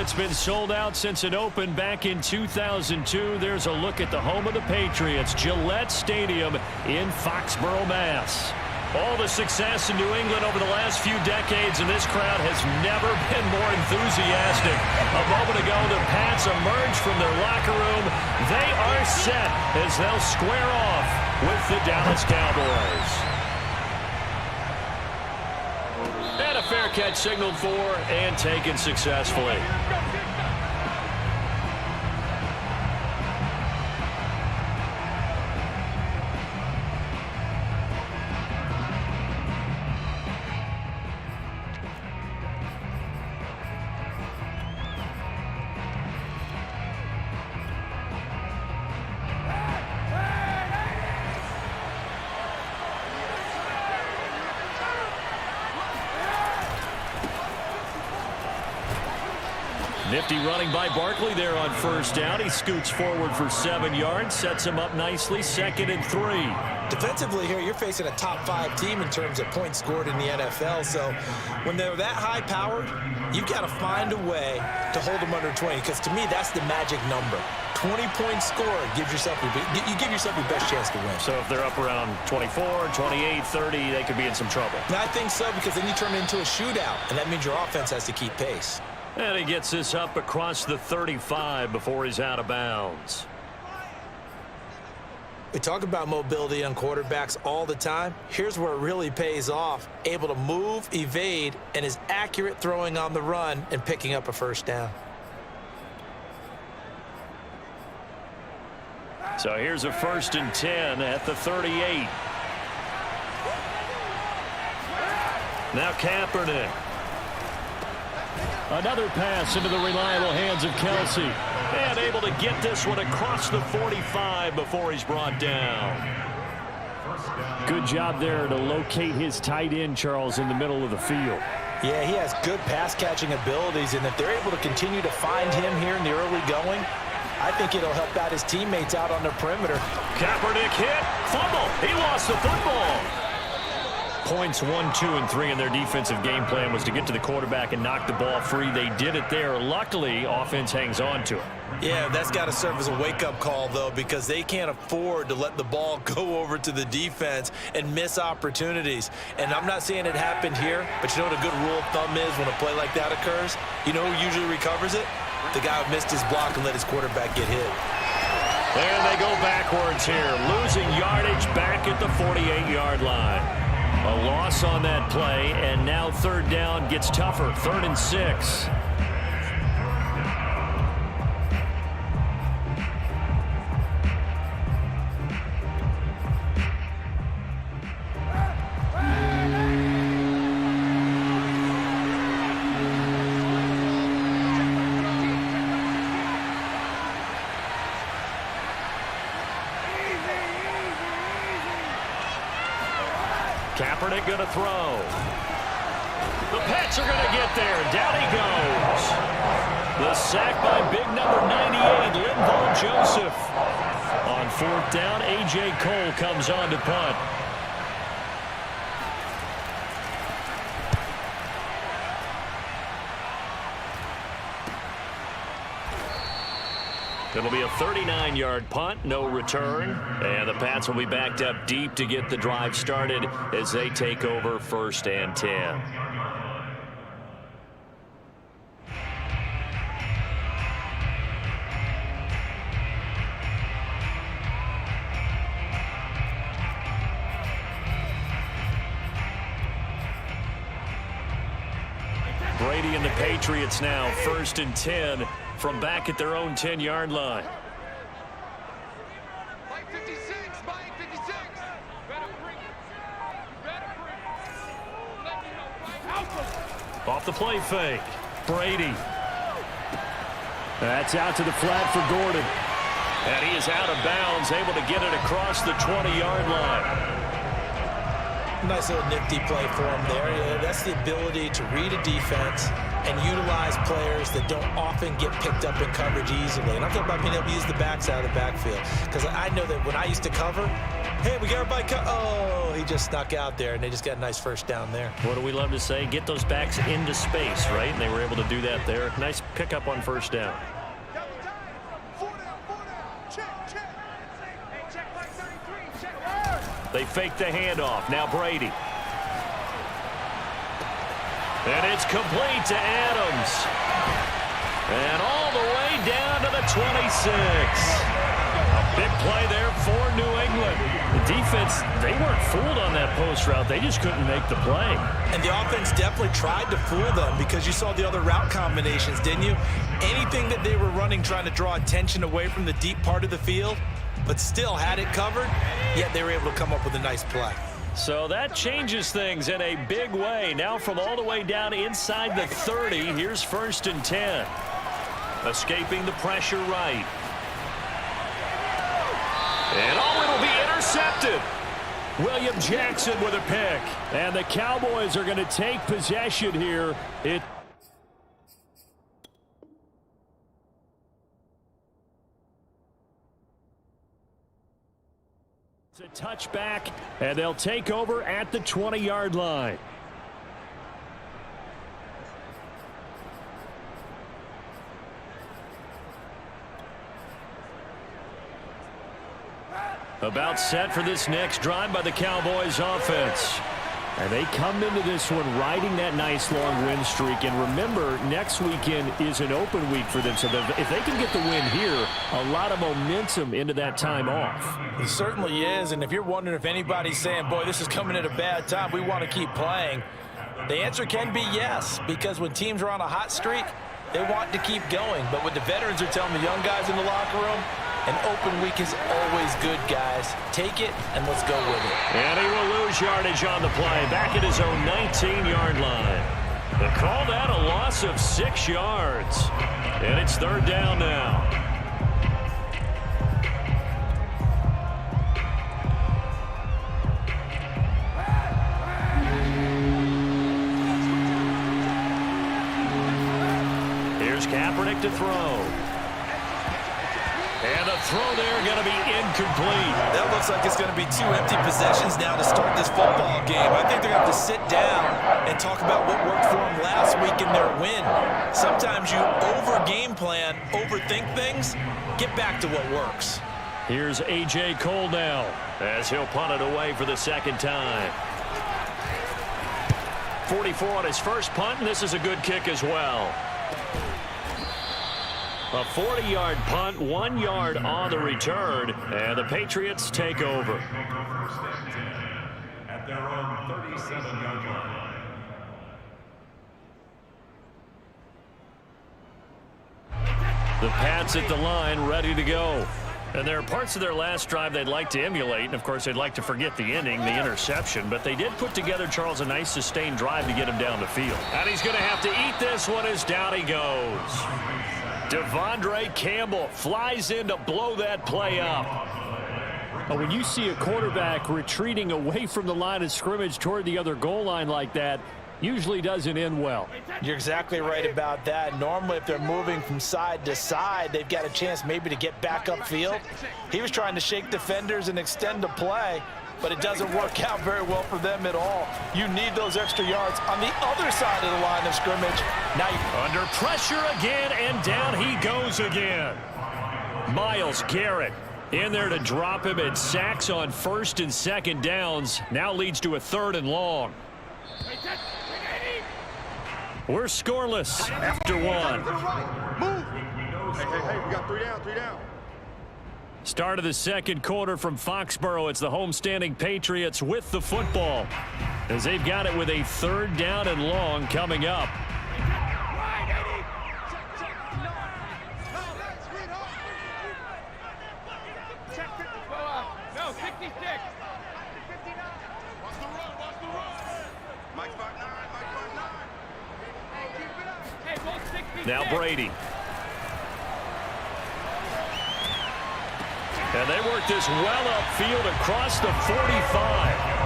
It's been sold out since it opened back in 2002. There's a look at the home of the Patriots, Gillette Stadium in Foxborough, Mass. All the success in New England over the last few decades, and this crowd has never been more enthusiastic. A moment ago, the Pats emerged from their locker room. They are set as they'll square off with the Dallas Cowboys. And a fair catch signaled for and taken successfully. Nifty running by Barkley there on first down. He scoots forward for 7 yards, sets him up nicely, 2nd and 3. Defensively here, you're facing a top-5 team in terms of points scored in the NFL. So when they're that high-powered, you've got to find a way to hold them under 20, because to me, that's the magic number. 20 points scored gives yourself you give yourself your best chance to win. So if they're up around 24, 28, 30, they could be in some trouble. And I think so, because then you turn it into a shootout, and that means your offense has to keep pace. And he gets this up across the 35 before he's out of bounds. We talk about mobility on quarterbacks all the time. Here's where it really pays off. Able to move, evade, and is accurate throwing on the run and picking up a first down. So here's a 1st and 10 at the 38. Now Kaepernick. Another pass into the reliable hands of Kelsey. And able to get this one across the 45 before he's brought down. Good job there to locate his tight end, Charles, in the middle of the field. Yeah, he has good pass-catching abilities, and if they're able to continue to find him here in the early going, I think it'll help out his teammates out on the perimeter. Kaepernick hit. Fumble. He lost the football. Points 1, 2, and 3 in their defensive game plan was to get to the quarterback and knock the ball free. They did it there. Luckily, offense hangs on to it. Yeah, that's got to serve as a wake-up call, though, because they can't afford to let the ball go over to the defense and miss opportunities. And I'm not saying it happened here, but you know what a good rule of thumb is when a play like that occurs? You know who usually recovers it? The guy who missed his block and let his quarterback get hit. There they go backwards here, losing yardage back at the 48-yard line. A loss on that play, and now 3rd down gets tougher, 3rd and 6. Kaepernick going to throw. The Pats are going to get there. Down he goes. The sack by big number 98, Linval Joseph. On 4th down, A.J. Cole comes on to punt. It'll be a 39-yard punt, no return. And the Pats will be backed up deep to get the drive started as they take over 1st and 10. Brady and the Patriots now 1st and 10 from back at their own 10-yard line. Mike 56, Mike 56. Off the play fake. Brady. That's out to the flat for Gordon. And he is out of bounds, able to get it across the 20-yard line. Nice little nifty play for him there. Yeah, that's the ability to read a defense and utilize players that don't often get picked up in coverage easily. And I'm talking about being able to use the backs out of the backfield. Because I know that when I used to cover, hey, we got everybody oh, he just snuck out there, and they just got a nice 1st down there. What do we love to say? Get those backs into space, right? And they were able to do that there. Nice pickup on 1st down. They fake the handoff. Now Brady. And it's complete to Adams. And all the way down to the 26. A big play there for New England. The defense, they weren't fooled on that post route. They just couldn't make the play. And the offense definitely tried to fool them because you saw the other route combinations, didn't you? Anything that they were running trying to draw attention away from the deep part of the field, but still had it covered, yet they were able to come up with a nice play. So that changes things in a big way. Now from all the way down inside the 30, here's 1st and 10. Escaping the pressure right. And it'll be intercepted. William Jackson with a pick. And the Cowboys are going to take possession here. It's a touchback, and they'll take over at the 20-yard line. About set for this next drive by the Cowboys offense. And they come into this one riding that nice long win streak. And remember, next weekend is an open week for them. So if they can get the win here, a lot of momentum into that time off. It certainly is. And if you're wondering if anybody's saying, boy, this is coming at a bad time, we want to keep playing, the answer can be yes. Because when teams are on a hot streak, they want to keep going. But what the veterans are telling the young guys in the locker room, an open week is always good, guys. Take it, and let's go with it. And he will lose yardage on the play, back at his own 19-yard line. They call that a loss of 6 yards. And it's third down now. Here's Kaepernick to throw. And the throw there going to be incomplete. That looks like it's going to be 2 empty possessions now to start this football game. I think they're going to have to sit down and talk about what worked for them last week in their win. Sometimes you over-game plan, overthink things, get back to what works. Here's A.J. Cole now as he'll punt it away for the second time. 44 on his first punt, and this is a good kick as well. A 40-yard punt, 1 yard on the return, and the Patriots take over. At their own 37-yard line. The Pats at the line, ready to go. And there are parts of their last drive they'd like to emulate, and of course they'd like to forget the ending, the interception, but they did put together, Charles, a nice sustained drive to get him down the field. And he's going to have to eat this one as down he goes. Devondre Campbell flies in to blow that play up. When you see a quarterback retreating away from the line of scrimmage toward the other goal line like that, usually doesn't end well. You're exactly right about that. Normally, if they're moving from side to side, they've got a chance maybe to get back upfield. He was trying to shake defenders and extend the play, but it doesn't work out very well for them at all. You need those extra yards on the other side of the line of scrimmage. Now under pressure again, and down he goes again. Myles Garrett in there to drop him at sacks on first and second downs. Now leads to a 3rd and long. We're scoreless after 1. Move. Hey, we got 3 down, 3 down. Start of the second quarter from Foxborough. It's the homestanding Patriots with the football, as they've got it with a 3rd down and long coming up. No, 66. Watch the run, watch the run. Mike 5'9", Mike 5'9". Hey, both 66. Now Brady. And they work this well upfield across the 45.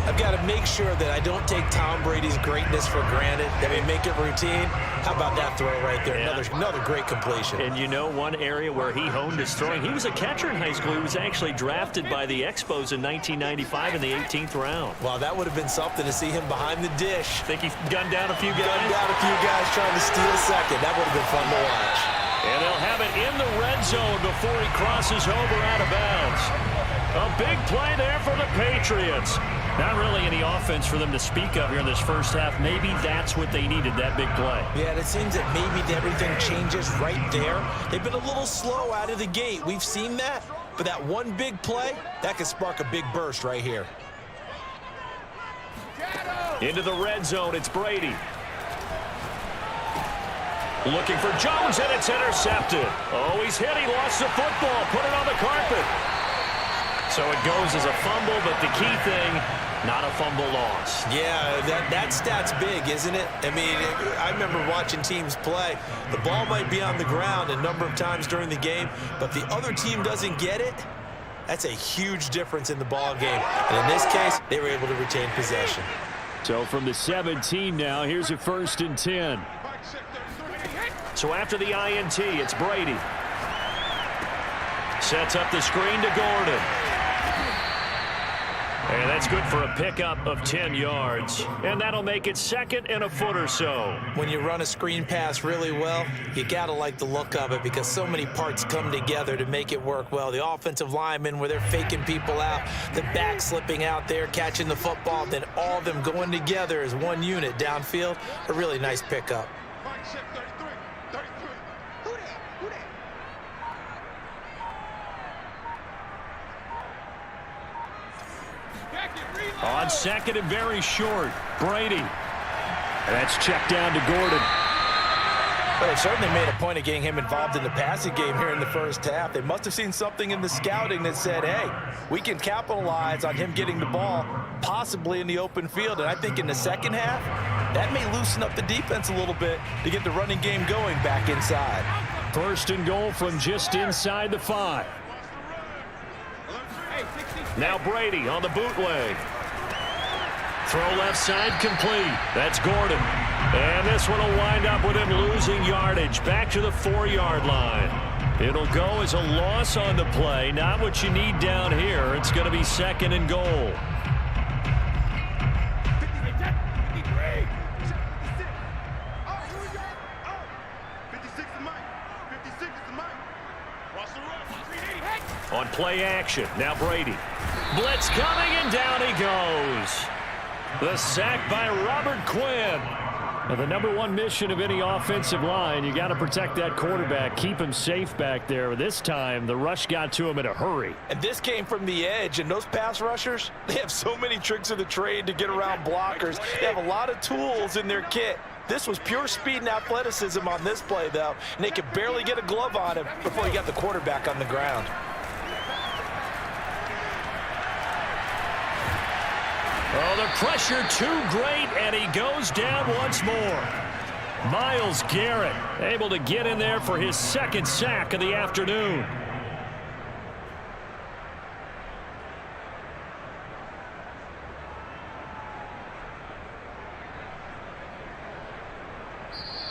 I've got to make sure that I don't take Tom Brady's greatness for granted, that we make it routine. How about that throw right there? Yeah. Another great completion. And you know, one area where he honed his throwing, he was a catcher in high school. He was actually drafted by the Expos in 1995 in the 18th round. Well, that would have been something to see him behind the dish. Think he gunned down a few guys? Gunned down a few guys trying to steal second. That would have been fun to watch. And they'll have it in the red zone before he crosses over out of bounds. A big play there for the Patriots. Not really any offense for them to speak of here in this first half. Maybe that's what they needed, that big play. Yeah, and it seems that maybe everything changes right there. They've been a little slow out of the gate. We've seen that. But that one big play, that could spark a big burst right here. Into the red zone, it's Brady. Looking for Jones, and it's intercepted. Oh, he's hit. He lost the football. Put it on the carpet. So it goes as a fumble, but the key thing, not a fumble loss. Yeah, that stat's big, isn't it? I mean, I remember watching teams play. The ball might be on the ground a number of times during the game, but the other team doesn't get it. That's a huge difference in the ball game. And in this case, they were able to retain possession. So from the 17 now, here's a 1st and 10. So after the INT, it's Brady. Sets up the screen to Gordon. And That's good for a pickup of 10 yards, and that'll make it 2nd and a foot or so. When you run a screen pass really well, you got to like the look of it because so many parts come together to make it work well. The offensive linemen, where they're faking people out, the back slipping out there, catching the football, then all of them going together as one unit downfield. A really nice pickup. On 2nd and very short, Brady. That's checked down to Gordon. Well, they certainly made a point of getting him involved in the passing game here in the first half. They must have seen something in the scouting that said, hey, we can capitalize on him getting the ball, possibly in the open field. And I think in the second half, that may loosen up the defense a little bit to get the running game going back inside. 1st and goal from just inside the 5. Now Brady on the bootleg. Throw left side complete. That's Gordon. And this one will wind up with him losing yardage back to the 4-yard line. It'll go as a loss on the play. Not what you need down here. It's going to be 2nd and goal. On play action, now Brady. Blitz coming, and down he goes. The sack by Robert Quinn. Now, the #1 mission of any offensive line, you got to protect that quarterback, keep him safe back there. This time, the rush got to him in a hurry. And this came from the edge, and those pass rushers, they have so many tricks of the trade to get around blockers. They have a lot of tools in their kit. This was pure speed and athleticism on this play, though, and they could barely get a glove on him before he got the quarterback on the ground. Oh, the pressure too great, and he goes down once more. Myles Garrett able to get in there for his 2nd sack of the afternoon.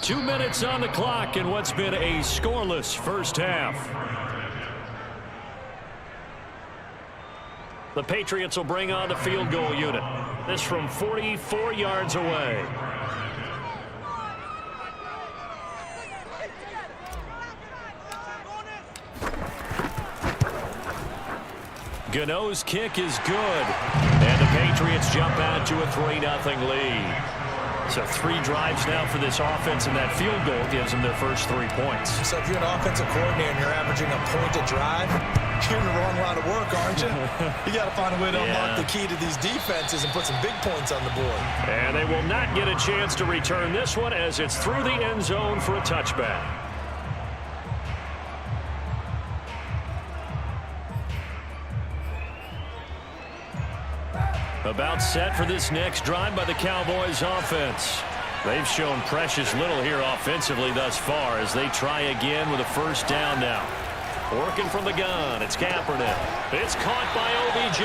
Two minutes on the clock in what's been a scoreless first half. The Patriots will bring on the field goal unit. This from 44 yards away. Gano's kick is good. And the Patriots jump out to a 3-0 lead. So 3 drives now for this offense, and that field goal gives them their first 3 points. So if you're an offensive coordinator and you're averaging a point a drive, you're in the wrong line of work, aren't you? You got to find a way to unlock the key to these defenses and put some big points on the board. And they will not get a chance to return this one as it's through the end zone for a touchback. About set for this next drive by the Cowboys offense. They've shown precious little here offensively thus far as they try again with a first down now. Working from the gun, it's Kaepernick. It's caught by OBJ.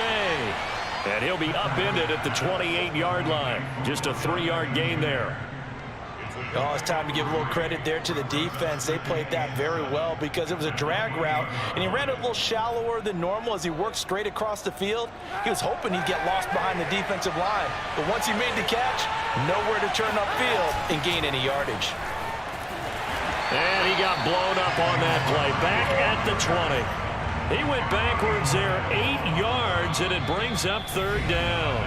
And he'll be upended at the 28-yard line. Just a 3-yard gain there. Oh, it's time to give a little credit there to the defense. They played that very well because it was a drag route, and he ran it a little shallower than normal as he worked straight across the field. He was hoping he'd get lost behind the defensive line, but once he made the catch, nowhere to turn upfield and gain any yardage. And he got blown up on that play, back at the 20. He went backwards there 8 yards, and it brings up 3rd down.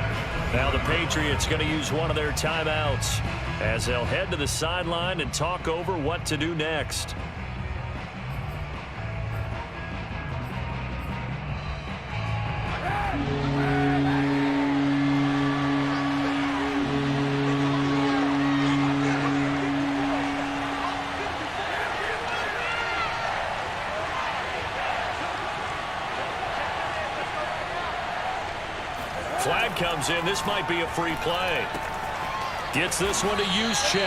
Now the Patriots going to use one of their timeouts as they'll head to the sideline and talk over what to do next. Flag comes in. This might be a free play. Gets this one to Juszczyk.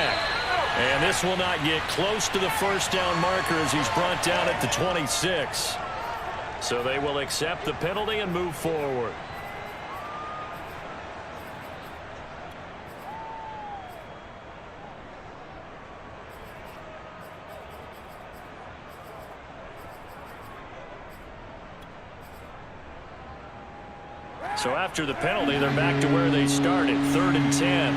And this will not get close to the first down marker as he's brought down at the 26. So they will accept the penalty and move forward. So after the penalty, they're back to where they started, 3rd and 10.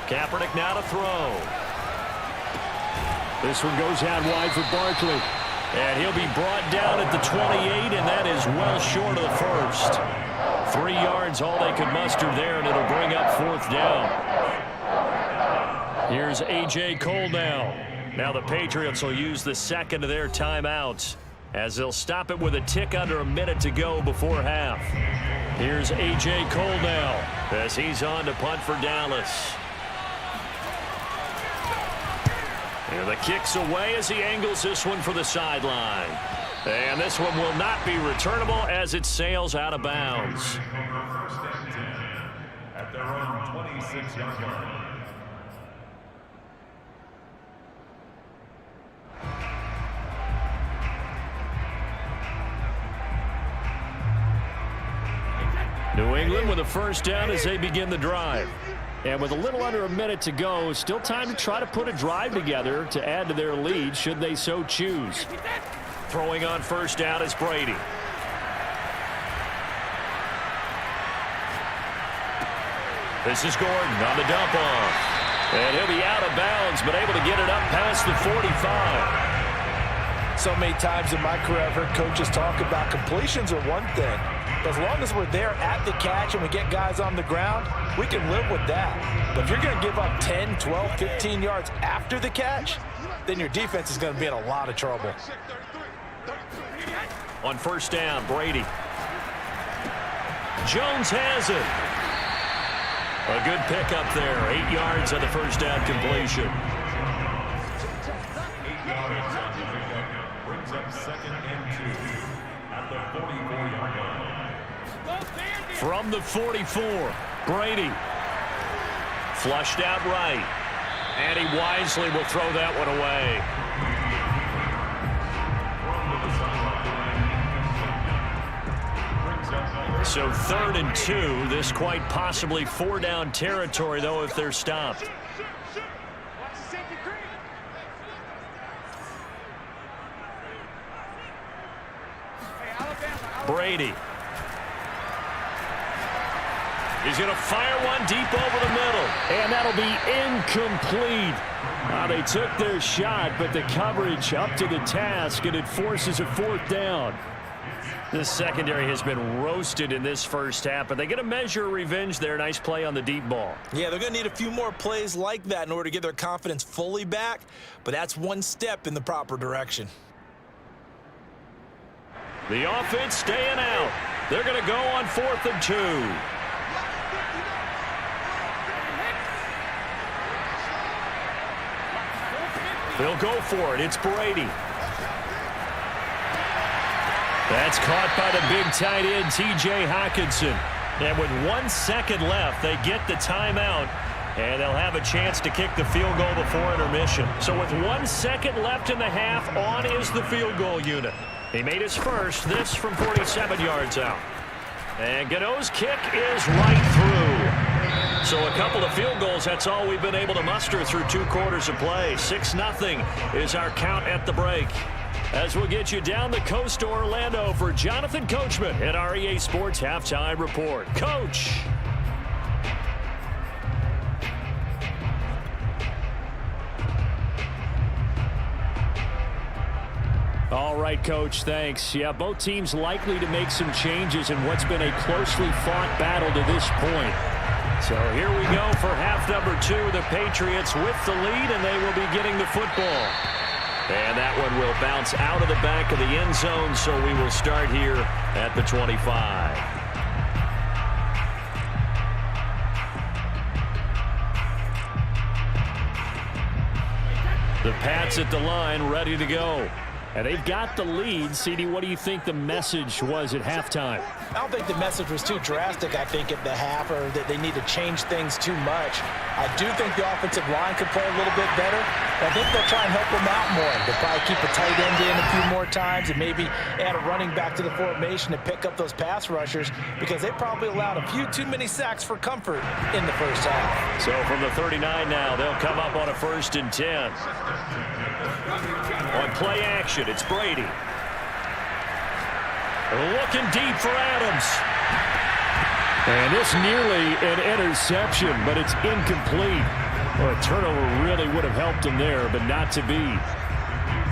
Kaepernick now to throw. This one goes out wide for Barkley. And he'll be brought down at the 28, and that is well short of the first. 3 yards, all they could muster there, and it'll bring up 4th down. Here's A.J. Cole now. Now the Patriots will use the second of their timeouts as they'll stop it with a tick under a minute to go before half. Here's A.J. Cole now as he's on to punt for Dallas. And the kick's away as he angles this one for the sideline. And this one will not be returnable as it sails out of bounds. First and 10 at their own 26-yard line. New England with a first down as they begin the drive. And with a little under a minute to go, still time to try to put a drive together to add to their lead should they so choose. Throwing on first down is Brady. This is Gordon on the dump off. And he'll be out of bounds, but able to get it up past the 45. So many times in my career, I've heard coaches talk about completions are one thing. But as long as we're there at the catch and we get guys on the ground, we can live with that. But if you're going to give up 10, 12, 15 yards after the catch, then your defense is going to be in a lot of trouble. On first down, Brady. Jones has it. A good pickup there. 8 yards on the first down completion. 8 yards on the pickup. Brings up 2nd and 2 at the 44-yard line. From the 44, Brady. Flushed out right. And he wisely will throw that one away. So 3rd and 2. This quite possibly 4-down territory, though, if they're stopped. Brady. He's going to fire one deep over the middle. And that'll be incomplete. They took their shot, but the coverage up to the task, and it forces a 4th down. This secondary has been roasted in this first half, but they get a measure of revenge there. Nice play on the deep ball. Yeah, they're going to need a few more plays like that in order to get their confidence fully back, but that's one step in the proper direction. The offense staying out. They're going to go on 4th and 2. They'll go for it. It's Brady. That's caught by the big tight end, T.J. Hockenson. And with 1 second left, they get the timeout, and they'll have a chance to kick the field goal before intermission. So with 1 second left in the half, on is the field goal unit. He made his first, this from 47 yards out. And Gano's kick is right through. So a couple of field goals, that's all we've been able to muster through 2 quarters of play. 6-0 is our count at the break. As we'll get you down the coast to Orlando for Jonathan Coachman at REA Sports Halftime Report. Coach. All right, Coach, thanks. Yeah, both teams likely to make some changes in what's been a closely fought battle to this point. So here we go for half number 2. The Patriots with the lead, and they will be getting the football. And that one will bounce out of the back of the end zone, so we will start here at the 25. The Pats at the line, ready to go. And they've got the lead. CD, what do you think the message was at halftime? I don't think the message was too drastic, I think, at the half, or that they need to change things too much. I do think the offensive line could play a little bit better. I think they'll try and help them out more. They'll probably keep a tight end in a few more times and maybe add a running back to the formation and pick up those pass rushers, because they probably allowed a few too many sacks for comfort in the first half. So from the 39 now, they'll come up on a 1st and 10. On play action, it's Brady. Looking deep for Adams. And this nearly an interception, but it's incomplete. Well, a turnover really would have helped him there, but not to be.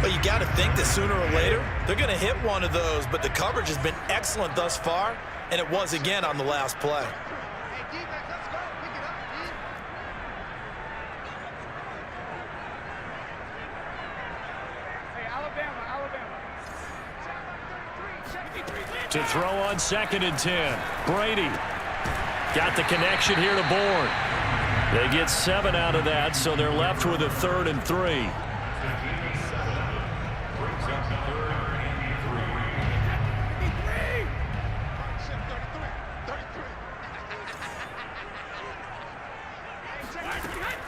But you got to think that sooner or later, they're going to hit one of those, but the coverage has been excellent thus far, and it was again on the last play. To throw on 2nd and 10. Brady got the connection here to Bourne. They get 7 out of that, so they're left with a 3rd and 3.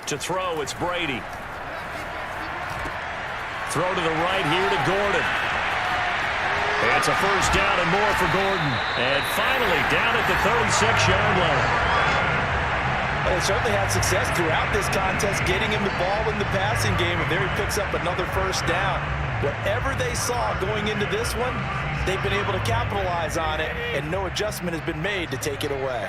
To throw, it's Brady. Throw to the right here to Gordon. It's a 1st down and more for Gordon. And finally down at the 36-yard line. Well, they certainly had success throughout this contest getting him the ball in the passing game, and there he picks up another 1st down. Whatever they saw going into this one, they've been able to capitalize on it, and no adjustment has been made to take it away.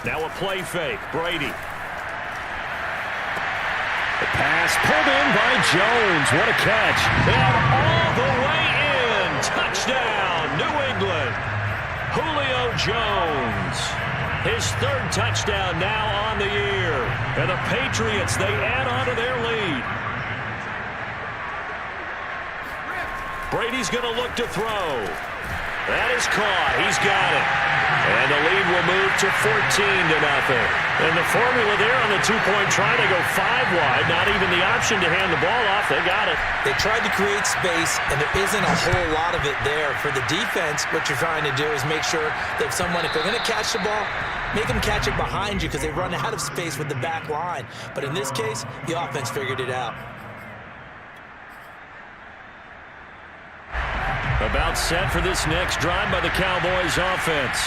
Now a play fake. Brady. The pass pulled in by Jones. What a catch. And all the way in. Touchdown, New England. Julio Jones. His 3rd touchdown now on the year. And the Patriots, they add on to their lead. Brady's going to look to throw. That is caught. He's got it. And the lead will move to 14-0. And the formula there on the 2-point try to go 5 wide. Not even the option to hand the ball off. They got it. They tried to create space, and there isn't a whole lot of it there. For the defense, what you're trying to do is make sure that someone, if they're going to catch the ball, make them catch it behind you, because they run out of space with the back line. But in this case, the offense figured it out. About set for this next drive by the Cowboys offense.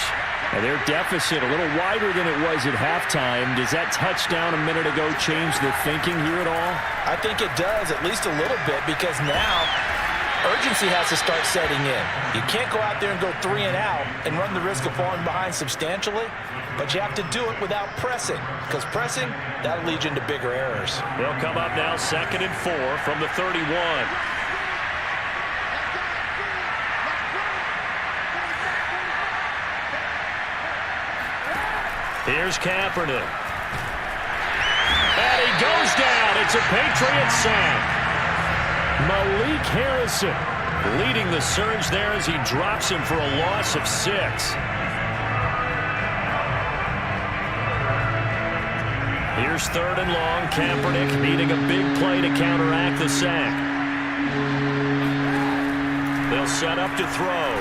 And their deficit a little wider than it was at halftime. Does that touchdown a minute ago change the thinking here at all? I think it does, at least a little bit, because now urgency has to start setting in. You can't go out there and go 3 and out and run the risk of falling behind substantially, but you have to do it without pressing, because pressing, that'll lead you into bigger errors. They'll come up now 2nd and 4 from the 31. Here's Kaepernick. And he goes down. It's a Patriot sack. Malik Harrison leading the surge there as he drops him for a loss of 6. Here's 3rd and long. Kaepernick needing a big play to counteract the sack. They'll set up to throw.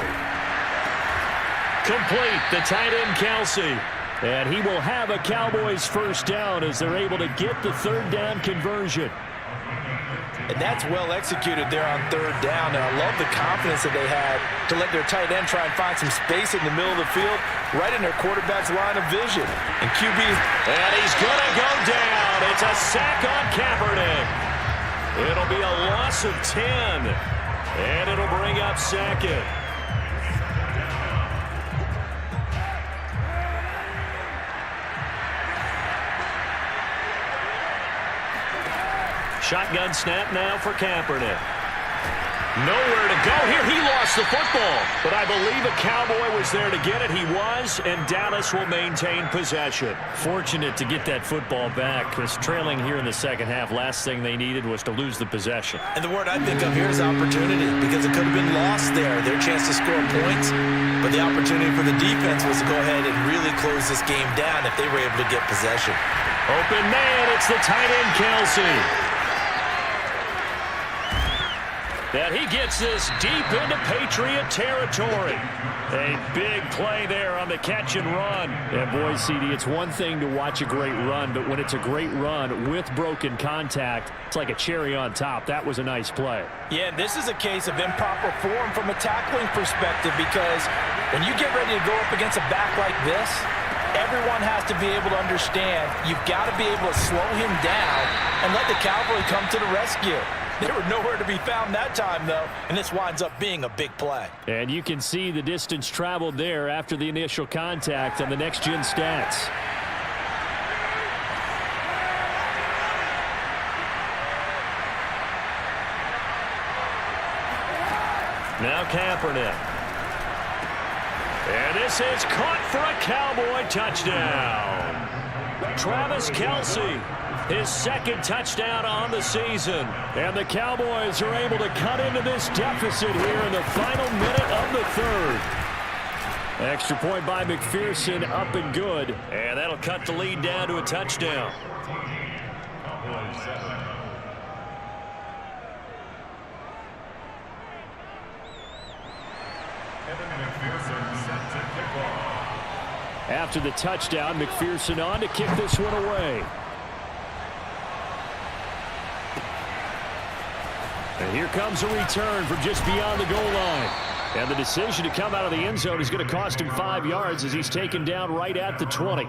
Complete. The tight end, Kelsey. And he will have a Cowboys 1st down as they're able to get the 3rd down conversion. And that's well executed there on 3rd down. And I love the confidence that they had to let their tight end try and find some space in the middle of the field, right in their quarterback's line of vision. And QB... And he's going to go down. It's a sack on Kaepernick. It'll be a loss of 10. And it'll bring up 2nd. Shotgun snap now for Kaepernick. Nowhere to go here. He lost the football. But I believe a Cowboy was there to get it. He was, and Dallas will maintain possession. Fortunate to get that football back, because trailing here in the second half, last thing they needed was to lose the possession. And the word I think of here is opportunity, because it could have been lost there, their chance to score points. But the opportunity for the defense was to go ahead and really close this game down if they were able to get possession. Open man, it's the tight end, Kelsey. And he gets this deep into Patriot territory. A big play there on the catch and run. And boy, CD, it's one thing to watch a great run, but when it's a great run with broken contact, it's like a cherry on top. That was a nice play. Yeah, this is a case of improper form from a tackling perspective, because when you get ready to go up against a back like this, everyone has to be able to understand you've got to be able to slow him down and let the Cowboy come to the rescue. They were nowhere to be found that time, though, and this winds up being a big play. And you can see the distance traveled there after the initial contact on the next-gen stats. Now Kaepernick. And this is caught for a Cowboy touchdown. Travis Kelce, his second touchdown on the season. And the Cowboys are able to cut into this deficit here in the final minute of the third. Extra point by McPherson, up and good. And that'll cut the lead down to a touchdown. After the touchdown, McPherson on to kick this one away. And here comes a return from just beyond the goal line. And the decision to come out of the end zone is going to cost him 5 yards as he's taken down right at the 20.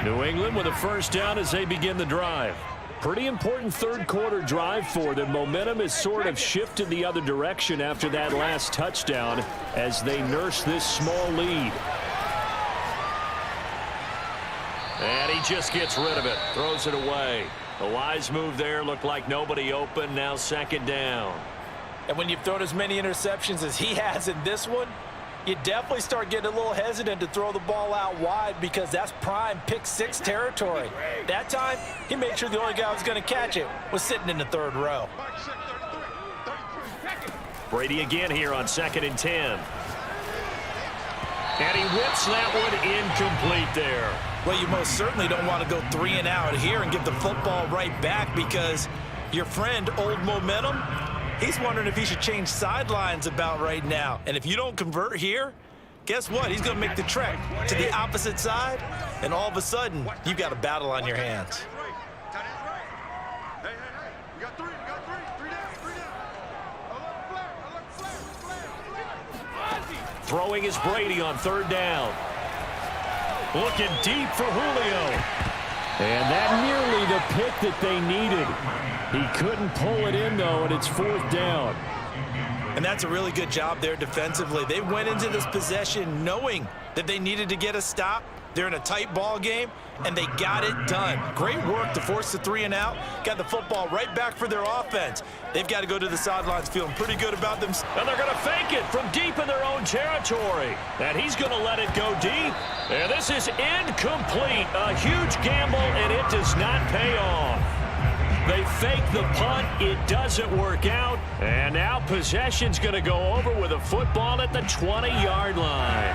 New England with a first down as they begin the drive. Pretty important third quarter drive for them. Momentum has sort of shifted the other direction after that last touchdown as they nurse this small lead. And he just gets rid of it, throws it away. A wise move there, looked like nobody open, now second down. And when you've thrown as many interceptions as he has in this one, you definitely start getting a little hesitant to throw the ball out wide, because that's prime pick six territory. That time, he made sure the only guy who was going to catch it was sitting in the third row. Brady again here on 2nd and 10. And he whips that one incomplete there. Well, you most certainly don't want to go 3 and out here and give the football right back, because your friend, Old Momentum, he's wondering if he should change sidelines about right now. And if you don't convert here, guess what? He's going to make the trek to the opposite side, and all of a sudden, you've got a battle on your hands. Throwing is Brady on 3rd down. Looking deep for Julio. And that nearly the pick that they needed. He couldn't pull it in, though, and it's 4th down. And that's a really good job there defensively. They went into this possession knowing that they needed to get a stop. They're in a tight ball game, and they got it done. Great work to force the 3 and out. Got the football right back for their offense. They've got to go to the sidelines feeling pretty good about them. And they're going to fake it from deep in their own territory. And he's going to let it go deep. And this is incomplete. A huge gamble, and it does not pay off. They fake the punt. It doesn't work out. And now possession's going to go over with a football at the 20-yard line.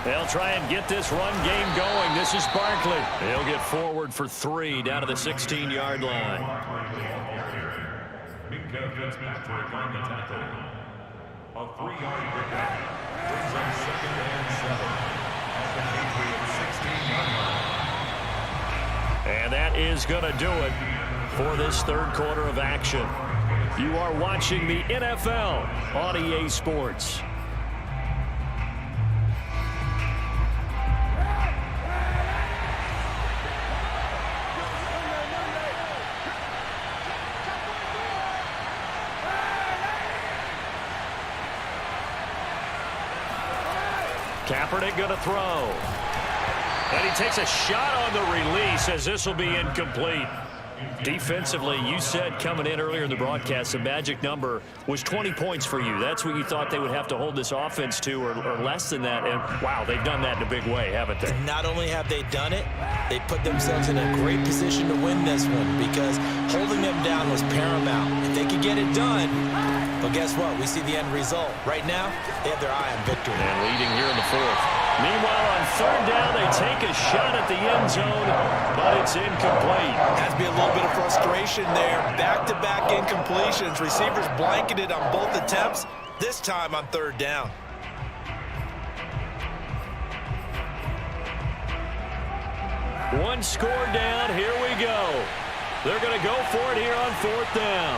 They'll try and get this run game going. This is Barkley. He'll get forward for 3 down to the 16-yard line. Minkah Fitzpatrick on the tackle. A 3-yard pickup brings up 2nd and 7 at the Patriots 16-yard line. And that is going to do it for this third quarter of action. You are watching the NFL on EA Sports. Kaepernick going to throw. And he takes a shot on the release as this will be incomplete. Defensively, you said coming in earlier in the broadcast, the magic number was 20 points for you. That's what you thought they would have to hold this offense to, or less than that. And, wow, they've done that in a big way, haven't they? Not only have they done it, they put themselves in a great position to win this one because holding them down was paramount. If they could get it done, but guess what? We see the end result. Right now, they have their eye on victory. And leading here in the fourth. Meanwhile, on third down, they take a shot at the end zone, but it's incomplete. Has to be a little bit of frustration there. Back-to-back incompletions. Receivers blanketed on both attempts, this time on third down. One score down. Here we go. They're going to go for it here on fourth down.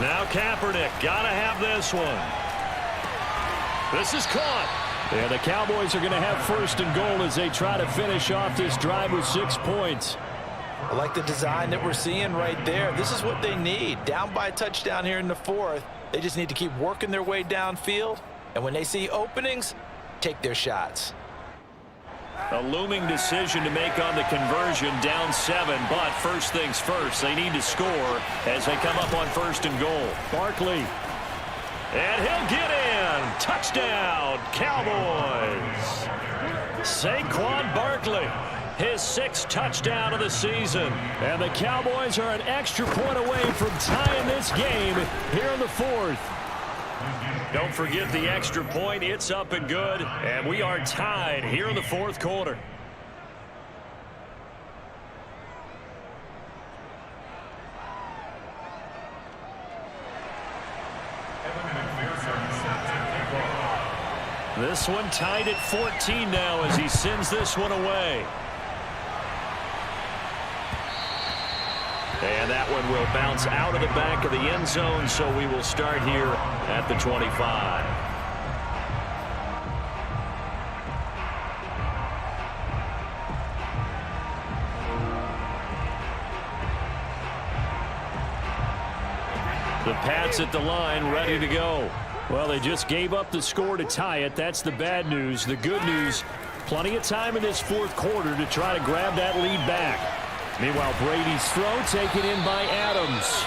Now Kaepernick. Got to have this one. This is caught. And the Cowboys are going to have first and goal as they try to finish off this drive with 6 points. I like the design that we're seeing right there. This is what they need. Down by a touchdown here in the fourth. They just need to keep working their way downfield. And when they see openings, take their shots. A looming decision to make on the conversion, down 7. But first things first, they need to score as they come up on first and goal. Barkley. And he'll get in. Touchdown, Cowboys. Saquon Barkley, his 6th touchdown of the season. And the Cowboys are an extra point away from tying this game here in the fourth. Don't forget the extra point. It's up and good. And we are tied here in the fourth quarter. This one tied at 14 now as he sends this one away. And that one will bounce out of the back of the end zone, so we will start here at the 25. The Pats at the line, ready to go. Well, they just gave up the score to tie it. That's the bad news. The good news, plenty of time in this fourth quarter to try to grab that lead back. Meanwhile, Brady's throw taken in by Adams.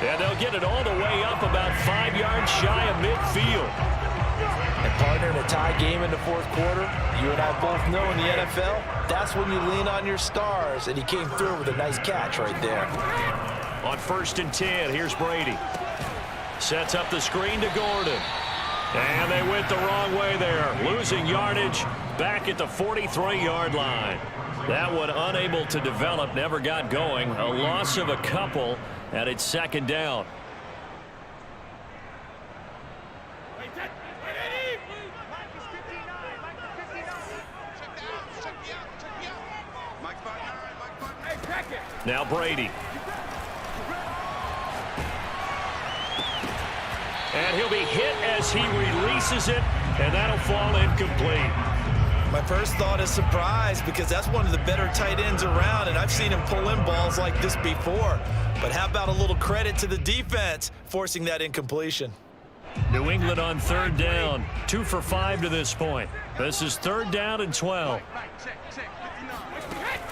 And they'll get it all the way up about 5 yards shy of midfield. And partner, in a tie game in the fourth quarter, you and I both know in the NFL, that's when you lean on your stars. And he came through with a nice catch right there. On 1st and 10, here's Brady. Sets up the screen to Gordon. And they went the wrong way there. Losing yardage back at the 43-yard line. That one unable to develop, never got going. A loss of a couple, and it's 2nd down. Now Brady. And he'll be hit as he releases it, and that'll fall incomplete. My first thought is surprise because that's one of the better tight ends around, and I've seen him pull in balls like this before. But how about a little credit to the defense forcing that incompletion? New England on 3rd down, 2 for 5 to this point. This is 3rd down and 12.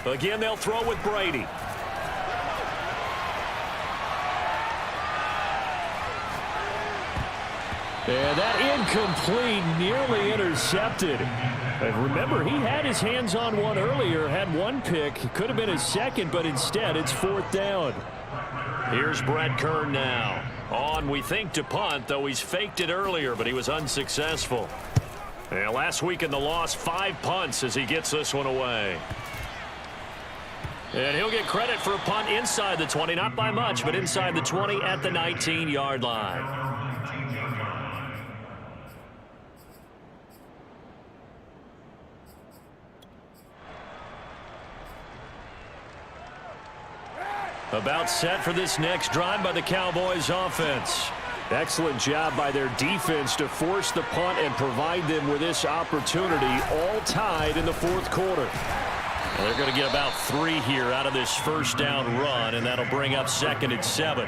Again, they'll throw with Brady. And that incomplete, nearly intercepted. And remember, he had his hands on one earlier, had one pick. Could have been his second, but instead it's 4th down. Here's Brett Kern now. On, we think, to punt, though he's faked it earlier, but he was unsuccessful. And last week in the loss, 5 punts as he gets this one away. And he'll get credit for a punt inside the 20, not by much, but inside the 20 at the 19-yard line. About set for this next drive by the Cowboys offense. Excellent job by their defense to force the punt and provide them with this opportunity, all tied in the fourth quarter. And they're going to get about 3 here out of this first down run, and that'll bring up 2nd and 7.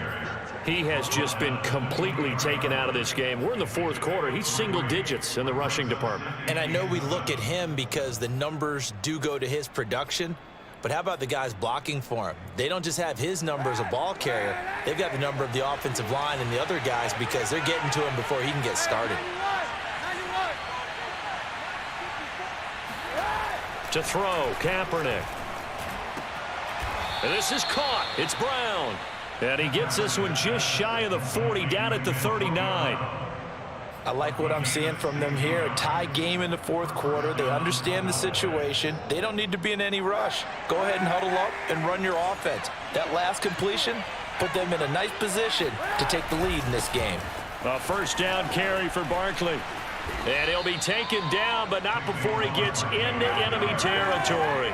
He has just been completely taken out of this game. We're in the fourth quarter. He's single digits in the rushing department. And I know we look at him because the numbers do go to his production, but how about the guys blocking for him? They don't just have his number as a ball carrier. They've got the number of the offensive line and the other guys because they're getting to him before he can get started. To throw, Kaepernick. And this is caught. It's Brown. And he gets this one just shy of the 40, down at the 39. I like what I'm seeing from them here. A tie game in the fourth quarter. They understand the situation. They don't need to be in any rush. Go ahead and huddle up and run your offense. That last completion put them in a nice position to take the lead in this game. A first down carry for Barkley. And he'll be taken down, but not before he gets into enemy territory.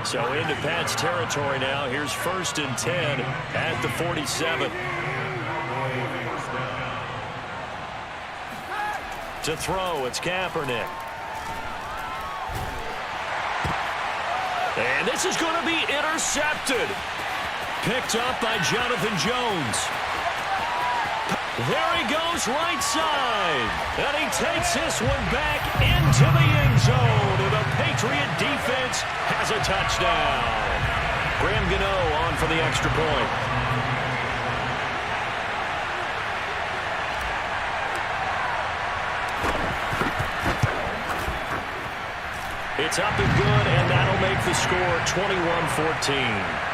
So into Pat's territory now. Here's 1st and 10 at the 47. To throw, it's Kaepernick. And this is going to be intercepted. Picked up by Jonathan Jones. There he goes, right side. And he takes this one back into the end zone. And the Patriot defense has a touchdown. Graham Gano on for the extra point. It's up and good, and that'll make the score 21-14.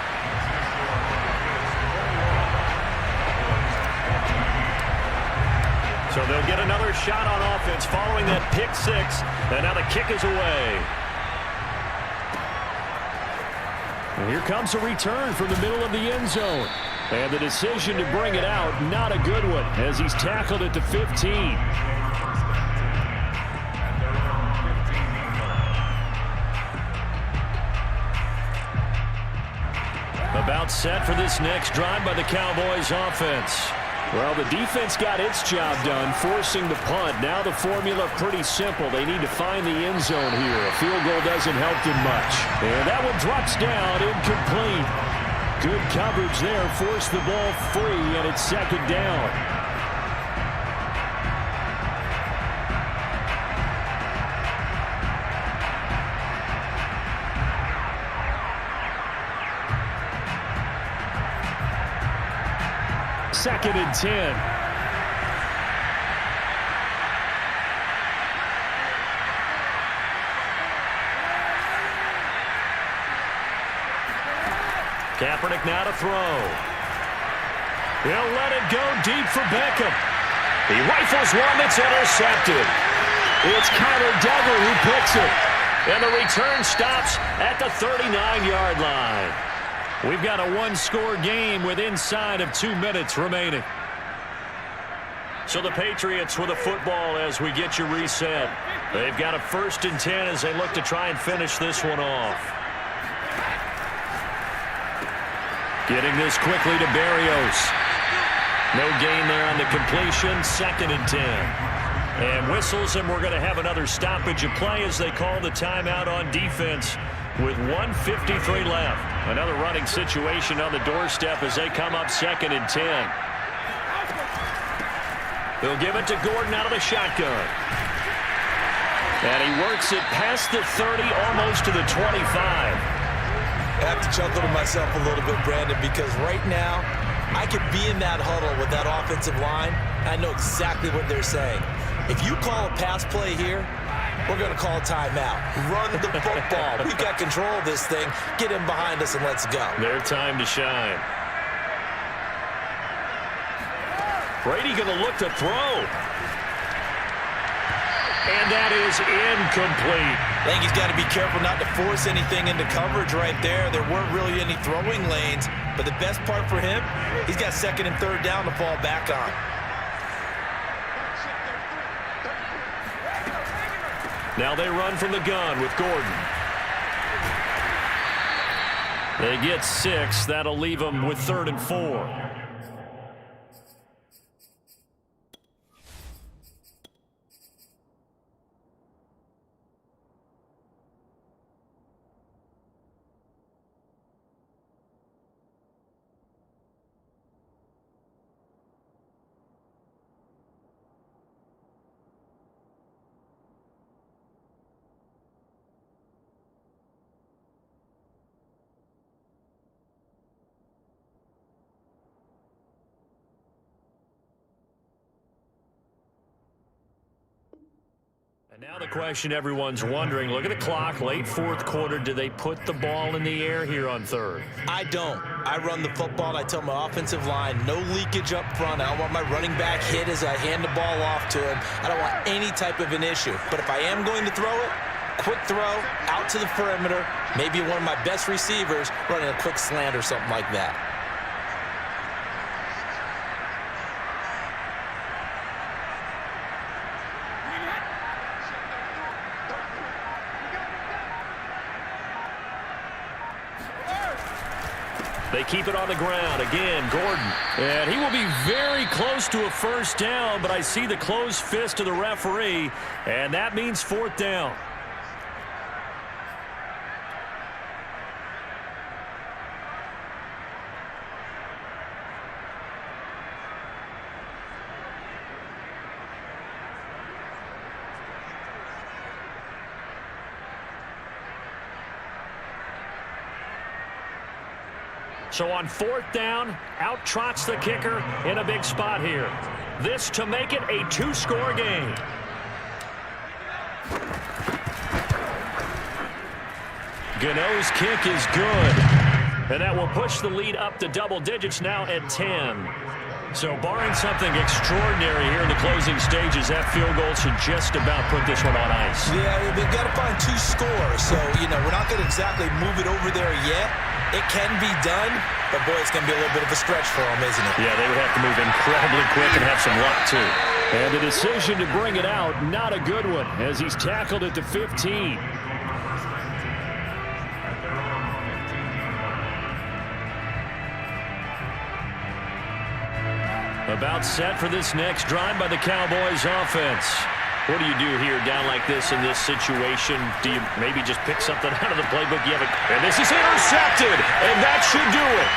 So they'll get another shot on offense following that pick six. And now the kick is away. And here comes a return from the middle of the end zone. And the decision to bring it out, not a good one, as he's tackled at the 15. About set for this next drive by the Cowboys offense. Well, the defense got its job done, forcing the punt. Now the formula pretty simple. They need to find the end zone here. A field goal doesn't help them much. And that one drops down, incomplete. Good coverage there, forced the ball free, and it's 2nd down. Second and 10. Kaepernick now to throw. He'll let it go deep for Beckham. He rifles one that's intercepted. It's Kyler Duggar who picks it. And the return stops at the 39-yard line. We've got a one-score game with inside of 2 minutes remaining. So the Patriots with a football as we get you reset. They've got a 1st and 10 as they look to try and finish this one off. Getting this quickly to Berrios. No gain there on the completion. 2nd and 10. And whistles, and we're going to have another stoppage of play as they call the timeout on defense. With 1:53 left. Another running situation on the doorstep as they come up 2nd and 10. They'll give it to Gordon out of the shotgun. And he works it past the 30, almost to the 25. I have to chuckle to myself a little bit, Brandon, because right now I could be in that huddle with that offensive line. I know exactly what they're saying. If you call a pass play here, we're going to call timeout. Run the football. We've got control of this thing. Get him behind us and let's go. Their time to shine. Brady going to look to throw. And that is incomplete. I think he's got to be careful not to force anything into coverage right there. There weren't really any throwing lanes. But the best part for him, he's got 2nd and 3rd down to fall back on. Now they run from the gun with Gordon. They get 6. That'll leave them with 3rd and 4. And now the question everyone's wondering, look at the clock, late fourth quarter. Do they put the ball in the air here on third? I don't. I run the football. I tell my offensive line, no leakage up front. I don't want my running back hit as I hand the ball off to him. I don't want any type of an issue. But if I am going to throw it, quick throw, out to the perimeter, maybe one of my best receivers running a quick slant or something like that. They keep it on the ground. Again, Gordon. And he will be very close to a first down, but I see the closed fist of the referee, and that means fourth down. So on fourth down, out trots the kicker in a big spot here. This to make it a two-score game. Gano's kick is good. And that will push the lead up to double digits now at 10. So barring something extraordinary here in the closing stages, that field goal should just about put this one on ice. Yeah, they've got to find two scores. So, we're not going to exactly move it over there yet. It can be done, but boy, it's going to be a little bit of a stretch for them, isn't it? Yeah, they would have to move incredibly quick and have some luck, too. And the decision to bring it out, not a good one, as he's tackled at the 15. About set for this next drive by the Cowboys offense. What do you do here down like this in this situation? Do you maybe just pick something out of the playbook? And this is intercepted, and that should do it.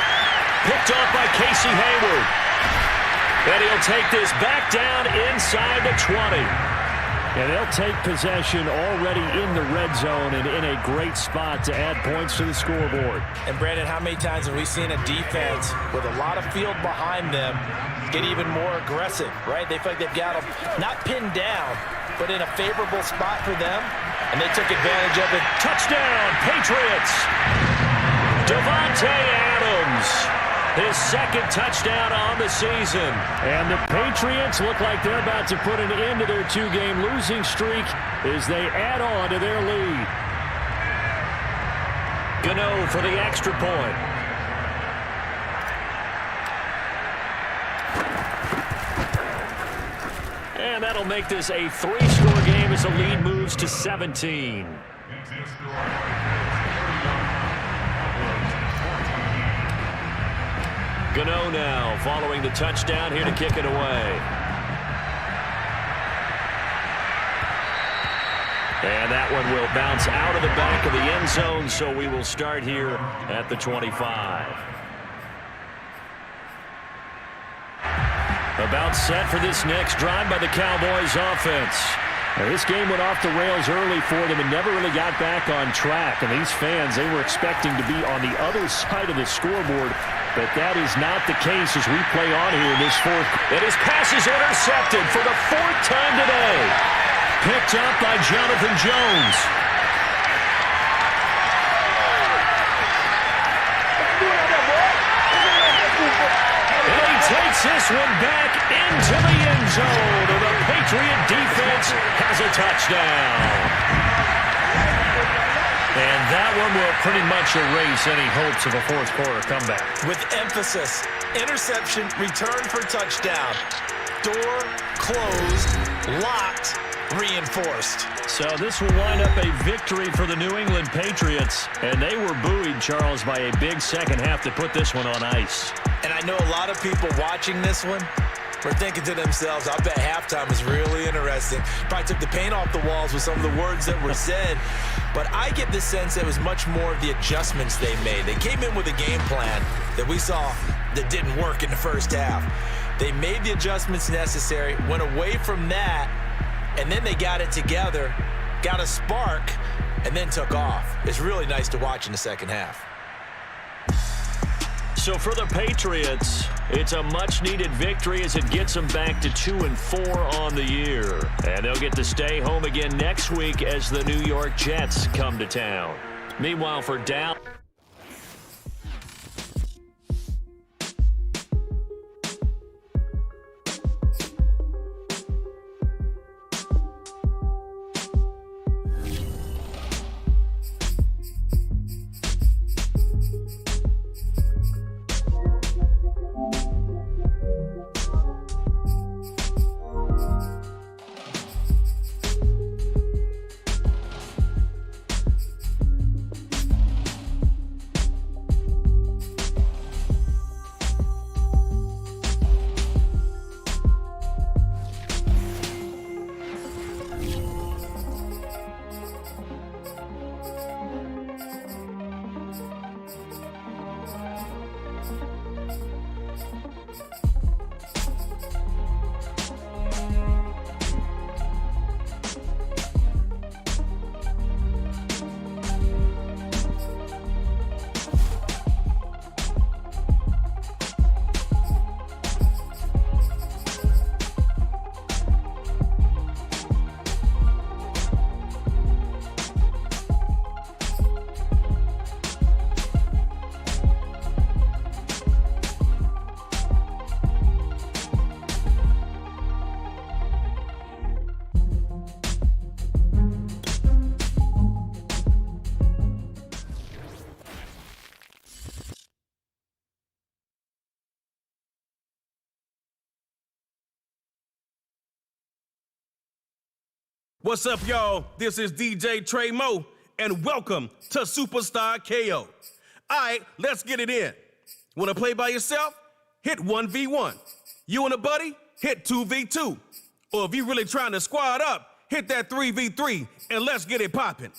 Picked off by Casey Hayward. And he'll take this back down inside the 20. And they'll take possession already in the red zone and in a great spot to add points to the scoreboard. And Brandon, how many times have we seen a defense with a lot of field behind them get even more aggressive, right? They feel like they've got them not pinned down, but in a favorable spot for them, and they took advantage of it. Touchdown, Patriots! Davante Adams, his second touchdown on the season. And the Patriots look like they're about to put an end to their two-game losing streak as they add on to their lead. Gano for the extra point. And that'll make this a three-score game as the lead moves to 17. Gano now following the touchdown here to kick it away. And that one will bounce out of the back of the end zone, so we will start here at the 25. About set for this next drive by the Cowboys offense. Now, this game went off the rails early for them and never really got back on track. And these fans, they were expecting to be on the other side of the scoreboard, but that is not the case as we play on here in this fourth. And his pass is intercepted for the fourth time today. Picked up by Jonathan Jones. Takes this one back into the end zone, and the Patriot defense has a touchdown. And that one will pretty much erase any hopes of a fourth quarter comeback. With emphasis, interception, return for touchdown. Door closed, locked, reinforced. So this will wind up a victory for the New England Patriots, and they were buoyed, Charles, by a big second half to put this one on ice. And I know a lot of people watching this one were thinking to themselves, I bet halftime was really interesting. Probably took the paint off the walls with some of the words that were said. But I get the sense it was much more of the adjustments they made. They came in with a game plan that we saw that didn't work in the first half. They made the adjustments necessary, went away from that, and then they got it together, got a spark, and then took off. It's really nice to watch in the second half. So for the Patriots, it's a much-needed victory as it gets them back to 2-4 on the year. And they'll get to stay home again next week as the New York Jets come to town. Meanwhile, for Dallas. What's up, y'all? This is DJ Trey Mo, and welcome to Superstar KO. All right, let's get it in. Want to play by yourself? Hit 1v1. You and a buddy? Hit 2v2. Or if you're really trying to squad up, hit that 3v3, and let's get it popping.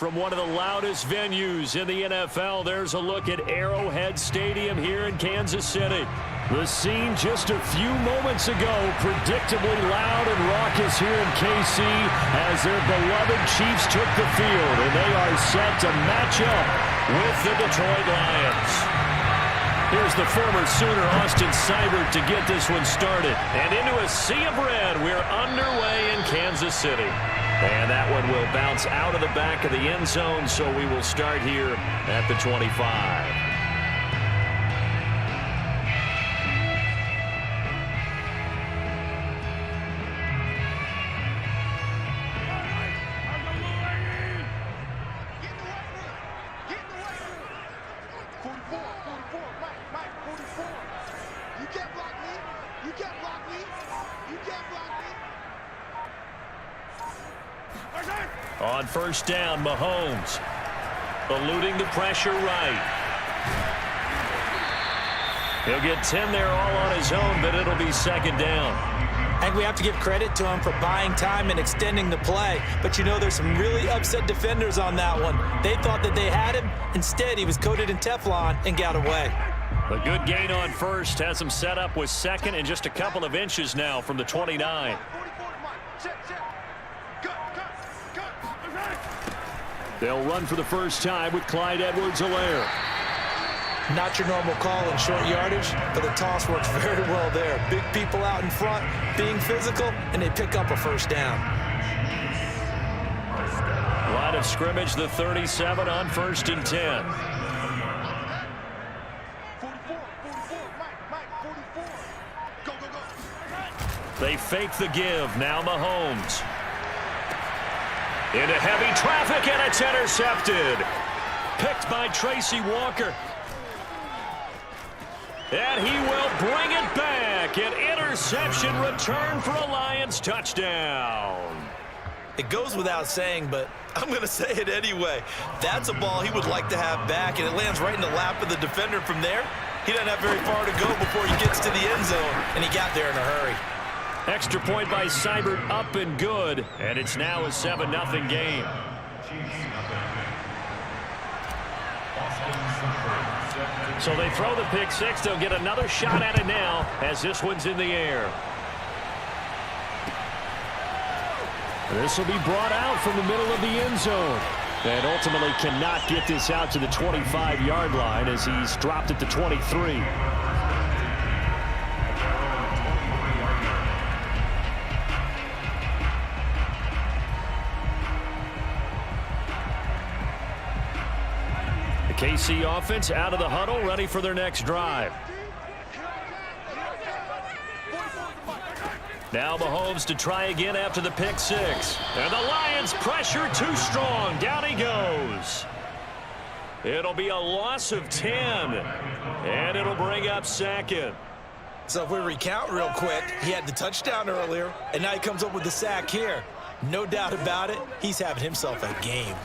From one of the loudest venues in the NFL, there's a look at Arrowhead Stadium here in Kansas City. The scene just a few moments ago, predictably loud and raucous here in KC as their beloved Chiefs took the field, and they are set to match up with the Detroit Lions. Here's the former Sooner, Austin Seibert, to get this one started. And into a sea of red, we're underway in Kansas City. And that one will bounce out of the back of the end zone, so we will start here at the 25. On first down, Mahomes eluding the pressure right. He'll get 10 there all on his own, but it'll be second down. I think we have to give credit to him for buying time and extending the play. But you know, there's some really upset defenders on that one. They thought that they had him. Instead, he was coated in Teflon and got away. A good gain on first has him set up with second and just a couple of inches now from the 29. They'll run for the first time with Clyde Edwards-Helaire. Not your normal call in short yardage, but the toss works very well there. Big people out in front, being physical, and they pick up a first down. Line of scrimmage, the 37 on first and 10. They fake the give. Now Mahomes. Into heavy traffic, and it's intercepted. Picked by Tracy Walker. And he will bring it back. An interception return for a Lions touchdown. It goes without saying, but I'm going to say it anyway. That's a ball he would like to have back, and it lands right in the lap of the defender from there. He doesn't have very far to go before he gets to the end zone, and he got there in a hurry. Extra point by Seibert, up and good, and it's now a 7-0 game. So they throw the pick six. They'll get another shot at it now as this one's in the air. This will be brought out from the middle of the end zone. And ultimately cannot get this out to the 25-yard line as he's dropped it to 23. The KC offense out of the huddle, ready for their next drive. Now Mahomes to try again after the pick six. And the Lions pressure too strong. Down he goes. It'll be a loss of 10. And it'll bring up second. So if we recount real quick, he had the touchdown earlier, and now he comes up with the sack here. No doubt about it, he's having himself a game.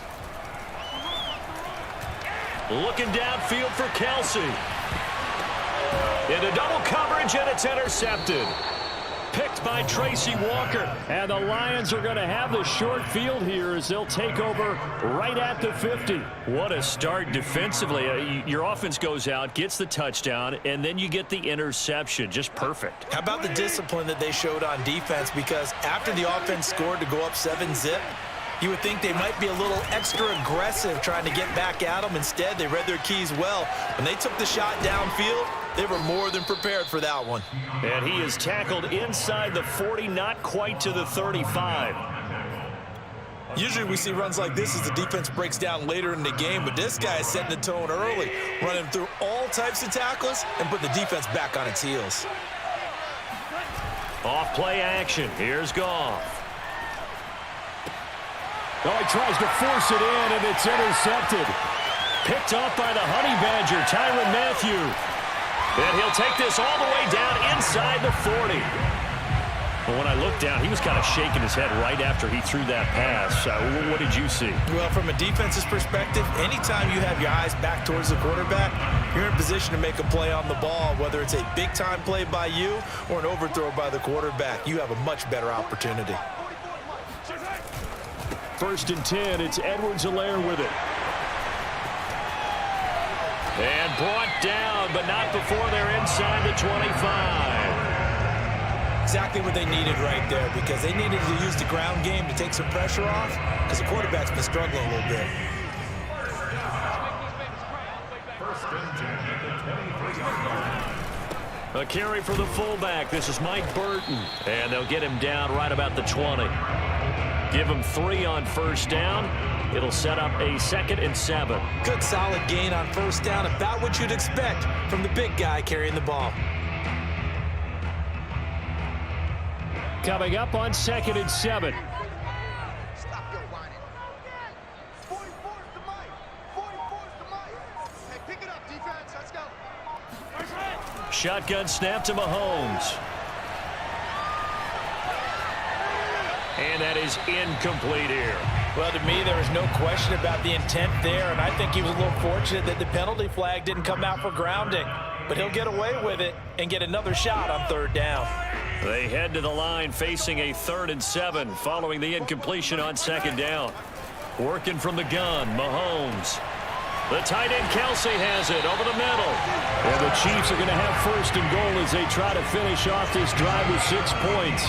Looking downfield for Kelsey. Into double coverage, and it's intercepted. Picked by Tracy Walker. And the Lions are going to have the short field here as they'll take over right at the 50. What a start defensively. Your offense goes out, gets the touchdown, and then you get the interception. Just perfect. How about the discipline that they showed on defense? Because after the offense scored to go up 7-zip, you would think they might be a little extra aggressive trying to get back at them. Instead, they read their keys well. When they took the shot downfield, they were more than prepared for that one. And he is tackled inside the 40, not quite to the 35. Usually we see runs like this as the defense breaks down later in the game, but this guy is setting the tone early, running through all types of tackles and put the defense back on its heels. Off play action. Here's Goff. Oh, he tries to force it in, and it's intercepted. Picked off by the Honey Badger, Tyrann Mathieu. And he'll take this all the way down inside the 40. But when I looked down, he was kind of shaking his head right after he threw that pass. What did you see? Well, from a defense's perspective, anytime you have your eyes back towards the quarterback, you're in position to make a play on the ball. Whether it's a big-time play by you or an overthrow by the quarterback, you have a much better opportunity. First and 10, it's Edwards-Helaire with it. And brought down, but not before they're inside the 25. Exactly what they needed right there, because they needed to use the ground game to take some pressure off, because the quarterback's been struggling a little bit. First and 10 at the 23. A carry for the fullback. This is Mike Burton. And they'll get him down right about the 20. Give him 3 on first down. It'll set up a 2nd and 7. Good solid gain on first down, about what you'd expect from the big guy carrying the ball. Coming up on 2nd and 7. Stop your whining. 44's the mic. 44's the mic. Hey, pick it up, defense. Let's go. Shotgun snap to Mahomes. And that is incomplete here. Well, to me, there was no question about the intent there, and I think he was a little fortunate that the penalty flag didn't come out for grounding. But he'll get away with it and get another shot on third down. They head to the line facing a 3rd and 7 following the incompletion on 2nd down. Working from the gun, Mahomes. The tight end Kelsey has it over the middle. And the Chiefs are going to have 1st and goal as they try to finish off this drive with 6 points.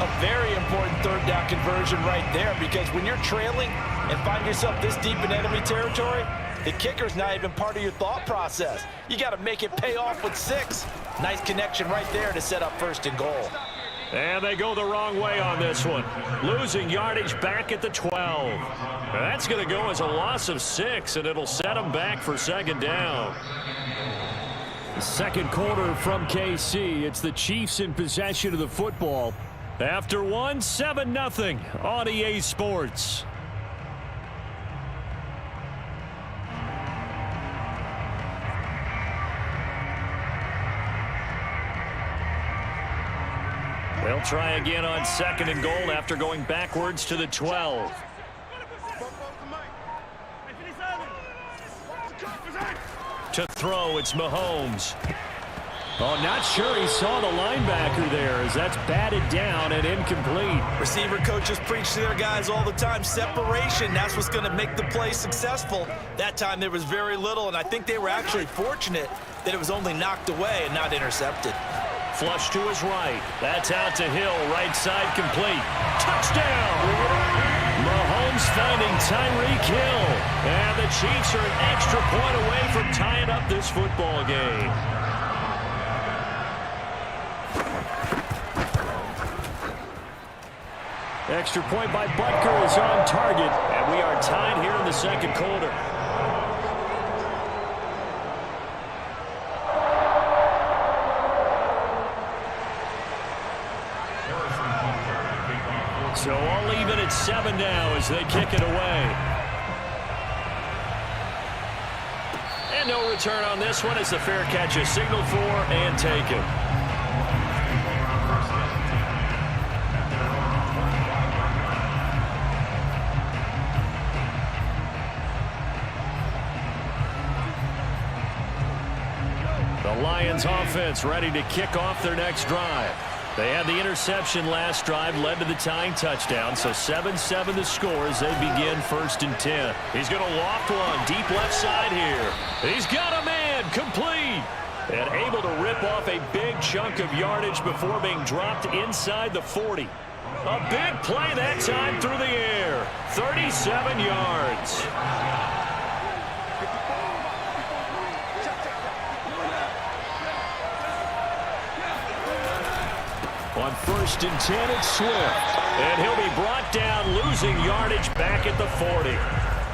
A very important third down conversion right there, because when you're trailing and find yourself this deep in enemy territory, the kicker's not even part of your thought process. You got to make it pay off with 6. Nice connection right there to set up 1st and goal. And they go the wrong way on this one. Losing yardage back at the 12. That's going to go as a loss of 6, and it'll set them back for 2nd down. The 2nd quarter from KC. It's the Chiefs in possession of the football. After 1, 7-0 on EA Sports. They'll try again on 2nd and goal after going backwards to the 12. To throw, it's Mahomes. Oh, not sure he saw the linebacker there as that's batted down and incomplete. Receiver coaches preach to their guys all the time. Separation, that's what's going to make the play successful. That time there was very little, and I think they were actually fortunate that it was only knocked away and not intercepted. Flush to his right. That's out to Hill. Right side complete. Touchdown! Mahomes finding Tyreek Hill. And the Chiefs are an extra point away from tying up this football game. Extra point by Butker is on target. And we are tied here in the 2nd quarter. So all even at 7 now as they kick it away. And no return on this one as the fair catch is signaled for and taken. The Lions offense ready to kick off their next drive. They had the interception last drive, led to the tying touchdown, so 7-7 the score as they begin 1st and 10. He's going to loft one, deep left side here. He's got a man, complete, and able to rip off a big chunk of yardage before being dropped inside the 40. A big play that time through the air, 37 yards. On 1st and 10, it's Swift. And he'll be brought down, losing yardage back at the 40.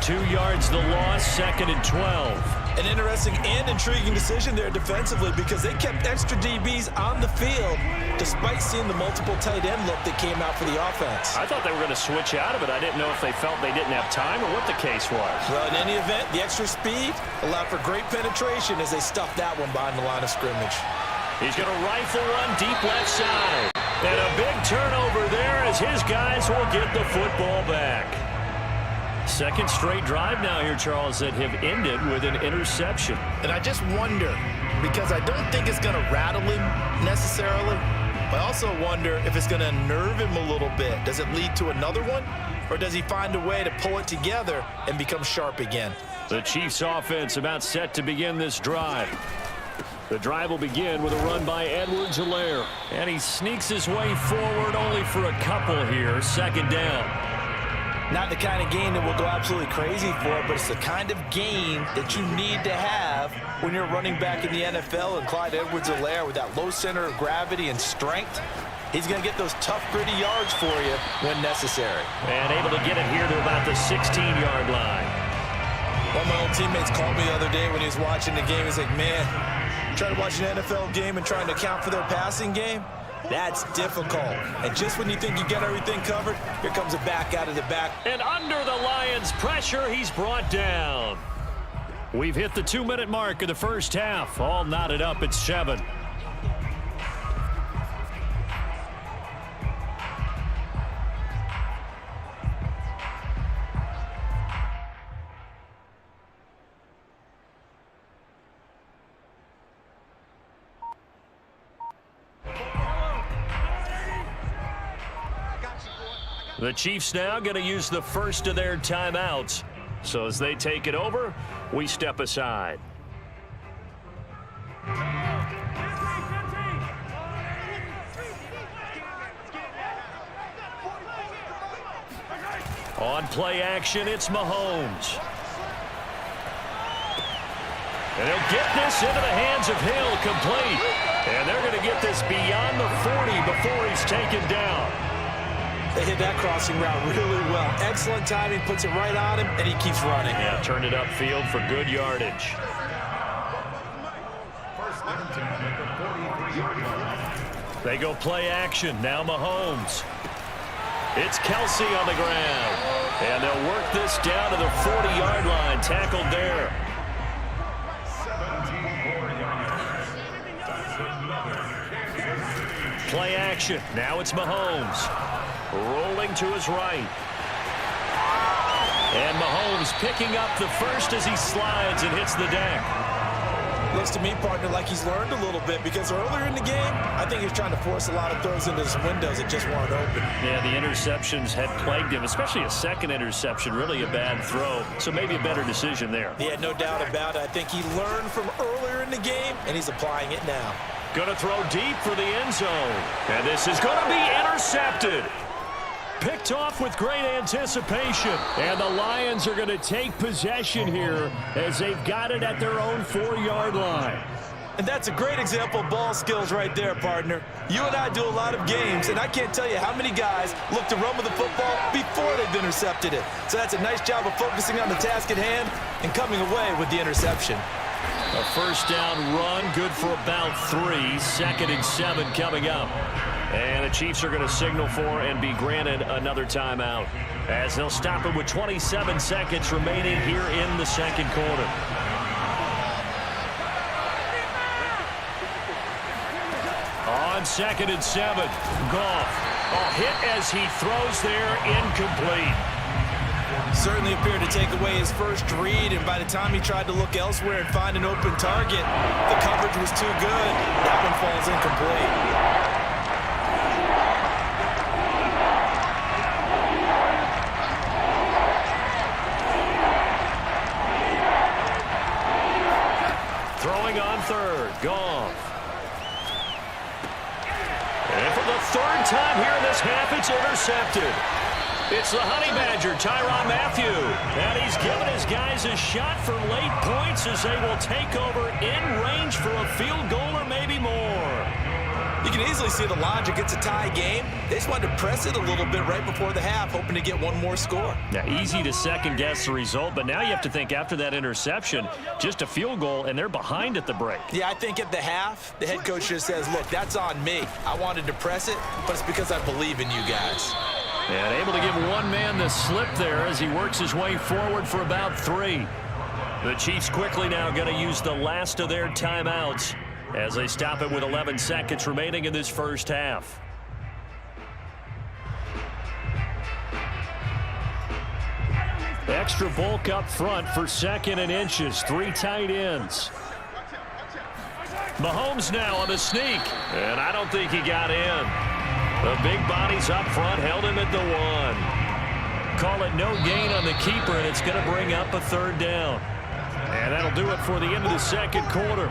2 yards the loss, 2nd and 12. An interesting and intriguing decision there defensively, because they kept extra DBs on the field despite seeing the multiple tight end look that came out for the offense. I thought they were going to switch out of it. I didn't know if they felt they didn't have time or what the case was. Well, in any event, the extra speed allowed for great penetration as they stuffed that one behind the line of scrimmage. He's going to rifle one deep left side. And a big turnover there as his guys will get the football back. 2nd straight drive now here, Charles, that have ended with an interception. And I just wonder, because I don't think it's going to rattle him necessarily, but I also wonder if it's going to unnerve him a little bit. Does it lead to another one? Or does he find a way to pull it together and become sharp again? The Chiefs offense about set to begin this drive. The drive will begin with a run by Edwards-Helaire. And he sneaks his way forward only for a couple here. 2nd down. Not the kind of game that we'll go absolutely crazy for, but it's the kind of game that you need to have when you're running back in the NFL. And Clyde Edwards-Helaire, with that low center of gravity and strength, he's going to get those tough, gritty yards for you when necessary. And able to get it here to about the 16-yard line. One of my old teammates called me the other day when he was watching the game. He's like, man, trying to watch an NFL game and trying to account for their passing game, that's difficult. And just when you think you get everything covered, here comes a back out of the back. And under the Lions' pressure, he's brought down. We've hit the 2-minute mark of the first half. All knotted up at 7. The Chiefs now going to use the first of their timeouts. So as they take it over, we step aside. On play action, it's Mahomes. And he'll get this into the hands of Hill, complete. And they're going to get this beyond the 40 before he's taken down. They hit that crossing route really well. Excellent timing, puts it right on him, and he keeps running. Yeah, turned it upfield for good yardage. They go play action. Now Mahomes. It's Kelsey on the ground. And they'll work this down to the 40-yard line. Tackled there. Play action. Now it's Mahomes. Rolling to his right. And Mahomes picking up the first as he slides and hits the deck. Looks to me, partner, like he's learned a little bit because earlier in the game, I think he was trying to force a lot of throws into his windows that just weren't open. Yeah, the interceptions had plagued him, especially a second interception, really a bad throw. So maybe a better decision there. Yeah, no doubt about it. I think he learned from earlier in the game, and he's applying it now. Going to throw deep for the end zone. And this is going to be intercepted. Picked off with great anticipation. And the Lions are going to take possession here as they've got it at their own 4-yard line. And that's a great example of ball skills right there, partner. You and I do a lot of games, and I can't tell you how many guys look to run with the football before they've intercepted it. So that's a nice job of focusing on the task at hand and coming away with the interception. A first down run, good for about 3. 2nd and 7 coming up. And the Chiefs are going to signal for and be granted another timeout as they'll stop it with 27 seconds remaining here in the second quarter. On 2nd and 7, Goff. A hit as he throws there, incomplete. Certainly appeared to take away his first read, and by the time he tried to look elsewhere and find an open target, the coverage was too good. That one falls incomplete. Throwing on 3rd, Goff. And for the 3rd time here in this half, it's intercepted. It's the Honey Badger, Tyrann Mathieu. And he's given his guys a shot for late points as they will take over in range for a field goal or maybe more. You can easily see the logic. It's a tie game. They just wanted to press it a little bit right before the half, hoping to get one more score. Now, easy to second-guess the result, but now you have to think after that interception, just a field goal, and they're behind at the break. Yeah, I think at the half, the head coach just says, look, that's on me. I wanted to press it, but it's because I believe in you guys. And able to give one man the slip there as he works his way forward for about 3. The Chiefs quickly now going to use the last of their timeouts as they stop it with 11 seconds remaining in this first half. Extra bulk up front for 2nd and inches. 3 tight ends. Mahomes now on the sneak, and I don't think he got in. The big bodies up front held him at the 1. Call it no gain on the keeper, and it's going to bring up a 3rd down. And that'll do it for the end of the second quarter.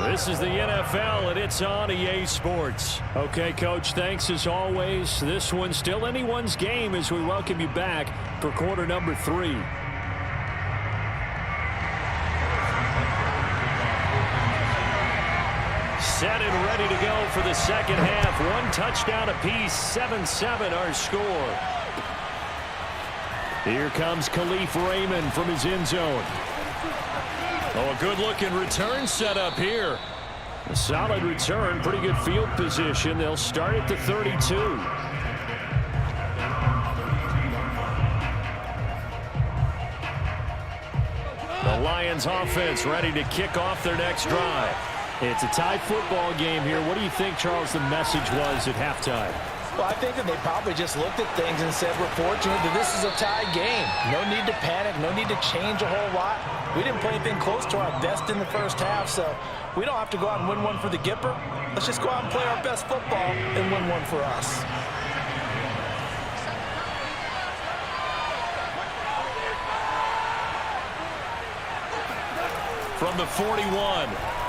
This is the NFL, and it's on EA Sports. Okay, Coach, thanks as always. This one's still anyone's game as we welcome you back for quarter number 3. Set and ready to go for the second half. 1 touchdown apiece, 7-7 our score. Here comes Khalif Raymond from his end zone. Oh, a good-looking return set up here. A solid return, pretty good field position. They'll start at the 32. The Lions offense ready to kick off their next drive. It's a tie football game here. What do you think, Charles, the message was at halftime? Well, I think that they probably just looked at things and said, we're fortunate that this is a tie game. No need to panic, no need to change a whole lot. We didn't play anything close to our best in the first half, so we don't have to go out and win one for the Gipper. Let's just go out and play our best football and win one for us. From the 41,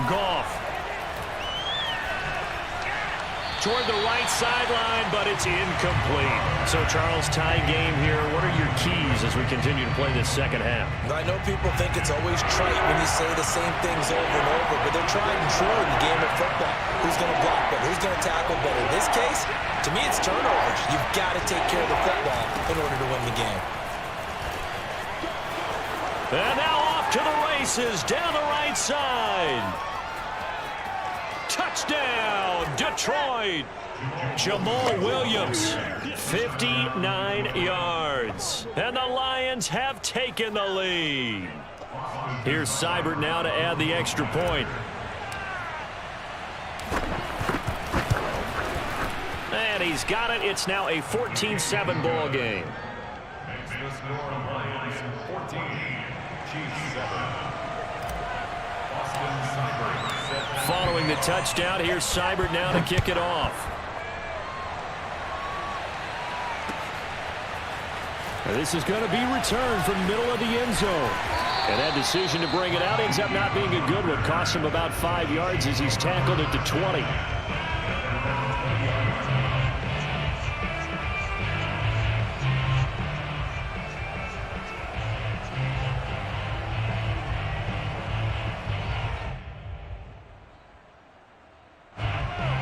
Goff. Toward the right sideline, but it's incomplete. So, Charles, tie game here. What are your keys as we continue to play this second half? I know people think it's always trite when you say the same things over and over, but they're tried and true in the game of football. Who's going to block better? Who's going to tackle better? In this case, to me, it's turnovers. You've got to take care of the football in order to win the game. And now off to the races down the right side. Touchdown, Detroit. Jamal Williams, 59 yards. And the Lions have taken the lead. Here's Seibert now to add the extra point. And he's got it. It's now a 14-7 ball game. Makes the score Lions 14, Chiefs 7. Austin Seibert. Following the touchdown, here's Seibert now to kick it off. This is going to be returned from the middle of the end zone. And that decision to bring it out ends up not being a good one. Costs him about 5 yards as he's tackled at the 20.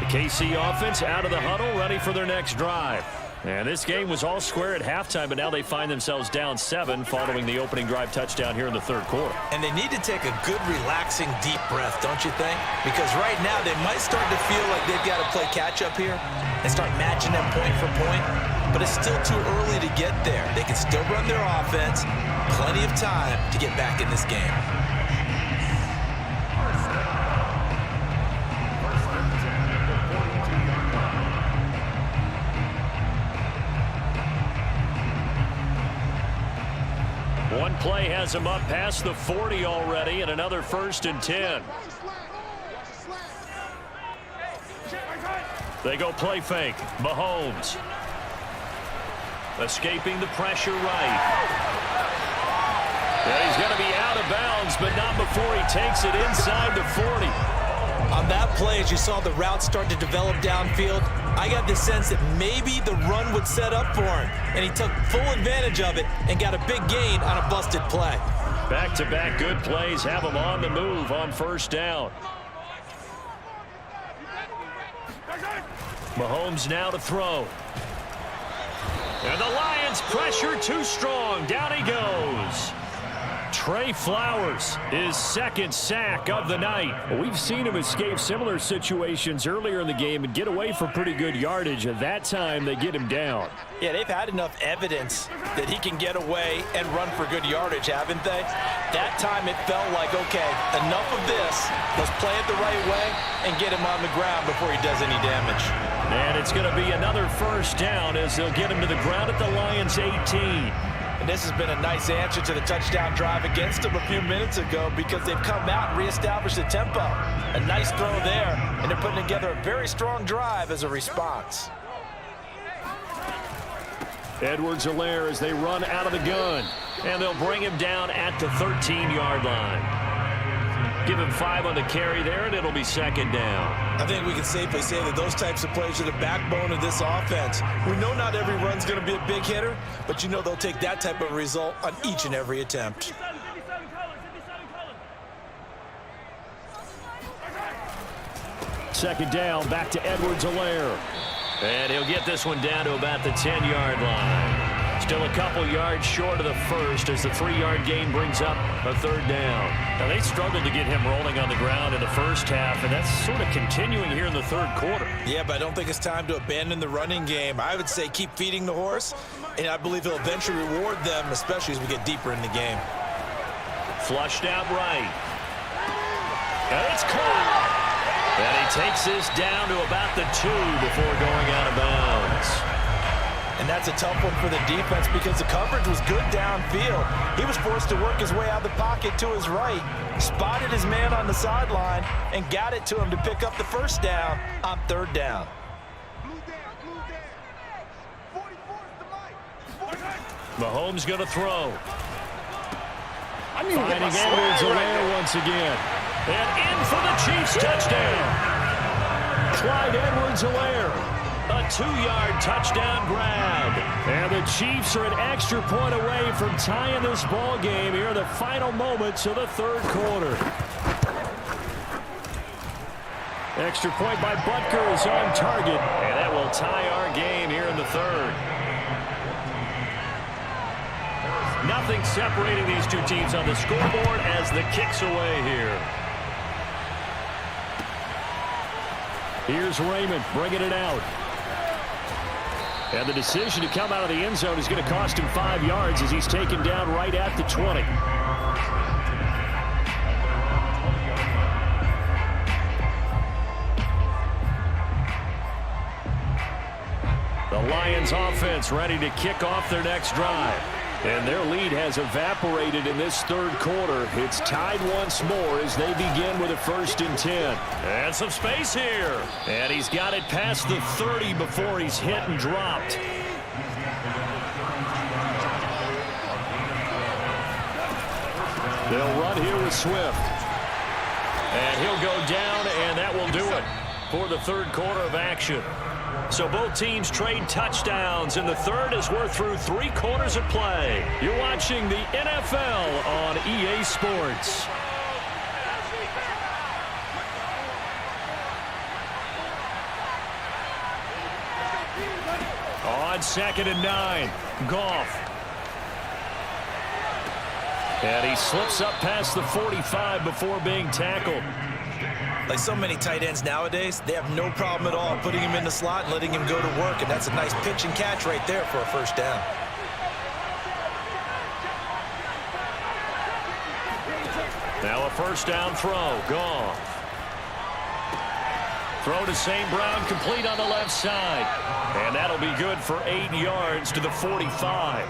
KC offense out of the huddle, ready for their next drive. And this game was all square at halftime, but now they find themselves down 7 following the opening drive touchdown here in the third quarter. And they need to take a good, relaxing, deep breath, don't you think? Because right now they might start to feel like they've got to play catch-up here and start matching them point for point. But it's still too early to get there. They can still run their offense. Plenty of time to get back in this game. One play has him up past the 40 already, and another 1st and 10. They go play fake. Mahomes. Escaping the pressure right. And he's going to be out of bounds, but not before he takes it inside the 40. On that play, as you saw the route start to develop downfield, I got the sense that maybe the run would set up for him, and he took full advantage of it and got a big gain on a busted play. Back-to-back good plays have him on the move on 1st down. Mahomes now to throw. And the Lions pressure too strong. Down he goes. Trey Flowers, his 2nd sack of the night. We've seen him escape similar situations earlier in the game and get away for pretty good yardage. At that time, they get him down. Yeah, they've had enough evidence that he can get away and run for good yardage, haven't they? That time it felt like, okay, enough of this. Let's play it the right way and get him on the ground before he does any damage. And it's going to be another 1st down as they'll get him to the ground at the Lions' 18. And this has been a nice answer to the touchdown drive against them a few minutes ago because they've come out and reestablished the tempo. A nice throw there, and they're putting together a very strong drive as a response. Edwards-Helaire as they run out of the gun. And they'll bring him down at the 13-yard line. Give him 5 on the carry there, and it'll be 2nd down. I think we can safely say that those types of plays are the backbone of this offense. We know not every run's going to be a big hitter, but you know they'll take that type of result on each and every attempt. Second down, back to Edwards-Helaire. And he'll get this one down to about the 10-yard line. Still a couple yards short of the first as the 3-yard gain brings up a 3rd down. Now, they struggled to get him rolling on the ground in the first half, and that's sort of continuing here in the 3rd quarter. Yeah, but I don't think it's time to abandon the running game. I would say keep feeding the horse, and I believe he'll eventually reward them, especially as we get deeper in the game. Flushed out right. And it's caught. And he takes this down to about the 2 before going out of bounds. And that's a tough one for the defense because the coverage was good downfield. He was forced to work his way out of the pocket to his right, spotted his man on the sideline, and got it to him to pick up the 1st down on 3rd down. Mahomes going to throw. Finding Edwards-Helaire once again. And in for the Chiefs touchdown. Clyde Edwards-Helaire. A 2-yard touchdown grab. And the Chiefs are an extra point away from tying this ball game here in the final moments of the third quarter. Extra point by Butker is on target. And that will tie our game here in the third. Nothing separating these two teams on the scoreboard as the kick's away here. Here's Raymond bringing it out. And the decision to come out of the end zone is going to cost him 5 yards as he's taken down right at the 20. The Lions offense ready to kick off their next drive. And their lead has evaporated in this third quarter. It's tied once more as they begin with a 1st and 10. And some space here. And he's got it past the 30 before he's hit and dropped. They'll run here with Swift. And he'll go down, and that will do it for the third quarter of action. So both teams trade touchdowns in the third as we're through 3 quarters of play. You're watching the NFL on EA Sports. On 2nd and 9, Goff. And he slips up past the 45 before being tackled. Like so many tight ends nowadays, they have no problem at all putting him in the slot and letting him go to work, and that's a nice pitch and catch right there for a 1st down. Now a 1st down throw. Goff. Throw to St. Brown, complete on the left side. And that'll be good for 8 yards to the 45.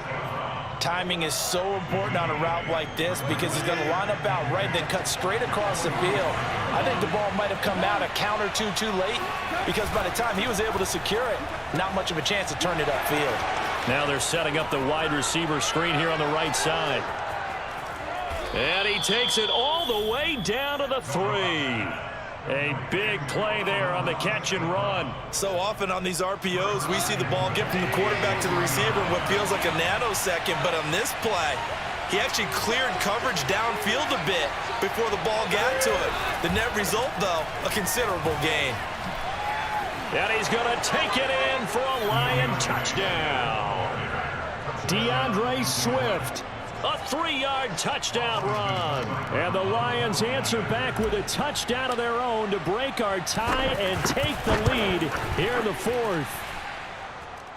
Timing is so important on a route like this because he's going to line up out right, then cut straight across the field. I think the ball might have come out a count or two too late because by the time he was able to secure it, not much of a chance to turn it upfield. Now they're setting up the wide receiver screen here on the right side. And he takes it all the way down to the 3. A big play there on the catch and run. So often on these RPOs, we see the ball get from the quarterback to the receiver in what feels like a nanosecond. But on this play, he actually cleared coverage downfield a bit before the ball got to it. The net result, though, a considerable gain. And he's going to take it in for a Lion touchdown. DeAndre Swift. A 3-yard touchdown run. And the Lions answer back with a touchdown of their own to break our tie and take the lead here in the 4th.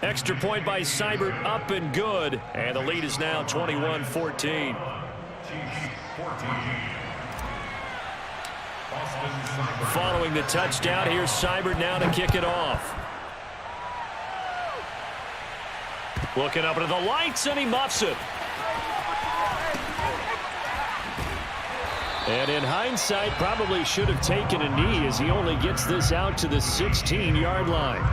Extra point by Seibert up and good. And the lead is now 21-14. Following the touchdown, here's Seibert now to kick it off. Looking up into the lights, and he muffs it. And in hindsight, probably should have taken a knee as he only gets this out to the 16-yard line.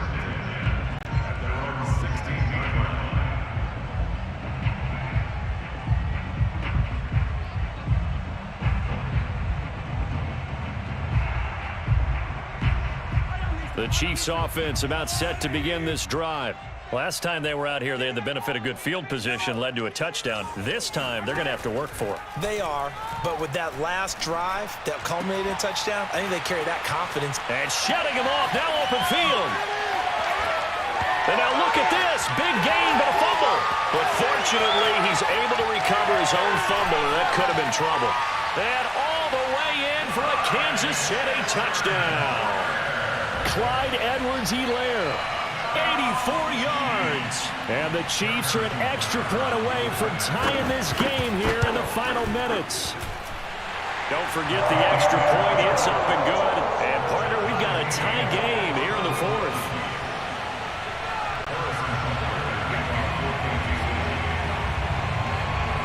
The Chiefs offense about set to begin this drive. Last time they were out here, they had the benefit of good field position, led to a touchdown. This time, they're going to have to work for it. They are, but with that last drive that culminated in a touchdown, I think they carry that confidence. And shutting him off, now open field. And now look at this, big gain, but a fumble. But fortunately, he's able to recover his own fumble, and that could have been trouble. And all the way in for a Kansas City touchdown. Clyde Edwards-Helaire. 84 yards. And the Chiefs are an extra point away from tying this game here in the final minutes. Don't forget the extra point. It's up and good. And, partner, we've got a tie game here in the 4th.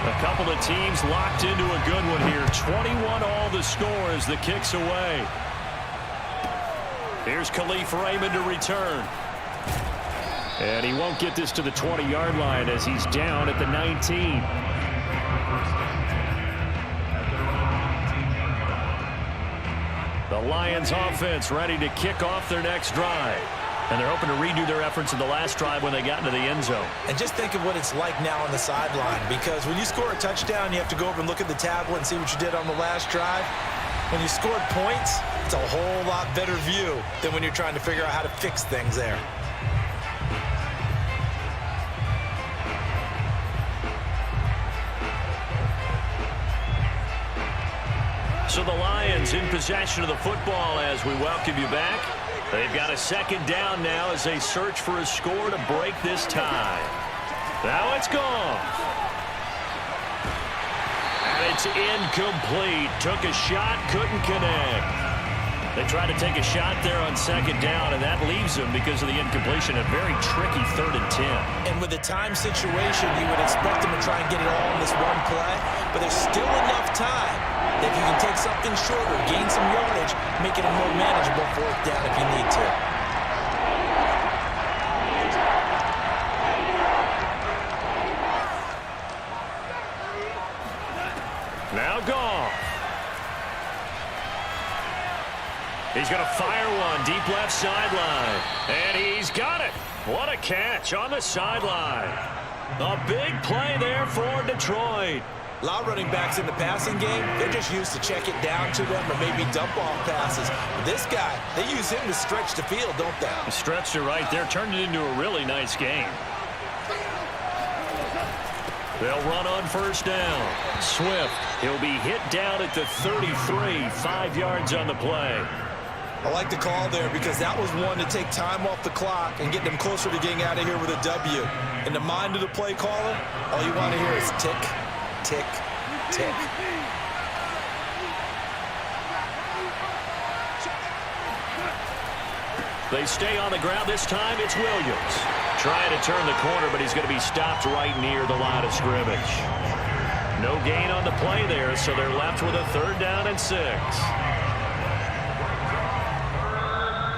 A couple of teams locked into a good one here. 21 all the score as the kick's away. Here's Khalif Raymond to return. And he won't get this to the 20-yard line as he's down at the 19. The Lions offense ready to kick off their next drive. And they're hoping to redo their efforts in the last drive when they got into the end zone. And just think of what it's like now on the sideline, because when you score a touchdown, you have to go over and look at the tablet and see what you did on the last drive. When you scored points, it's a whole lot better view than when you're trying to figure out how to fix things there. So the Lions in possession of the football as we welcome you back. They've got a second down now as they search for a score to break this tie. Now it's gone. And it's incomplete. Took a shot, couldn't connect. They tried to take a shot there on second down, and that leaves them, because of the incompletion, a very tricky 3rd and 10. And with the time situation, you would expect them to try and get it all in this one play, but there's still enough time that if you can take something shorter, gain some yardage, make it a more manageable 4th down if you need to. Now Goff. He's going to fire one deep left sideline. And he's got it. What a catch on the sideline. A big play there for Detroit. A lot of running backs in the passing game, they're just used to check it down to them or maybe dump off passes. But this guy, they use him to stretch the field, don't they? He stretched it right there, turned it into a really nice game. They'll run on 1st down. Swift, he'll be hit down at the 33, 5 yards on the play. I like the call there because that was one to take time off the clock and get them closer to getting out of here with a W. In the mind of the play caller, all you want to hear is tick, tick, tick. They stay on the ground. This time it's Williams. Trying to turn the corner, but he's going to be stopped right near the line of scrimmage. No gain on the play there, so they're left with a 3rd down and 6.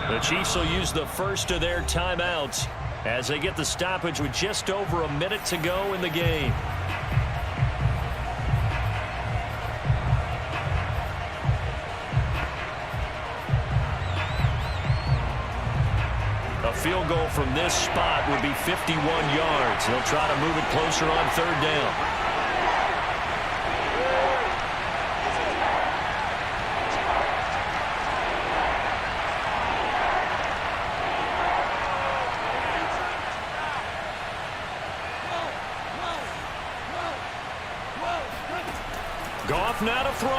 The Chiefs will use the first of their timeouts as they get the stoppage with just over a minute to go in the game. A field goal from this spot would be 51 yards. They'll try to move it closer on 3rd down. Goff now to throw.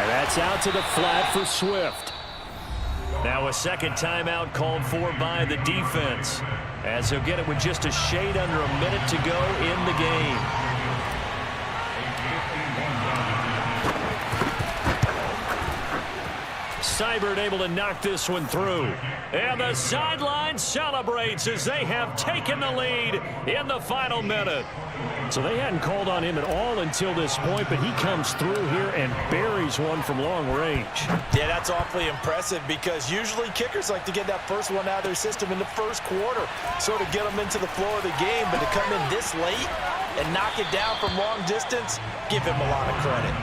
And that's out to the flat for Swift. Now a second timeout called for by the defense, as they'll get it with just a shade under a minute to go in the game. Seibert able to knock this one through. And the sideline celebrates as they have taken the lead in the final minute. So they hadn't called on him at all until this point, but he comes through here and buries one from long range. Yeah, that's awfully impressive because usually kickers like to get that first one out of their system in the first quarter, sort of get them into the flow of the game, but to come in this late and knock it down from long distance, give him a lot of credit.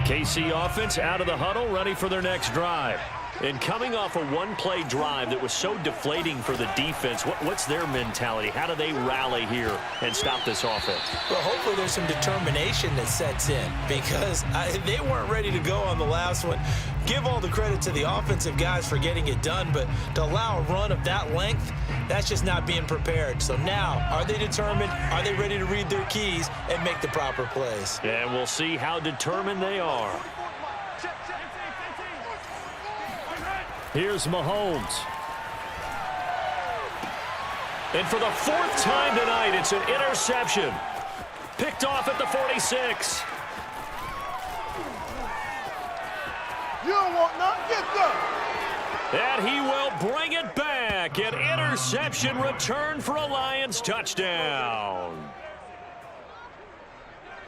KC offense out of the huddle, ready for their next drive. And coming off a one-play drive that was so deflating for the defense, what's their mentality? How do they rally here and stop this offense? Well, hopefully there's some determination that sets in because they weren't ready to go on the last one. Give all the credit to the offensive guys for getting it done, but to allow a run of that length, that's just not being prepared. So now, are they determined? Are they ready to read their keys and make the proper plays? And we'll see how determined they are. Here's Mahomes. And for the 4th time tonight, it's an interception. Picked off at the 46. You don't want none, get them. And he will bring it back. An interception return for a Lions touchdown.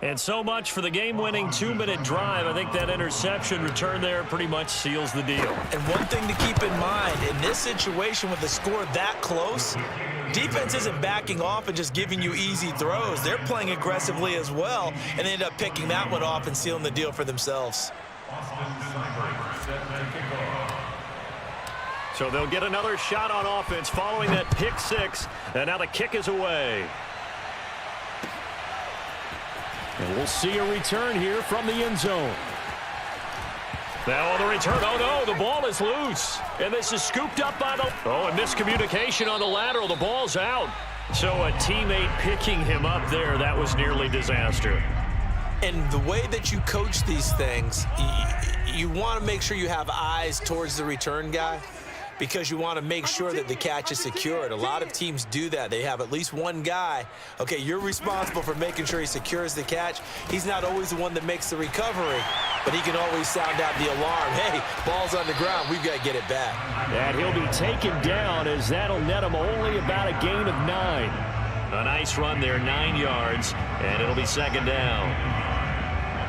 And so much for the game-winning 2-minute drive. I think that interception return there pretty much seals the deal. And one thing to keep in mind, in this situation with the score that close, defense isn't backing off and just giving you easy throws. They're playing aggressively as well, and they end up picking that one off and sealing the deal for themselves. Austin Seibert set to kick off. So they'll get another shot on offense following that pick six, and now the kick is away. And we'll see a return here from the end zone. Now on the return, oh no, the ball is loose. And this is scooped up by the, and miscommunication on the lateral, the ball's out. So a teammate picking him up there, that was nearly disaster. And the way that you coach these things, you want to make sure you have eyes towards the return guy, because you want to make sure that the catch is secured. A lot of teams do that. They have at least one guy. Okay, you're responsible for making sure he secures the catch. He's not always the one that makes the recovery, but he can always sound out the alarm. Hey, ball's on the ground. We've got to get it back. And he'll be taken down, as that'll net him only about a gain of 9. A nice run there, 9 yards, and it'll be second down.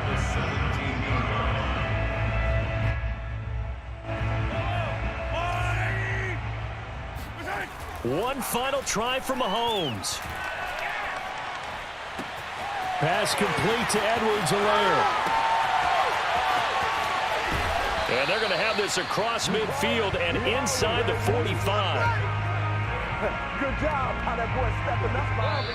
The 17-yard line. One final try from Mahomes. Pass complete to Edwards-Helaire. And they're going to have this across midfield and inside the 45. Good job, how that boy stepping up behind me.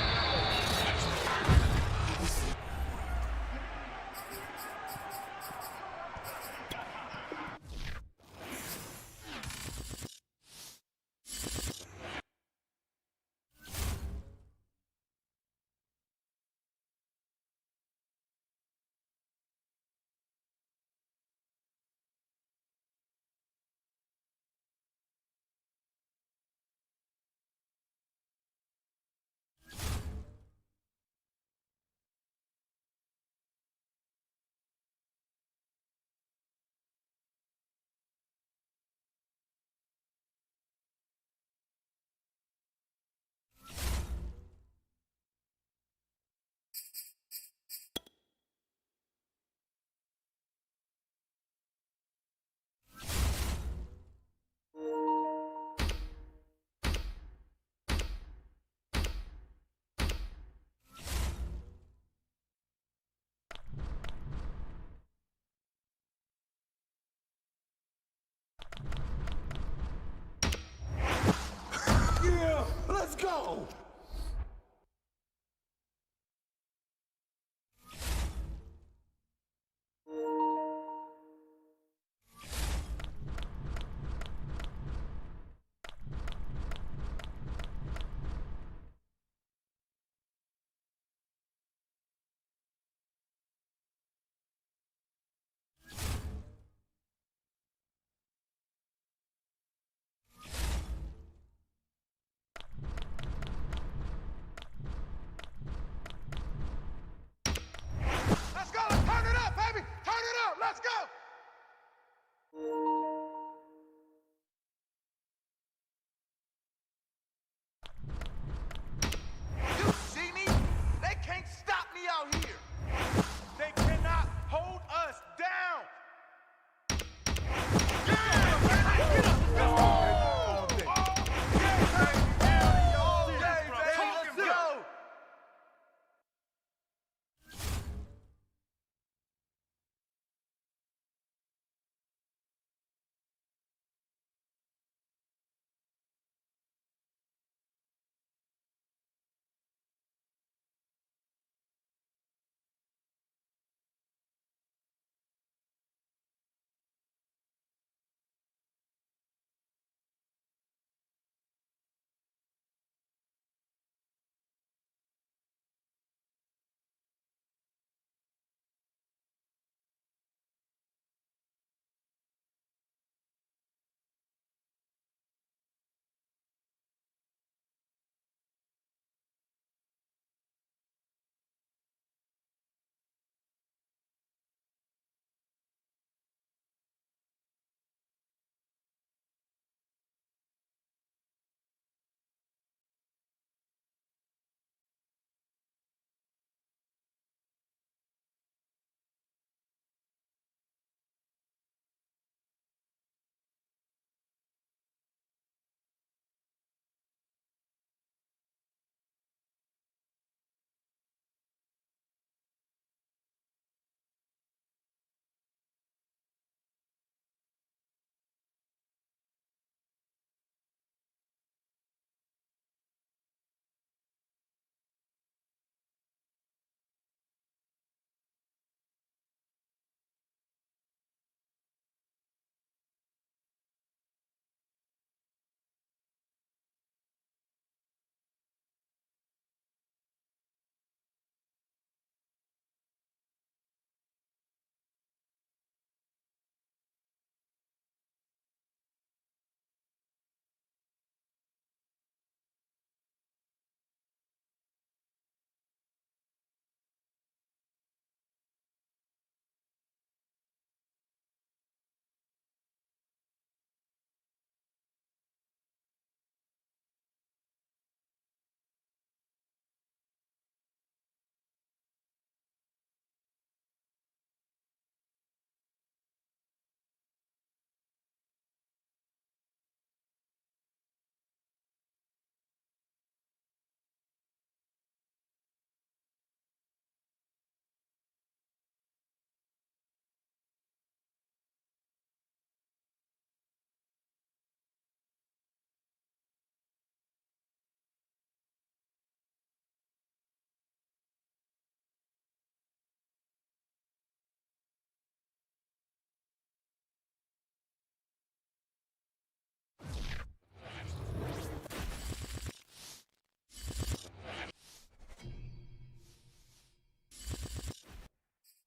Yeah, let's go.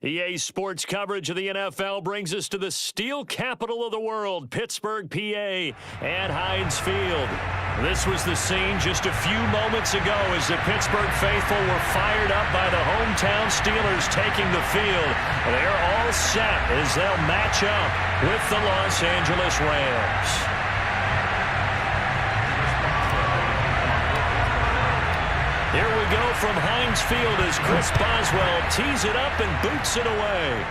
EA Sports coverage of the NFL brings us to the steel capital of the world, Pittsburgh, PA, at Heinz Field. This was the scene just a few moments ago as the Pittsburgh faithful were fired up by the hometown Steelers taking the field. They're all set as they'll match up with the Los Angeles Rams. Here we go from Heinz Field as Chris Boswell tees it up and boots it away.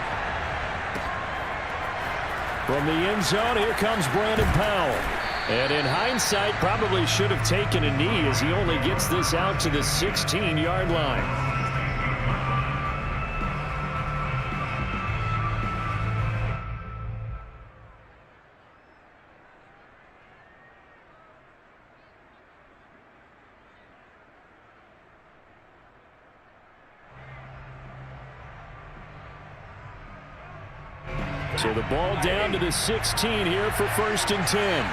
From the end zone, here comes Brandon Powell. And in hindsight, probably should have taken a knee as he only gets this out to the 16-yard line. So the ball down to the 16 here for 1st and 10.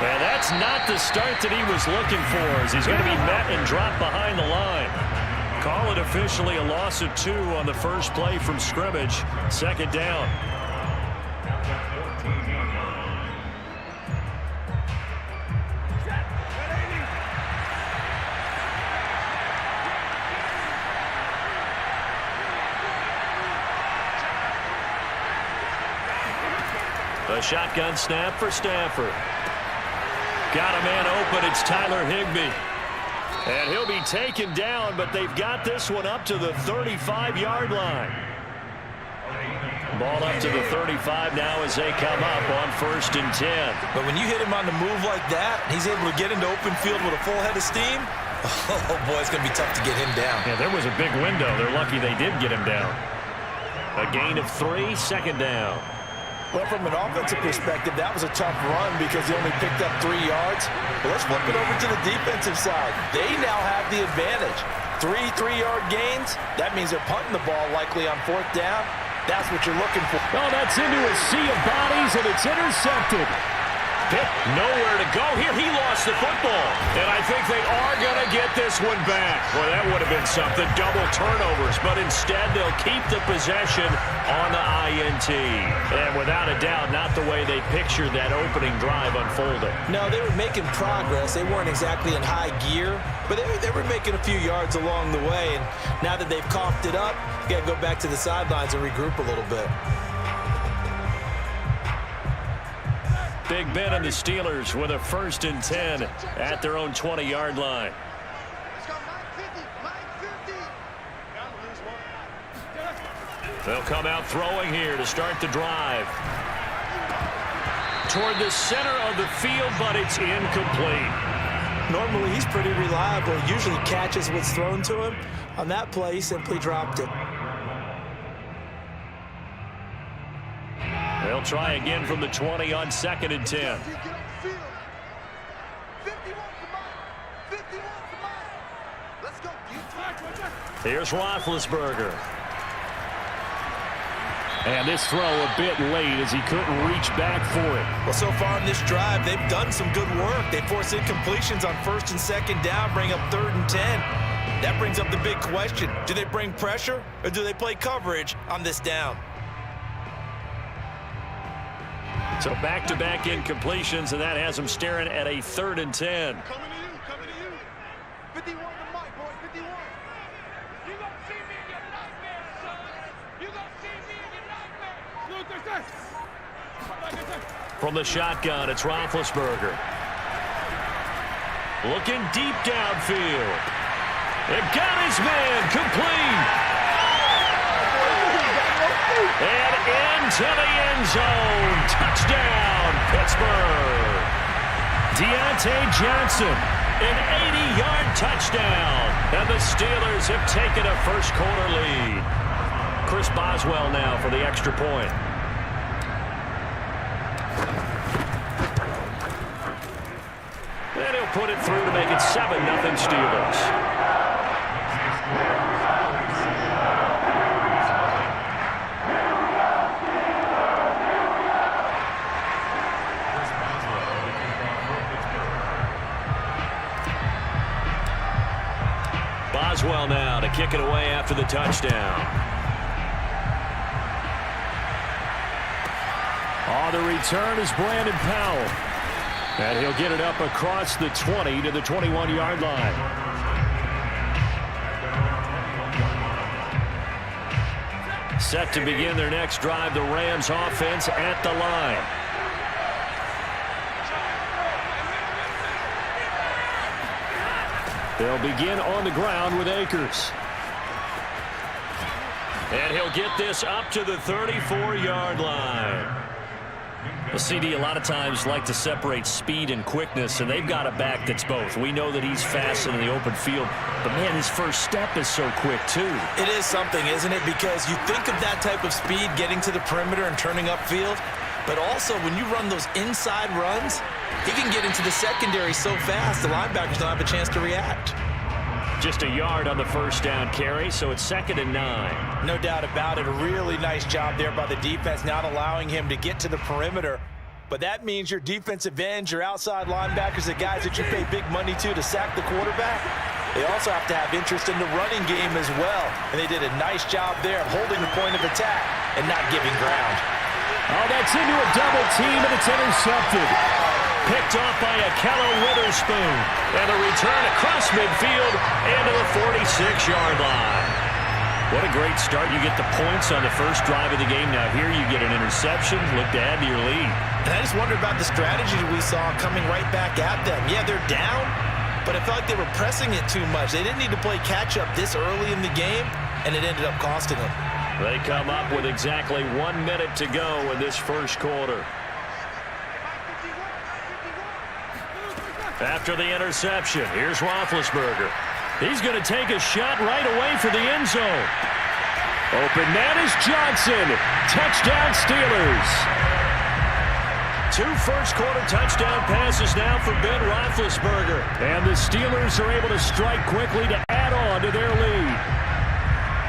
And that's not the start that he was looking for as he's going to be met and dropped behind the line. Call it officially a loss of 2 on the first play from scrimmage. 2nd down. A shotgun snap for Stafford. Got a man open. It's Tyler Higbee. And he'll be taken down, but they've got this one up to the 35-yard line. Ball up to the 35 now as they come up on 1st and 10. But when you hit him on the move like that, he's able to get into open field with a full head of steam. Oh, boy, it's going to be tough to get him down. Yeah, there was a big window. They're lucky they did get him down. A gain of 3, 2nd down. Well, from an offensive perspective, that was a tough run because he only picked up 3 yards. But let's flip it over to the defensive side. They now have the advantage. 3 3-yard gains. That means they're punting the ball likely on 4th down. That's what you're looking for. Oh, that's into a sea of bodies, and it's intercepted. Pitt nowhere to go here. He lost the football. And I think they are going to get this one back. Well, that would have been something. Double turnovers. But instead, they'll keep the possession on the INT. And without a doubt, not the way they pictured that opening drive unfolding. No, they were making progress. They weren't exactly in high gear, but they were making a few yards along the way. And now that they've coughed it up, you got to go back to the sidelines and regroup a little bit. Big Ben and the Steelers with a 1st and 10 at their own 20-yard line. Let's go, 950. They'll come out throwing here to start the drive. Toward the center of the field, but it's incomplete. Normally, he's pretty reliable. Usually catches what's thrown to him. On that play, he simply dropped it. They'll try again from the 20 on 2nd and 10. Get on the field. 51 to mine. 51 to mine. Let's go, Here's Roethlisberger. And this throw a bit late as he couldn't reach back for it. Well, so far in this drive, they've done some good work. They force incompletions on 1st and 2nd down, bring up 3rd and 10. That brings up the big question. Do they bring pressure or do they play coverage on this down? So back-to-back incompletions, and that has them staring at a 3rd and 10. Coming to you. 51 to Mike, boys, 51. You gonna see me in your nightmare, son. You gonna see me in your nightmare. From the shotgun, it's Roethlisberger. Looking deep downfield. It got his man complete. And into the end zone. Touchdown, Pittsburgh. Deontay Johnson, an 80-yard touchdown. And the Steelers have taken a first-quarter lead. Chris Boswell now for the extra point. And he'll put it through to make it 7-0 Steelers. Boswell now to kick it away after the touchdown. On the return is Brandon Powell. And he'll get it up across the 20 to the 21-yard line. Set to begin their next drive, the Rams offense at the line. They'll begin on the ground with Akers. And he'll get this up to the 34-yard line. The CD a lot of times like to separate speed and quickness, and they've got a back that's both. We know that he's fast in the open field, but, man, his first step is so quick, too. It is something, isn't it? Because you think of that type of speed getting to the perimeter and turning upfield, but also when you run those inside runs, he can get into the secondary so fast the linebackers don't have a chance to react. Just a yard on the first down carry, so it's 2nd and 9. No doubt about it. A really nice job there by the defense, not allowing him to get to the perimeter. But that means your defensive ends, your outside linebackers, the guys that you pay big money to sack the quarterback, they also have to have interest in the running game as well. And they did a nice job there of holding the point of attack and not giving ground. Oh, that's into a double team, and it's intercepted. Picked off by Akello Witherspoon. And a return across midfield and to the 46-yard line. What a great start. You get the points on the first drive of the game. Now here you get an interception. Look to add to your lead. And I just wondered about the strategy we saw coming right back at them. Yeah, they're down, but I felt like they were pressing it too much. They didn't need to play catch-up this early in the game, and it ended up costing them. They come up with exactly 1 minute to go in this first quarter. After the interception, here's Roethlisberger. He's going to take a shot right away for the end zone. Open man is Johnson. Touchdown Steelers. 2 first-quarter touchdown passes now for Ben Roethlisberger. And the Steelers are able to strike quickly to add on to their lead.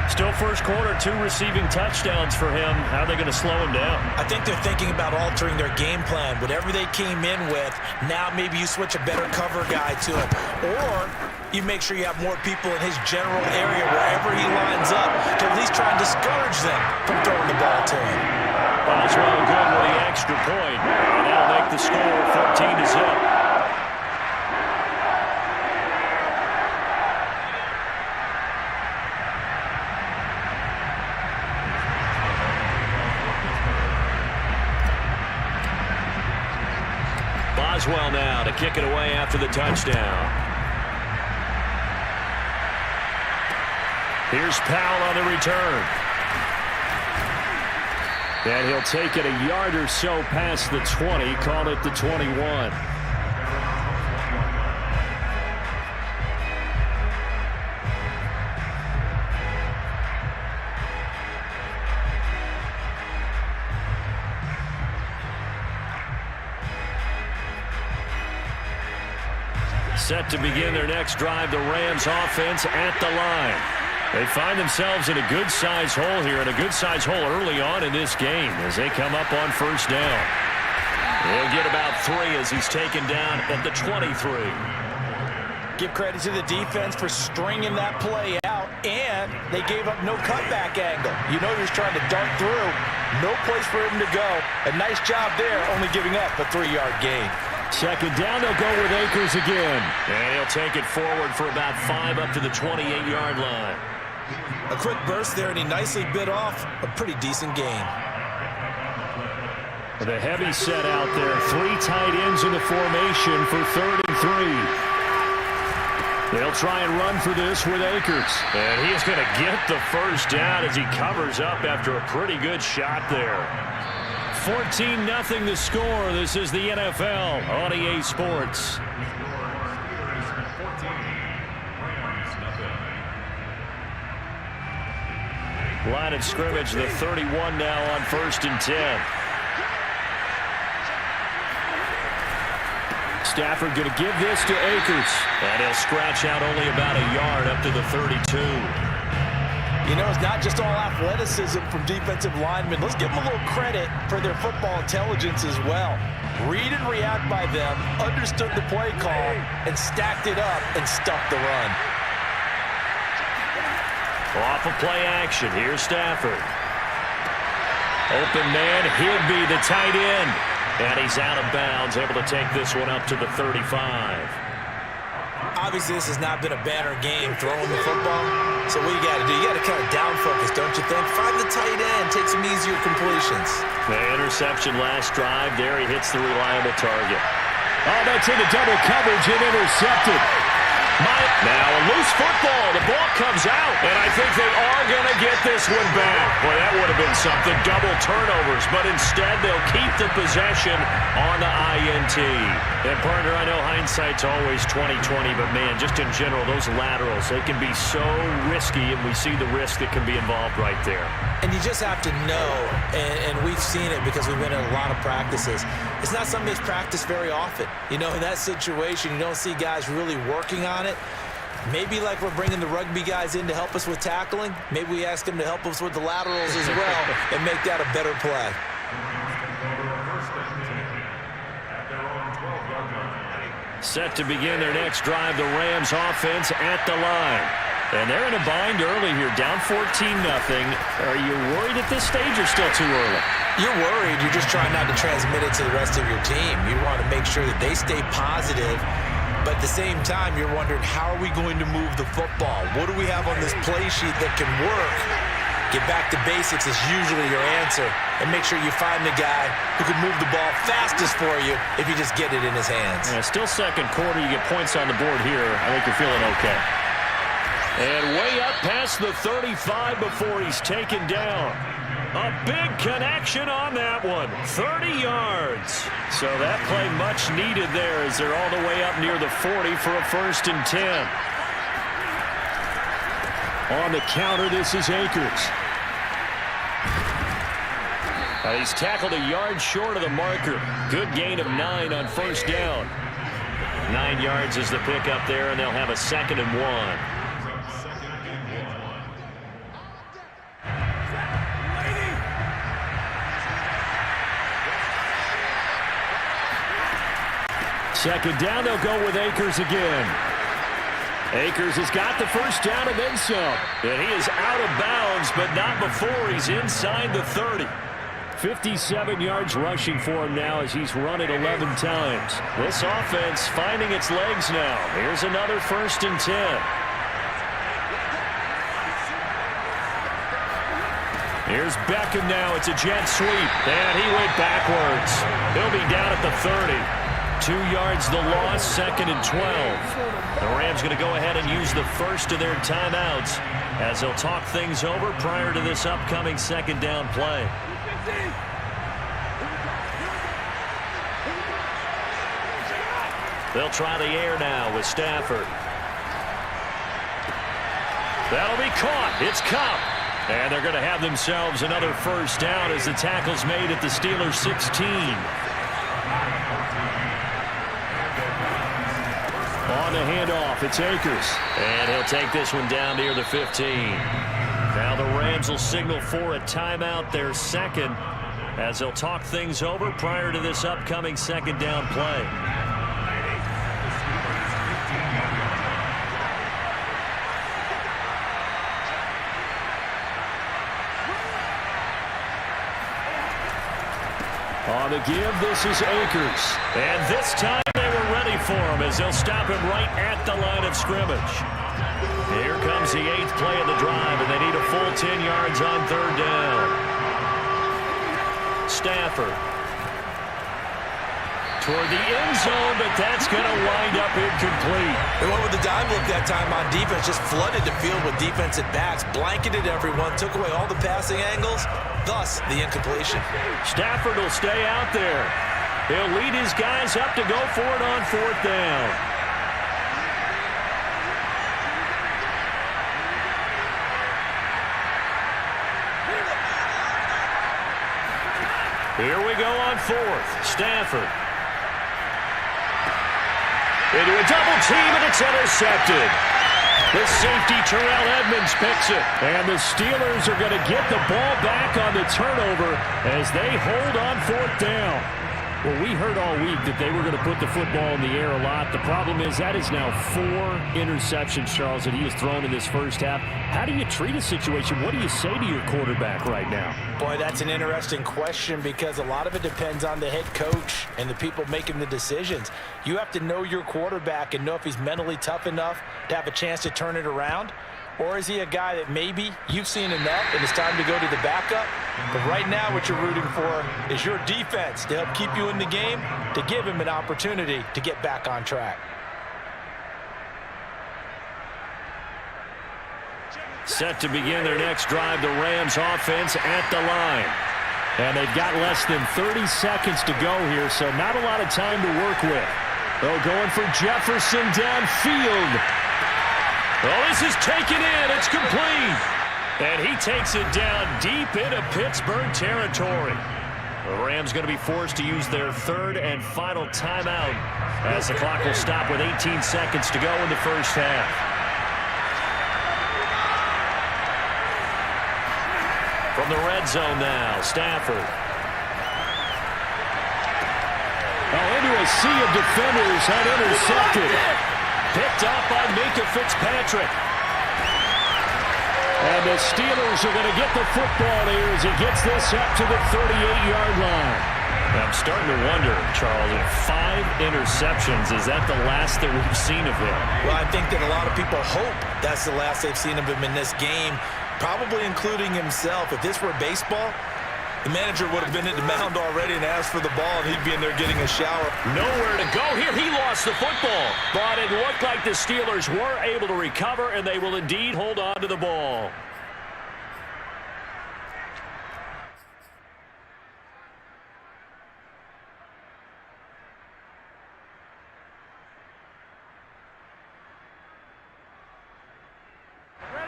Still first quarter, 2 receiving touchdowns for him. How are they going to slow him down? I think they're thinking about altering their game plan. Whatever they came in with, now maybe you switch a better cover guy to him. Or you make sure you have more people in his general area wherever he lines up to at least try and discourage them from throwing the ball to him. Boswell good with the extra point. And that'll make the score 14-0. Boswell now to kick it away after the touchdown. Here's Powell on the return. And he'll take it a yard or so past the 20, call it the 21. Set to begin their next drive, the Rams offense at the line. They find themselves in a good-sized hole here, and a good-sized hole early on in this game as they come up on first down. He'll get about 3 as he's taken down at the 23. Give credit to the defense for stringing that play out, and they gave up no cutback angle. You know he was trying to dart through. No place for him to go. A nice job there, only giving up a 3-yard gain. Second down, they'll go with Akers again. And he'll take it forward for about 5 up to the 28-yard line. A quick burst there, and he nicely bit off a pretty decent gain. The heavy set out there. 3 tight ends in the formation for 3rd and 3. They'll try and run for this with Akers. And he's going to get the first down as he covers up after a pretty good shot there. 14-0 the score. This is the NFL on EA Sports. Line of scrimmage, the 31 now on 1st and 10. Stafford going to give this to Akers. And he'll scratch out only about a yard up to the 32. You know, it's not just all athleticism from defensive linemen. Let's give them a little credit for their football intelligence as well. Read and react by them, understood the play call, and stacked it up and stuffed the run. Off of play action. Here's Stafford. Open man. He'll be the tight end. And he's out of bounds, able to take this one up to the 35. Obviously, this has not been a banner game throwing the football. So what you got to do, you got to kind of down focus, don't you think? Find the tight end, take some easier completions. The interception last drive. There he hits the reliable target. Oh, that's into double coverage and intercepted. Now a loose football. The ball comes out, and I think they are going to get this one back. Boy, that would have been something. Double turnovers, but instead they'll keep the possession on the INT. And, partner, I know hindsight's always 20/20, but, man, just in general, those laterals, they can be so risky, and we see the risk that can be involved right there. And you just have to know, and we've seen it because we've been in a lot of practices, it's not something that's practiced very often. You know, in that situation, you don't see guys really working on it. Maybe like we're bringing the rugby guys in to help us with tackling, maybe we ask them to help us with the laterals as well and make that a better play. Set to begin their next drive, the Rams offense at the line. And they're in a bind early here, down 14-0. Are you worried at this stage or still too early? You're worried. You're just trying not to transmit it to the rest of your team. You want to make sure that they stay positive, but at the same time, you're wondering, how are we going to move the football? What do we have on this play sheet that can work? Get back to basics is usually your answer, and make sure you find the guy who can move the ball fastest for you if you just get it in his hands. Yeah, still second quarter. You get points on the board here. I think you're feeling okay. And way up past the 35 before he's taken down. A big connection on that one. 30 yards. So that play much needed there as they're all the way up near the 40 for a 1st and 10. On the counter, this is Akers. He's tackled a yard short of the marker. Good gain of 9 on 1st down. 9 yards is the pickup there, and they'll have a 2nd and 1. Second down, they'll go with Akers again. Akers has got the 1st down and then some. And he is out of bounds, but not before he's inside the 30. 57 yards rushing for him now as he's run it 11 times. This offense finding its legs now. Here's another 1st and 10. Here's Beckham now. It's a jet sweep. And he went backwards. He'll be down at the 30. 2 yards the loss, 2nd and 12. The Rams going to go ahead and use the first of their timeouts as they'll talk things over prior to this upcoming 2nd down play. They'll try the air now with Stafford. That'll be caught. It's Kupp. And they're going to have themselves another 1st down as the tackle's made at the Steelers' 16. On the handoff, it's Akers. And he'll take this one down near the 15. Now the Rams will signal for a timeout, their 2nd, as they'll talk things over prior to this upcoming 2nd down play. On the give, this is Akers. And this time they were ready for him as they'll stop him right at the line of scrimmage. Here comes the 8th play of the drive, and they need a full 10 yards on 3rd down. Stafford toward the end zone, but that's going to wind up incomplete. They went with the dime look that time on defense, just flooded the field with defensive backs, blanketed everyone, took away all the passing angles, thus the incompletion. Stafford will stay out there. He'll lead his guys up to go for it on 4th down. Here we go on 4th. Stafford. Into a double team, and it's intercepted. The safety, Terrell Edmunds, picks it. And the Steelers are going to get the ball back on the turnover as they hold on 4th down. Well, we heard all week that they were going to put the football in the air a lot. The problem is that is now 4 interceptions, Charles, that he has thrown in this first half. How do you treat a situation? What do you say to your quarterback right now? Boy, that's an interesting question because a lot of it depends on the head coach and the people making the decisions. You have to know your quarterback and know if he's mentally tough enough to have a chance to turn it around. Or is he a guy that maybe you've seen enough and it's time to go to the backup? But right now what you're rooting for is your defense to help keep you in the game, to give him an opportunity to get back on track. Set to begin their next drive, the Rams offense at the line. And they've got less than 30 seconds to go here, so not a lot of time to work with. They're going for Jefferson downfield. Well, this is taken in. It's complete. And he takes it down deep into Pittsburgh territory. The Rams going to be forced to use their 3rd and final timeout as the clock will stop with 18 seconds to go in the first half. From the red zone now, Stafford. Into a sea of defenders and intercepted. Picked up by Minkah Fitzpatrick. And the Steelers are going to get the football here as he gets this up to the 38-yard line. I'm starting to wonder, Charles, if 5 interceptions, is that the last that we've seen of him? Well, I think that a lot of people hope that's the last they've seen of him in this game, probably including himself. If this were baseball, the manager would have been at the mound already and asked for the ball, and he'd be in there getting a shower. Nowhere to go here. He lost the football. But it looked like the Steelers were able to recover, and they will indeed hold on to the ball.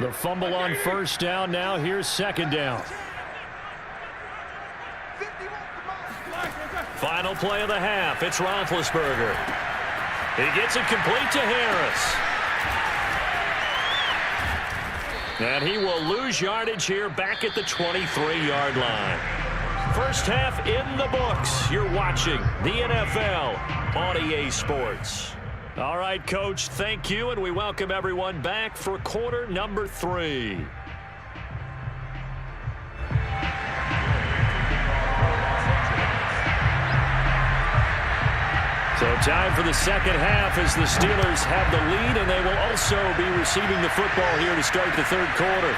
The fumble on first down now. Here's second down. Final play of the half. It's Roethlisberger. He gets it complete to Harris. And he will lose yardage here back at the 23-yard line. First half in the books. You're watching the NFL on EA Sports. All right, Coach, thank you, and we welcome everyone back for quarter number 3. So time for the second half as the Steelers have the lead, and they will also be receiving the football here to start the third quarter.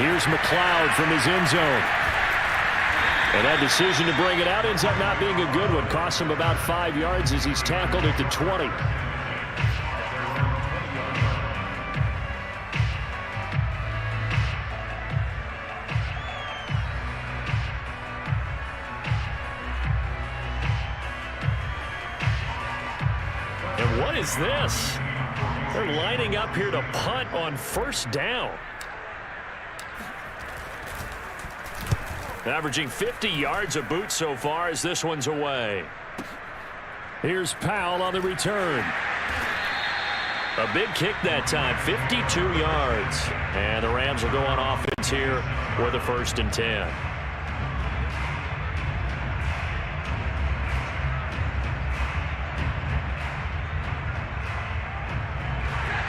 Here's McLeod from his end zone. And that decision to bring it out ends up not being a good one. Costs him about 5 yards as he's tackled at the 20. And what is this? They're lining up here to punt on first down. Averaging 50 yards a boot so far as this one's away. Here's Powell on the return. A big kick that time, 52 yards. And the Rams will go on offense here for the 1st and 10.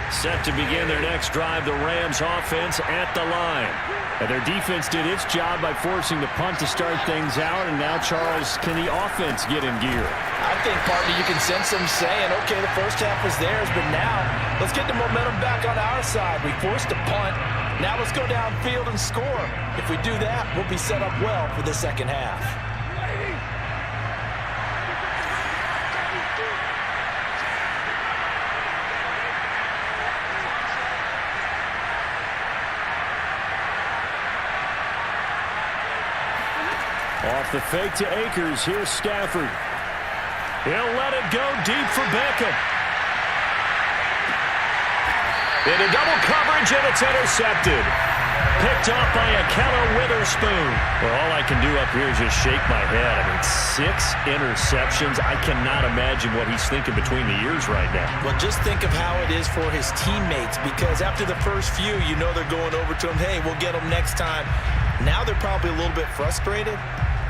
Set to begin their next drive, the Rams offense at the line. And their defense did its job by forcing the punt to start things out. And now, Charles, can the offense get in gear? I think, partner, you can sense them saying, okay, the first half was theirs, but now let's get the momentum back on our side. We forced a punt. Now let's go downfield and score. If we do that, we'll be set up well for the second half. Off the fake to Akers. Here's Stafford. He'll let it go deep for Beckham. Into double coverage, and it's intercepted. Picked off by Ahkello Witherspoon. Well, all I can do up here is just shake my head. I mean, 6 interceptions. I cannot imagine what he's thinking between the ears right now. Well, just think of how it is for his teammates, because after the first few, you know they're going over to him, hey, we'll get them next time. Now they're probably a little bit frustrated.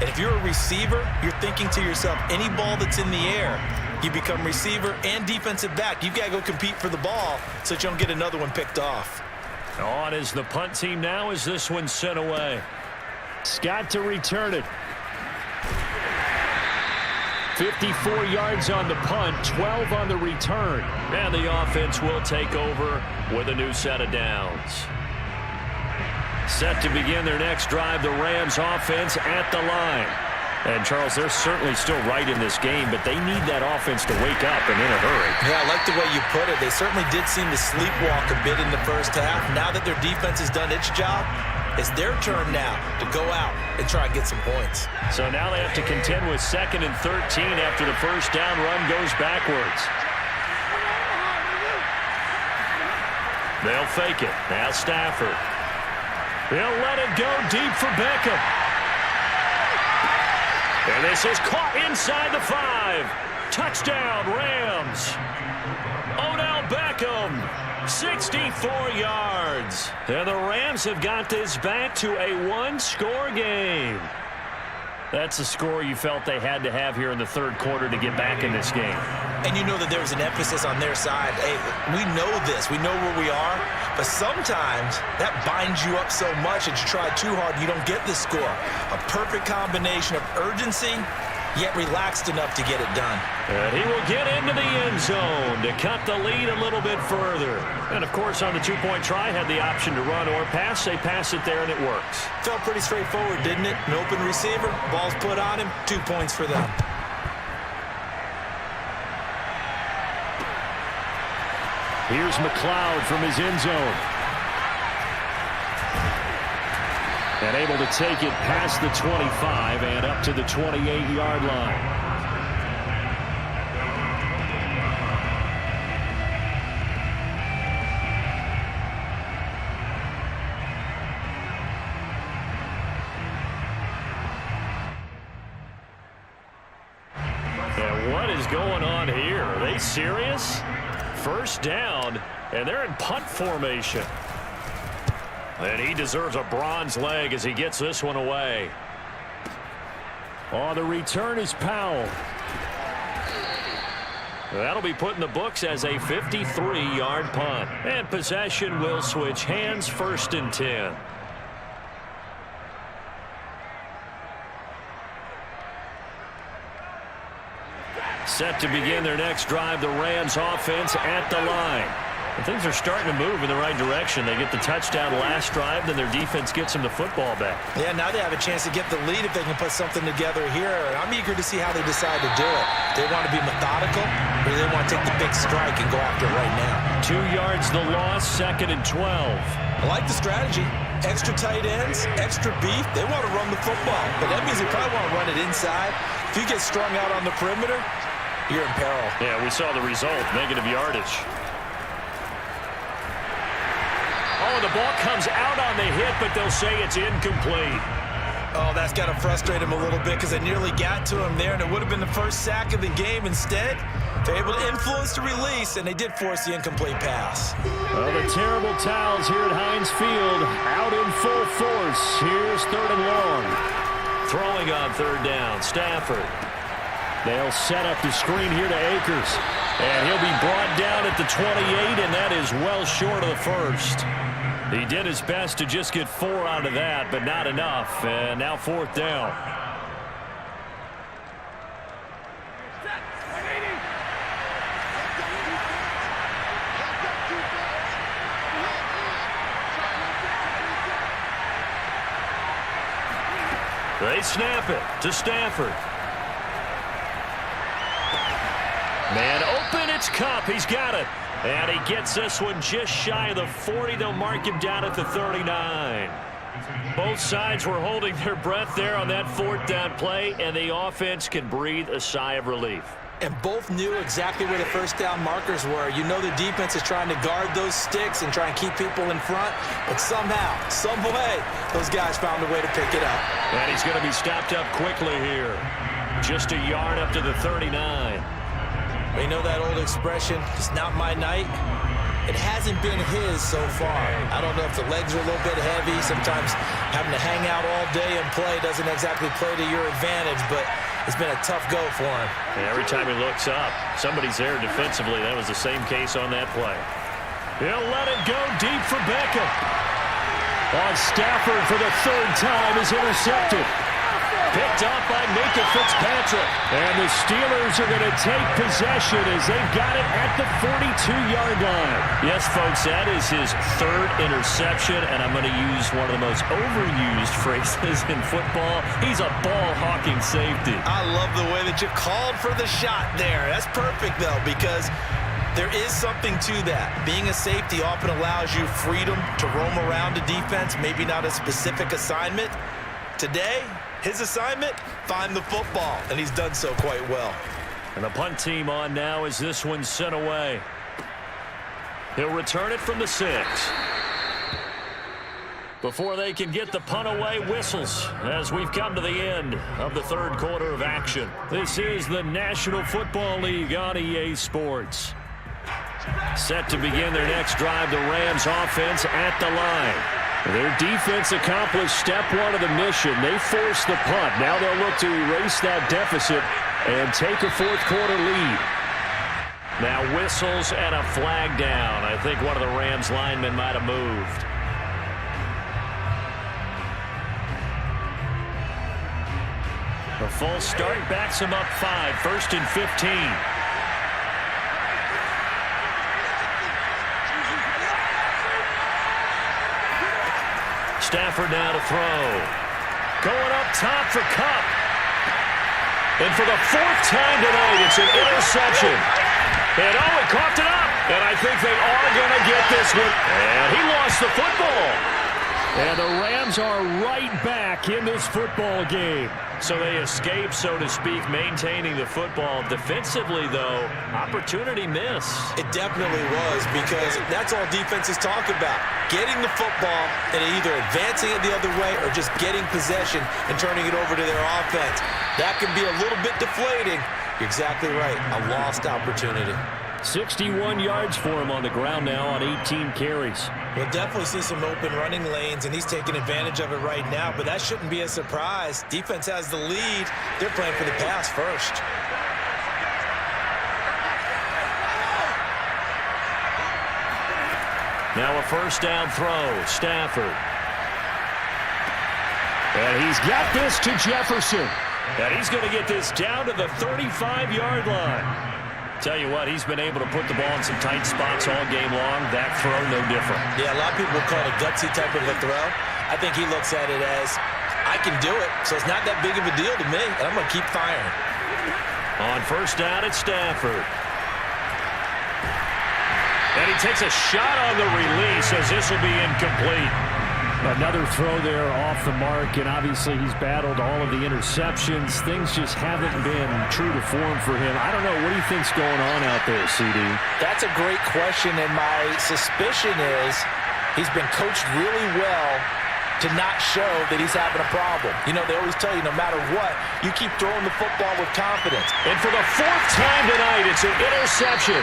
And if you're a receiver, you're thinking to yourself, any ball that's in the air, you become receiver and defensive back. You've got to go compete for the ball so that you don't get another one picked off. On is the punt team now as this one's sent away. Scott to return it. 54 yards on the punt, 12 on the return. And the offense will take over with a new set of downs. Set to begin their next drive, the Rams offense at the line. And, Charles, they're certainly still right in this game, but they need that offense to wake up and in a hurry. Yeah, I like the way you put it. They certainly did seem to sleepwalk a bit in the first half. Now that their defense has done its job, it's their turn now to go out and try and get some points. So now they have to contend with 2nd and 13 after the first down run goes backwards. They'll fake it. Now Stafford. They'll let it go deep for Beckham. And this is caught inside the 5. Touchdown, Rams. Odell Beckham, 64 yards. And the Rams have got this back to a one-score game. That's the score you felt they had to have here in the third quarter to get back in this game. And you know that there was an emphasis on their side. Hey, we know this. We know where we are. But sometimes that binds you up so much that you try too hard, you don't get the score. A perfect combination of urgency, yet relaxed enough to get it done. And he will get into the end zone to cut the lead a little bit further. And, of course, on the two-point try, had the option to run or pass. They pass it there, and it works. Felt pretty straightforward, didn't it? An open receiver, ball's put on him, 2 points for them. Here's McLeod from his end zone. And able to take it past the 25 and up to the 28-yard line. And what is going on here? Are they serious? First down, and they're in punt formation. And he deserves a bronze leg as he gets this one away. On the return is Powell. That'll be put in the books as a 53-yard punt. And possession will switch hands, 1st and 10. Set to begin their next drive, the Rams offense at the line. And things are starting to move in the right direction. They get the touchdown last drive, then their defense gets them the football back. Yeah, now they have a chance to get the lead if they can put something together here. I'm eager to see how they decide to do it. They want to be methodical, or they want to take the big strike and go after it right now. 2 yards the loss, 2nd and 12. I like the strategy. Extra tight ends, extra beef. They want to run the football, but that means they probably want to run it inside. If you get strung out on the perimeter, you're in peril. Yeah, we saw the result, negative yardage. Oh, the ball comes out on the hit, but they'll say it's incomplete. Oh, that's got to frustrate him a little bit because they nearly got to him there, and it would have been the first sack of the game. Instead, they're able to influence the release, and they did force the incomplete pass. Well, the terrible towels here at Heinz Field out in full force. Here's 3rd and long. Throwing on 3rd down, Stafford. They'll set up the screen here to Akers. And he'll be brought down at the 28, and that is well short of the 1st. He did his best to just get 4 out of that, but not enough. And now 4th down. They snap it to Stafford. Man open, it's Kupp. He's got it. And he gets this one just shy of the 40. They'll mark him down at the 39. Both sides were holding their breath there on that 4th down play, and the offense can breathe a sigh of relief. And both knew exactly where the 1st down markers were. You know the defense is trying to guard those sticks and try and keep people in front, but somehow, some way, those guys found a way to pick it up. And he's going to be stopped up quickly here. Just a yard up to the 39. You know that old expression, it's not my night. it hasn't been his so far. I don't know if the legs are a little bit heavy. Sometimes having to hang out all day and play doesn't exactly play to your advantage, but it's been a tough go for him. And every time he looks up, somebody's there defensively. That was the same case on that play. He'll let it go deep for Beckham. On Stafford for the third time is intercepted. Picked off by Minkah Fitzpatrick. And the Steelers are going to take possession as they've got it at the 42-yard line. Yes, folks, that is his third interception, and I'm going to use one of the most overused phrases in football. He's a ball-hawking safety. I love the way that you called for the shot there. That's perfect, though, because there is something to that. Being a safety often allows you freedom to roam around a defense, maybe not a specific assignment. Today, his assignment, find the football, and he's done so quite well. And the punt team on now as this one's sent away. He'll return it from the 6. Before they can get the punt away, whistles as we've come to the end of the third quarter of action. This is the National Football League on EA Sports. Set to begin their next drive, the Rams offense at the line. Their defense accomplished step one of the mission. They forced the punt. Now they'll look to erase that deficit and take a fourth quarter lead. Now whistles and a flag down. I think one of the Rams linemen might have moved. A false start backs him up 5, 1st and 15. Stafford now to throw. Going up top for Kupp. And for the 4th time tonight, it's an interception. And he coughed it up. And I think they are going to get this one. And he lost the football. And the Rams are right back in this football game. So they escape, so to speak, maintaining the football. Defensively, though, opportunity miss. It definitely was, because that's all defenses talk about. Getting the football and either advancing it the other way or just getting possession and turning it over to their offense. That can be a little bit deflating. You're exactly right. A lost opportunity. 61 yards for him on the ground now on 18 carries. We'll definitely see some open running lanes, and he's taking advantage of it right now, but that shouldn't be a surprise. Defense has the lead. They're playing for the pass first. Now a first down throw, Stafford. And he's got this to Jefferson. And he's going to get this down to the 35-yard line. Tell you what, he's been able to put the ball in some tight spots all game long. That throw, no different. Yeah, a lot of people call it a gutsy type of a throw. I think he looks at it as, I can do it, so it's not that big of a deal to me, and I'm going to keep firing. On first down, it's Stafford. And he takes a shot on the release as this will be incomplete. Another throw there off the mark, and obviously he's battled all of the interceptions. Things just haven't been true to form for him. I don't know. What do you think's going on out there, CD? That's a great question, and my suspicion is he's been coached really well to not show that he's having a problem. You know, they always tell you no matter what, you keep throwing the football with confidence. And for the 4th time tonight, it's an interception.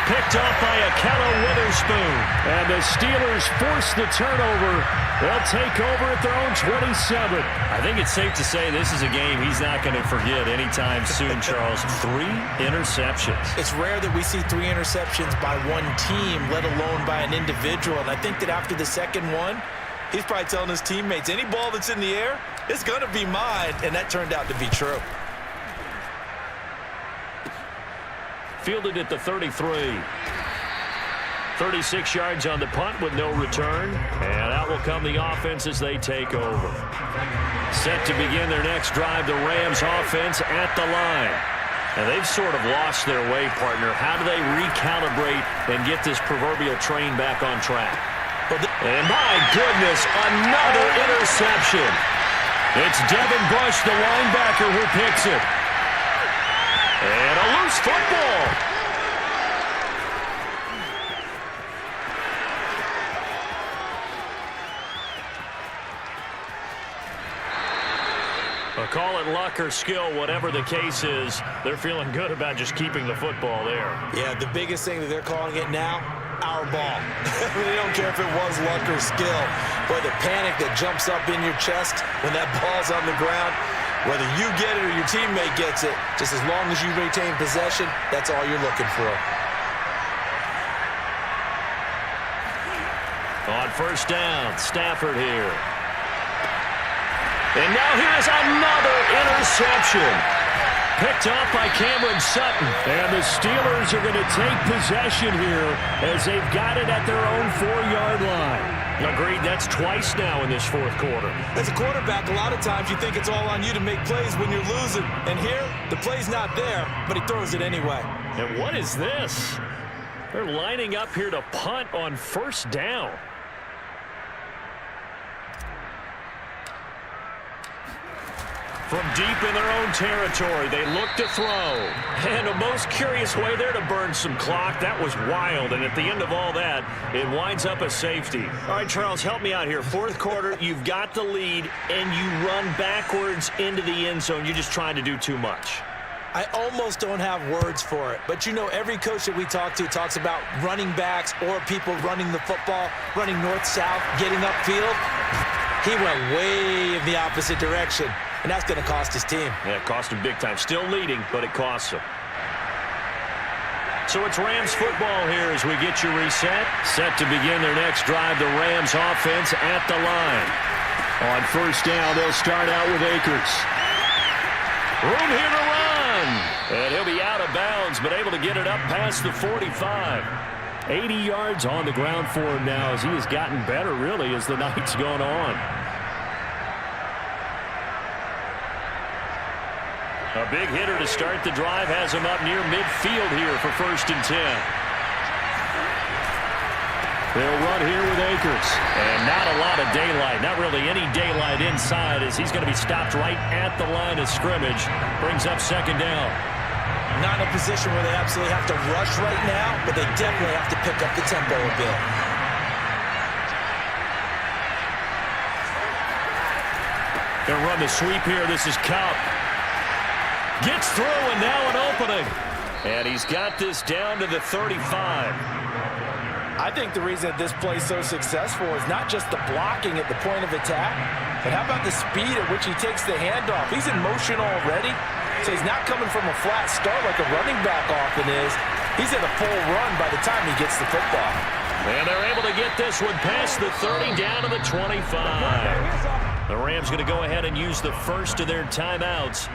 Picked off by Ahkello Witherspoon. And the Steelers force the turnover. They'll take over at their own 27. I think it's safe to say this is a game he's not going to forget anytime soon, Charles. 3 interceptions. It's rare that we see 3 interceptions by one team, let alone by an individual. And I think that after the second one, he's probably telling his teammates, any ball that's in the air, it's going to be mine. And that turned out to be true. Fielded at the 33. 36 yards on the punt with no return. And out will come the offense as they take over. Set to begin their next drive, the Rams offense at the line. And they've sort of lost their way, partner. How do they recalibrate and get this proverbial train back on track? And my goodness, another interception. It's Devin Bush, the linebacker, who picks it. And a loose football. Call it luck or skill, whatever the case is, they're feeling good about just keeping the football there. Yeah, the biggest thing that they're calling it now, power ball. They don't care if it was luck or skill. But the panic that jumps up in your chest when that ball's on the ground, whether you get it or your teammate gets it, just as long as you retain possession, that's all you're looking for. On first down, Stafford here. And now here's another interception. Picked off by Cameron Sutton. And the Steelers are going to take possession here as they've got it at their own 4-yard line. Agreed, that's twice now in this fourth quarter. As a quarterback, a lot of times you think it's all on you to make plays when you're losing. And here, the play's not there, but he throws it anyway. And what is this? They're lining up here to punt on first down. From deep in their own territory, they look to throw. And a most curious way there to burn some clock. That was wild. And at the end of all that, it winds up a safety. All right, Charles, help me out here. Fourth quarter, you've got the lead, and you run backwards into the end zone. You're just trying to do too much. I almost don't have words for it. But, you know, every coach that we talk to talks about running backs or people running the football, running north-south, getting upfield. He went way in the opposite direction. And that's going to cost his team. Yeah, it cost him big time. Still leading, but it costs him. So it's Rams football here as we get you reset. Set to begin their next drive, the Rams offense at the line. On first down, they'll start out with Akers. Room here to run. And he'll be out of bounds, but able to get it up past the 45. 80 yards on the ground for him now as he has gotten better, really, as the night's gone on. A big hitter to start the drive has him up near midfield here for 1st and 10. They'll run here with Akers. And not a lot of daylight. Not really any daylight inside as he's going to be stopped right at the line of scrimmage. Brings up 2nd down. Not in a position where they absolutely have to rush right now, but they definitely have to pick up the tempo a bit. They'll run the sweep here. This is Kupp. Gets through, and now an opening. And he's got this down to the 35. I think the reason that this play is so successful is not just the blocking at the point of attack, but how about the speed at which he takes the handoff? He's in motion already, so he's not coming from a flat start like a running back often is. He's in a full run by the time he gets the football. And they're able to get this one past the 30 down to the 25. The Rams going to go ahead and use the first of their timeouts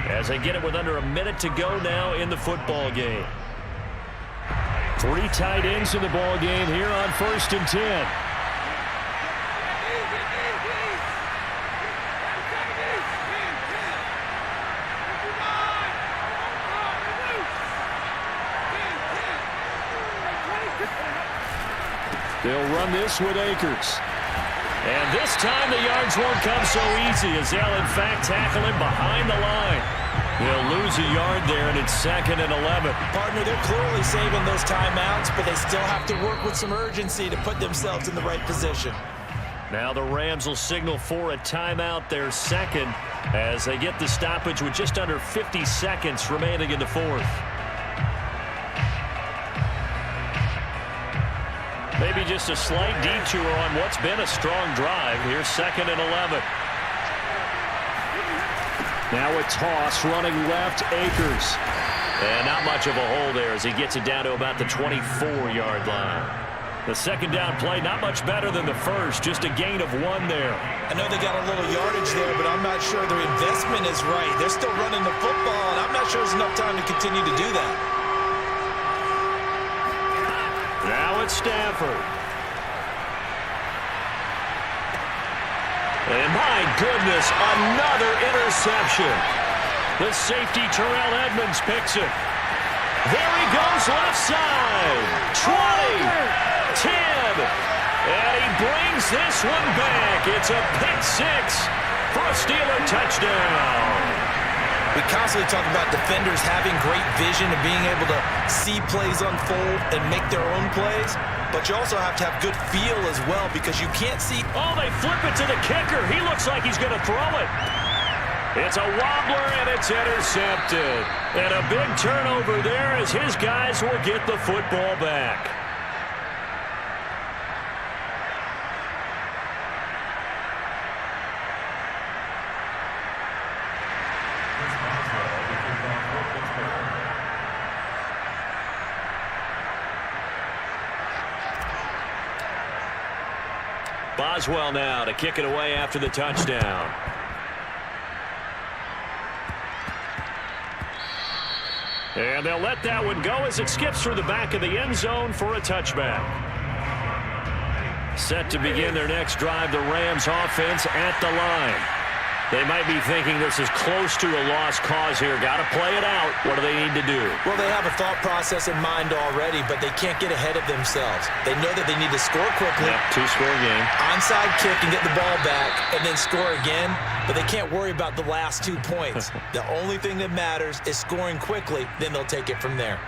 as they get it with under a minute to go now in the football game. 3 tight ends in the ball game here on 1st and 10. They'll run this with Akers. And this time the yards won't come so easy as they'll in fact tackle him behind the line. They'll lose a yard there, and it's 2nd and 11. Partner, they're clearly saving those timeouts, but they still have to work with some urgency to put themselves in the right position. Now the Rams will signal for a timeout, their 2nd, as they get the stoppage with just under 50 seconds remaining in the 4th. Maybe just a slight detour on what's been a strong drive. Here's 2nd and 11. Now a toss running left, Akers. And not much of a hole there as he gets it down to about the 24-yard line. The 2nd down play, not much better than the first, just a gain of 1 there. I know they got a little yardage there, but I'm not sure their investment is right. They're still running the football, and I'm not sure there's enough time to continue to do that. Now it's Stafford. And my goodness, another interception. The safety, Terrell Edmunds, picks it. There he goes left side. 20, 10, and he brings this one back. It's a pick 6 for a Steeler touchdown. We constantly talk about defenders having great vision and being able to see plays unfold and make their own plays, but you also have to have good feel as well because you can't see. Oh, they flip it to the kicker. He looks like he's going to throw it. It's a wobbler, and it's intercepted. And a big turnover there as his guys will get the football back. Boswell now to kick it away after the touchdown. And they'll let that one go as it skips through the back of the end zone for a touchback. Set to begin their next drive, the Rams offense at the line. They might be thinking this is close to a lost cause here. Got to play it out. What do they need to do? Well, they have a thought process in mind already, but they can't get ahead of themselves. They know that they need to score quickly. Yep, two-score game. Onside kick and get the ball back and then score again, but they can't worry about the last 2 points. The only thing that matters is scoring quickly, then they'll take it from there.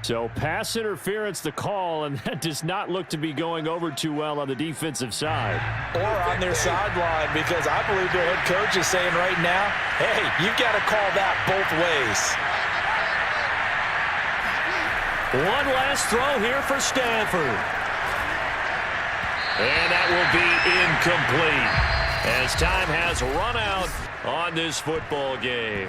So pass interference the call, and that does not look to be going over too well on the defensive side. Or on their sideline, because I believe their head coach is saying right now, hey, you've got to call that both ways. One last throw here for Stafford. And that will be incomplete as time has run out on this football game.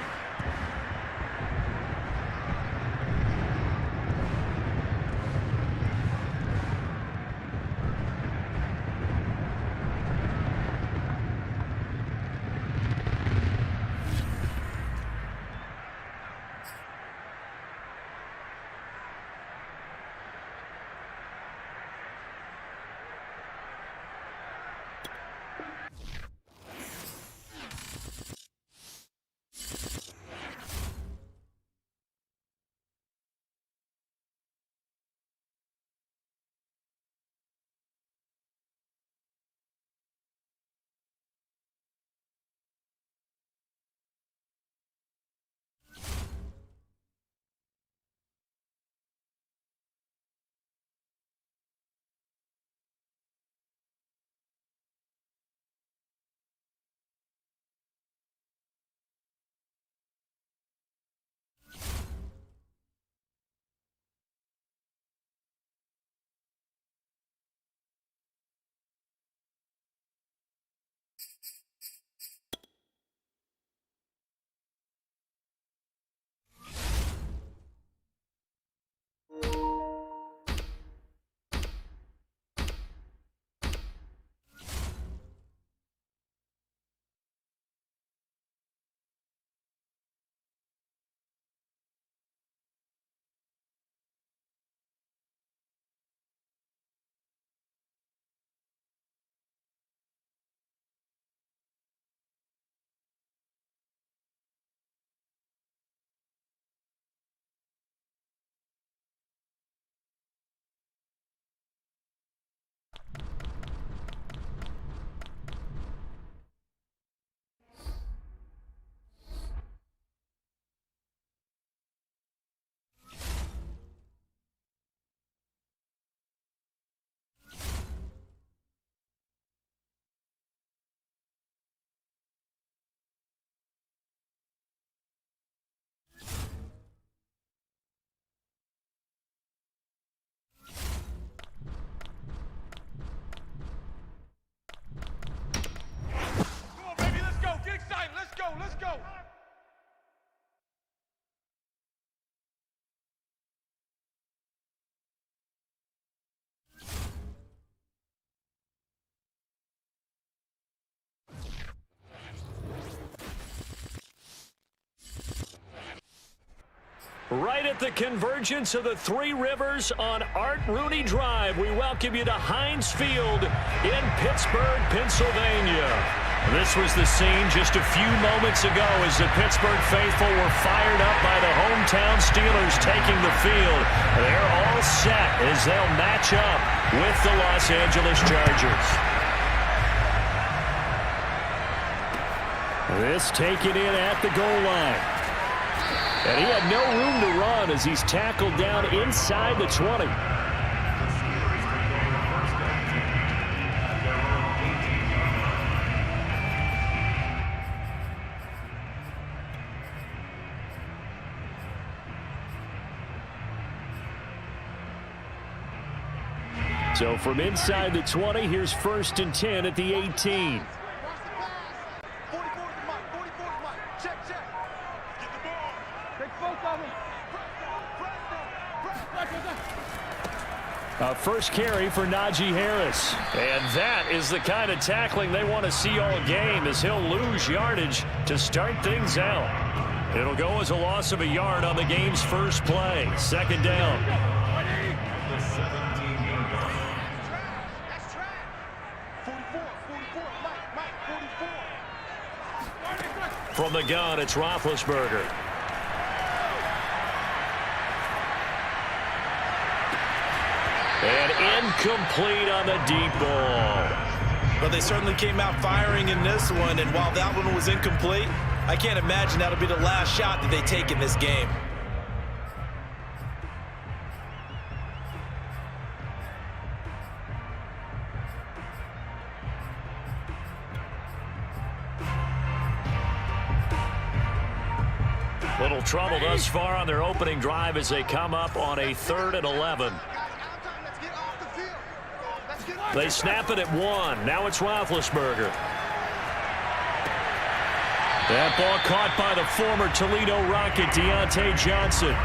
Let's go. Right at the convergence of the Three Rivers on Art Rooney Drive, we welcome you to Heinz Field in Pittsburgh, Pennsylvania. This was the scene just a few moments ago as the Pittsburgh faithful were fired up by the hometown Steelers taking the field. They're all set as they'll match up with the Los Angeles Chargers. This taken in at the goal line. And he had no room to run as he's tackled down inside the 20. So from inside the 20, here's 1st and 10 at the 18. First carry for Najee Harris. And that is the kind of tackling they want to see all game, as he'll lose yardage to start things out. It'll go as a loss of a yard on the game's first play. Second down. The 17-yard line. That's trash. 44, Mike, 44. From the gun, it's Roethlisberger. And incomplete on the deep ball. Well, they certainly came out firing in this one, and while that one was incomplete, I can't imagine that'll be the last shot that they take in this game. Little trouble thus far on their opening drive as they come up on a 3rd and 11. Let's get off the field. Let's get off. They snap it at 1. Now it's Roethlisberger. That ball caught by the former Toledo Rocket, Deontay Johnson.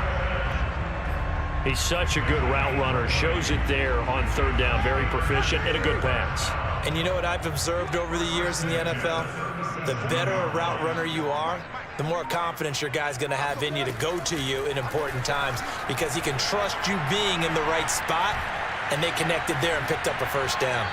He's such a good route runner. Shows it there on 3rd down. Very proficient and a good pass. And you know what I've observed over the years in the NFL? The better a route runner you are, the more confidence your guy's going to have in you to go to you in important times, because he can trust you being in the right spot, and they connected there and picked up a first down.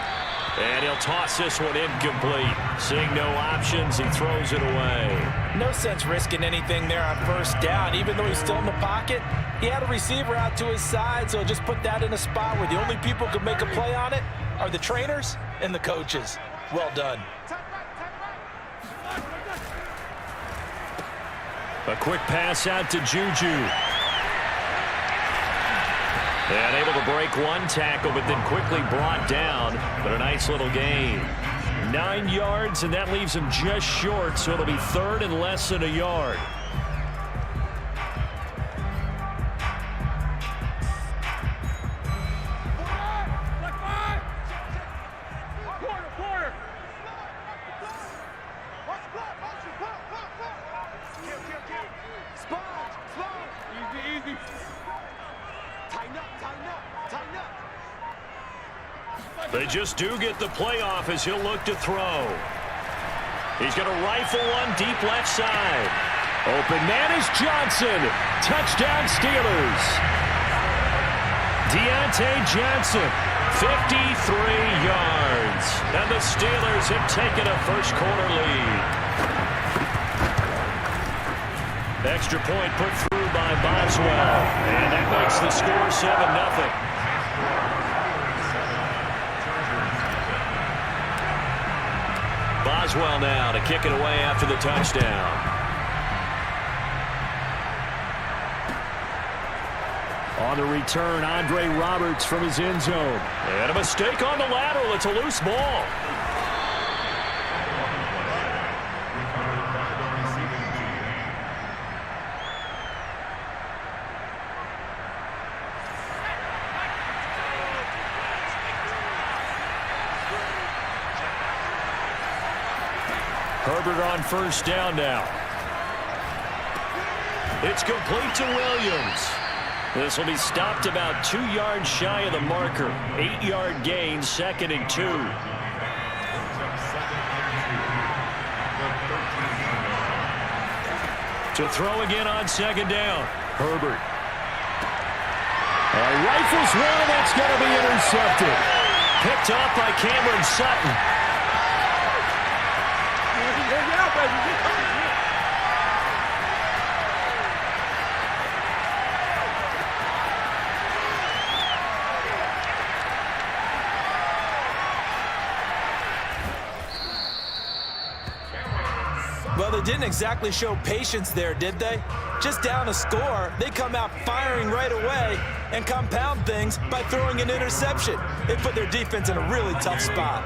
And he'll toss this one incomplete. Seeing no options, he throws it away. No sense risking anything there on first down. Even though he's still in the pocket, he had a receiver out to his side, so just put that in a spot where the only people who can make a play on it are the trainers and the coaches. Well done. A quick pass out to Juju. And able to break one tackle, but then quickly brought down. But a nice little gain. 9 yards, and that leaves him just short, so it'll be 3rd and less than a yard. They just do get the playoff as he'll look to throw. He's going to rifle one deep left side. Open man is Johnson. Touchdown Steelers. Deontay Johnson, 53 yards. And the Steelers have taken a first quarter lead. Extra point put through by Boswell. And that makes the score 7-0. Boswell now to kick it away after the touchdown. On the return, Andre Roberts from his end zone. And a mistake on the lateral. It's a loose ball. Herbert on first down now. It's complete to Williams. This will be stopped about 2 yards shy of the marker. 8-yard gain, 2nd and 2. To throw again on 2nd down. Herbert. Rifles one, that's going to be intercepted. Picked off by Cameron Sutton. Well, they didn't exactly show patience there, did they? Just down a score, they come out firing right away and compound things by throwing an interception. They put their defense in a really tough spot.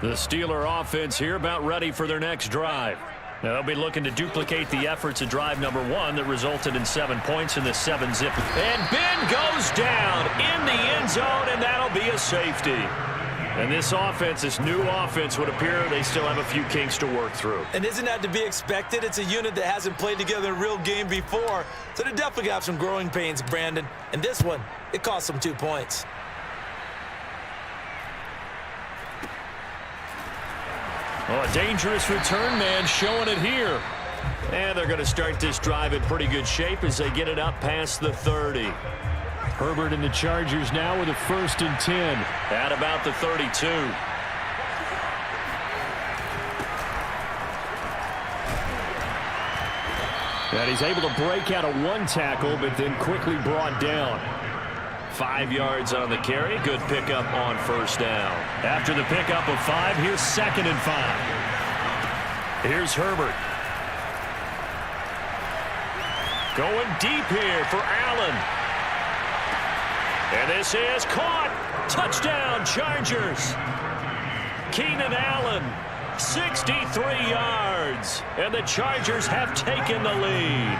The Steeler offense here about ready for their next drive. Now they'll be looking to duplicate the efforts of drive number 1 that resulted in 7 points in the 7-zip. And Ben goes down in the end zone, and that'll be a safety. And this offense, this new offense, would appear they still have a few kinks to work through. And isn't that to be expected? It's a unit that hasn't played together in a real game before, so they definitely have some growing pains, Brandon. And this one, it cost them 2 points. Oh, a dangerous return man showing it here. And they're going to start this drive in pretty good shape as they get it up past the 30. Herbert and the Chargers now with a 1st and 10. At about the 32. And he's able to break out of one tackle, but then quickly brought down. 5 yards on the carry. Good pickup on 1st down. After the pickup of 5, here's 2nd and 5. Here's Herbert. Going deep here for Allen. And this is caught. Touchdown, Chargers. Keenan Allen, 63 yards. And the Chargers have taken the lead.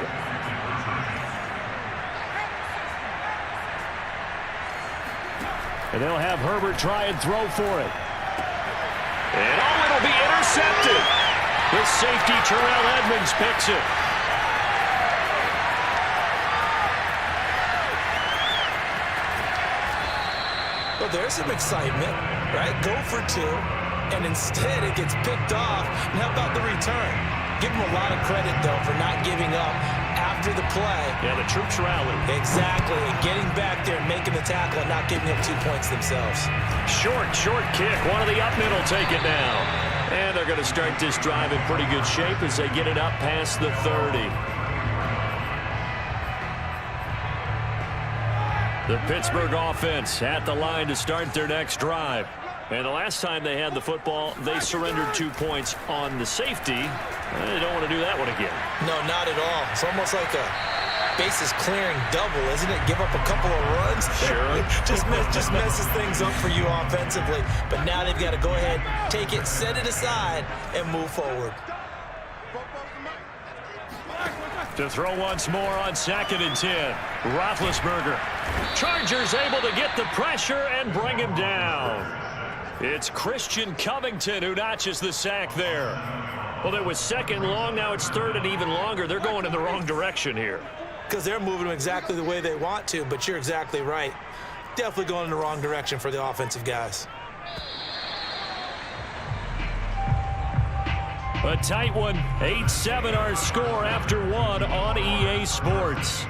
And they'll have Herbert try and throw for it. And it'll be intercepted. The safety, Terrell Edmonds, picks it. Well, there's some excitement, right? Go for 2, and instead it gets picked off. And how about the return? Give them a lot of credit, though, for not giving up after the play. Yeah, the troops rallied. Exactly, and getting back there and making the tackle and not giving up 2 points themselves. Short kick. One of the up men will take it down. And they're going to start this drive in pretty good shape as they get it up past the 30. The Pittsburgh offense at the line to start their next drive. And the last time they had the football, they surrendered 2 points on the safety. They don't want to do that one again. No, not at all. It's almost like a bases clearing double, isn't it? Give up a couple of runs. Sure. just messes things up for you offensively. But now they've got to go ahead, take it, set it aside, and move forward. To throw once more on 2nd and 10. Roethlisberger. Chargers able to get the pressure and bring him down. It's Christian Covington who notches the sack there. Well, it was 2nd long. Now it's 3rd and even longer. They're going in the wrong direction here. Because they're moving them exactly the way they want to, but you're exactly right. Definitely going in the wrong direction for the offensive guys. A tight one. 8-7 our score after 1 on EA Sports.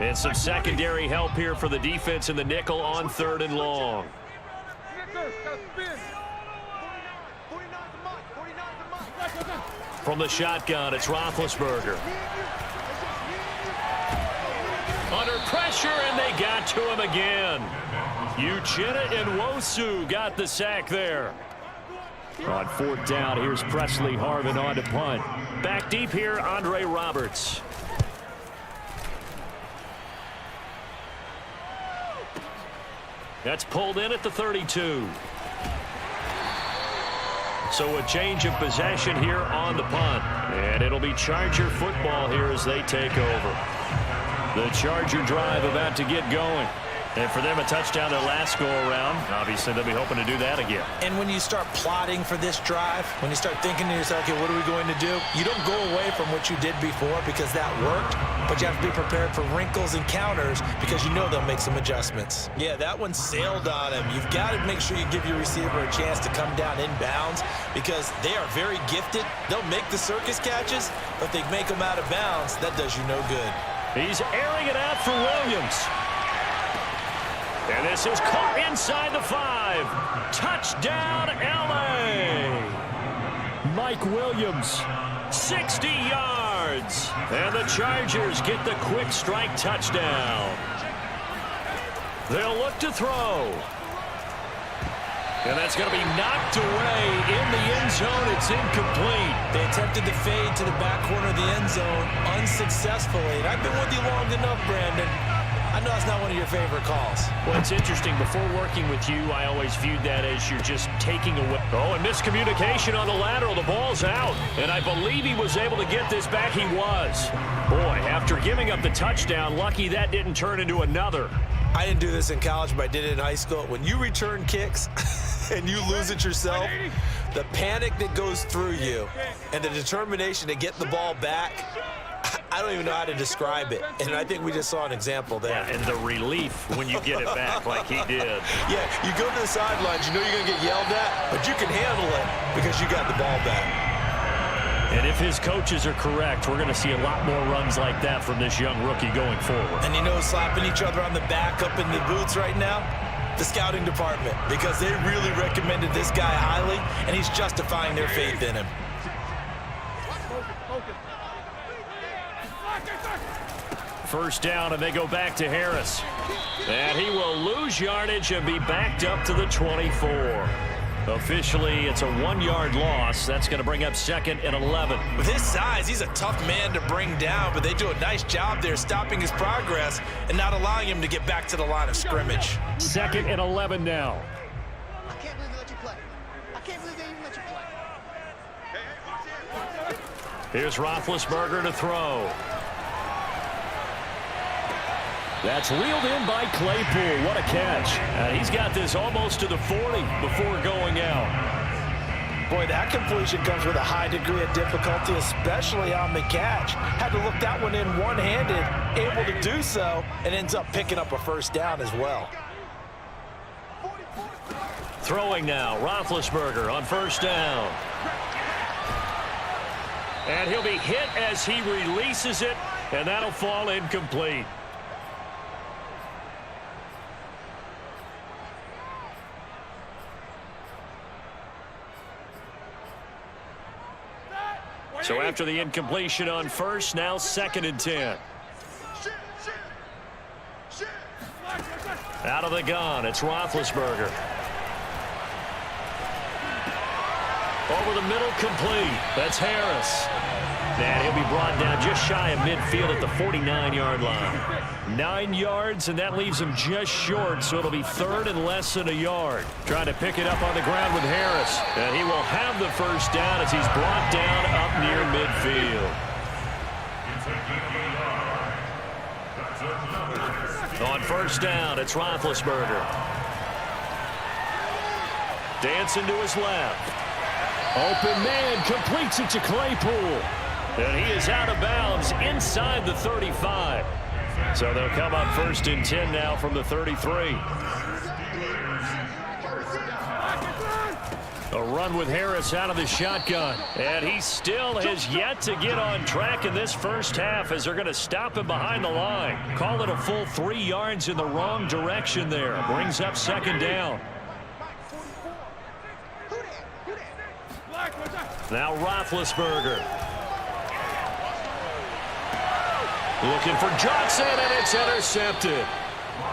And some secondary help here for the defense in the nickel on 3rd and long. From the shotgun, it's Roethlisberger. Under pressure, and they got to him again. Uchenna Nwosu got the sack there. On 4th down, here's Presley Harvin on to punt. Back deep here, Andre Roberts. That's pulled in at the 32. So a change of possession here on the punt. And it'll be Charger football here as they take over. The Charger drive about to get going. And for them, a touchdown their last go-around. Obviously, they'll be hoping to do that again. And when you start plotting for this drive, when you start thinking to yourself, okay, what are we going to do? You don't go away from what you did before because that worked, but you have to be prepared for wrinkles and counters because you know they'll make some adjustments. Yeah, that one sailed on him. You've got to make sure you give your receiver a chance to come down inbounds because they are very gifted. They'll make the circus catches, but they make them out of bounds. That does you no good. He's airing it out for Williams. And this is caught inside the 5. Touchdown, L.A. Mike Williams. 60 yards. And the Chargers get the quick strike touchdown. They'll look to throw. And that's going to be knocked away in the end zone. It's incomplete. They attempted the fade to the back corner of the end zone unsuccessfully. And I've been with you long enough, Brandon. I know it's not one of your favorite calls. Well, it's interesting. Before working with you, I always viewed that as you're just taking away. Oh, and miscommunication on the lateral. The ball's out. And I believe he was able to get this back. He was. Boy, after giving up the touchdown, lucky that didn't turn into another. I didn't do this in college, but I did it in high school. When you return kicks and you lose it yourself, The panic that goes through you and the determination to get the ball back, I don't even know how to describe it. And I think we just saw an example there. Yeah, and the relief when you get it back like he did. Yeah, you go to the sidelines, you know you're going to get yelled at, but you can handle it because you got the ball back. And if his coaches are correct, we're going to see a lot more runs like that from this young rookie going forward. And you know, slapping each other on the back up in the boots right now? The scouting department, because they really recommended this guy highly, and he's justifying their faith in him. First down, and they go back to Harris. And he will lose yardage and be backed up to the 24. Officially, it's a 1-yard loss. That's going to bring up 2nd and 11. With his size, he's a tough man to bring down, but they do a nice job there stopping his progress and not allowing him to get back to the line of scrimmage. 2nd and 11 now. I can't believe they let you play. I can't believe they even let you play. Here's Roethlisberger to throw. That's reeled in by Claypool. What a catch. He's got this almost to the 40 before going out. Boy, that completion comes with a high degree of difficulty, especially on the catch. Had to look that one in one-handed, able to do so, and ends up picking up a first down as well. Throwing now, Roethlisberger on first down. And he'll be hit as he releases it, and that'll fall incomplete. So after the incompletion on first, now 2nd and 10. Out of the gun, it's Roethlisberger. Over the middle, complete. That's Harris. And he'll be brought down just shy of midfield at the 49-yard line. 9 yards, and that leaves him just short, so it'll be 3rd and less than a yard. Trying to pick it up on the ground with Harris. And he will have the first down as he's brought down up near midfield. On first down, it's Roethlisberger. Dancing to his left. Open man, completes it to Claypool. And he is out of bounds inside the 35. So they'll come up 1st and 10 now from the 33. A run with Harris out of the shotgun. And he still has yet to get on track in this first half as they're going to stop him behind the line. Call it a full 3 yards in the wrong direction there. Brings up 2nd down. Now Roethlisberger. Looking for Johnson, and it's intercepted.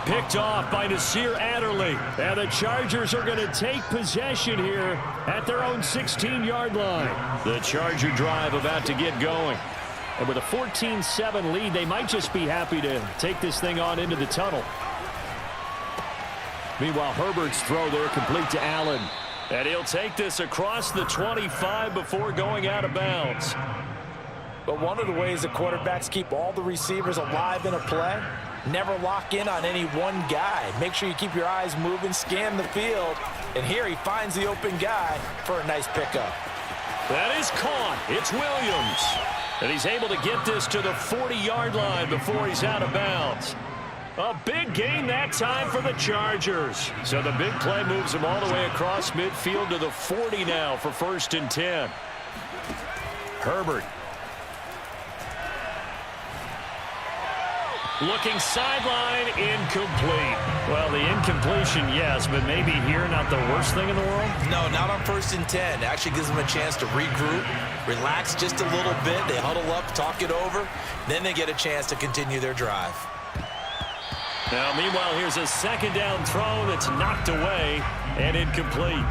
Picked off by Nasir Adderley. And the Chargers are going to take possession here at their own 16-yard line. The Charger drive about to get going. And with a 14-7 lead, they might just be happy to take this thing on into the tunnel. Meanwhile, Herbert's throw there complete to Allen. And he'll take this across the 25 before going out of bounds. But one of the ways the quarterbacks keep all the receivers alive in a play, never lock in on any one guy. Make sure you keep your eyes moving, scan the field, and here he finds the open guy for a nice pickup. That is caught. It's Williams. And he's able to get this to the 40-yard line before he's out of bounds. A big gain that time for the Chargers. So the big play moves him all the way across midfield to the 40 now for 1st and 10. Herbert. Looking sideline, incomplete. Well, the incompletion, yes, but maybe here not the worst thing in the world? No, not on 1st and 10. It actually gives them a chance to regroup, relax just a little bit. They huddle up, talk it over. Then they get a chance to continue their drive. Now, meanwhile, here's a 2nd down throw that's knocked away and incomplete.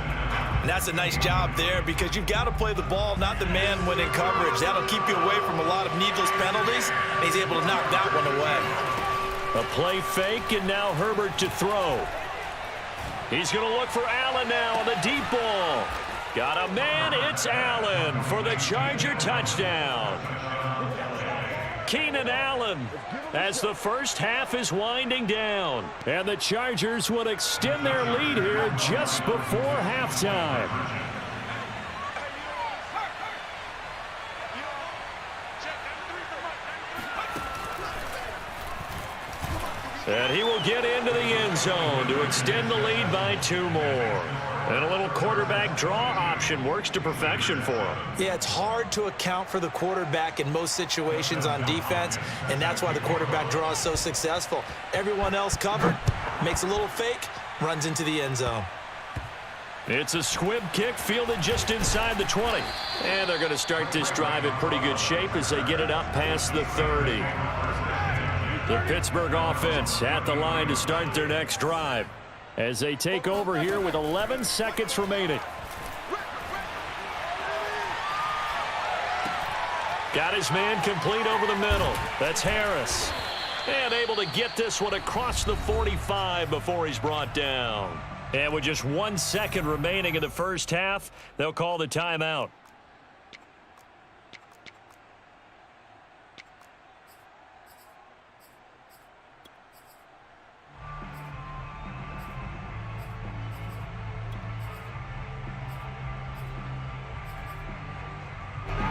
And that's a nice job there because you've got to play the ball, not the man when in coverage. That'll keep you away from a lot of needless penalties, and he's able to knock that one away. A play fake, and now Herbert to throw. He's going to look for Allen now on the deep ball. Got a man, it's Allen for the Charger touchdown. Keenan Allen as the first half is winding down. And the Chargers will extend their lead here just before halftime. And he will get into the end zone to extend the lead by 2 more. And a little quarterback draw option works to perfection for him. Yeah, it's hard to account for the quarterback in most situations on defense, and that's why the quarterback draw is so successful. Everyone else covered, makes a little fake, runs into the end zone. It's a squib kick fielded just inside the 20. And they're going to start this drive in pretty good shape as they get it up past the 30. The Pittsburgh offense at the line to start their next drive as they take over here with 11 seconds remaining. Got his man complete over the middle. That's Harris. And able to get this one across the 45 before he's brought down. And with just 1 second remaining in the first half, they'll call the timeout.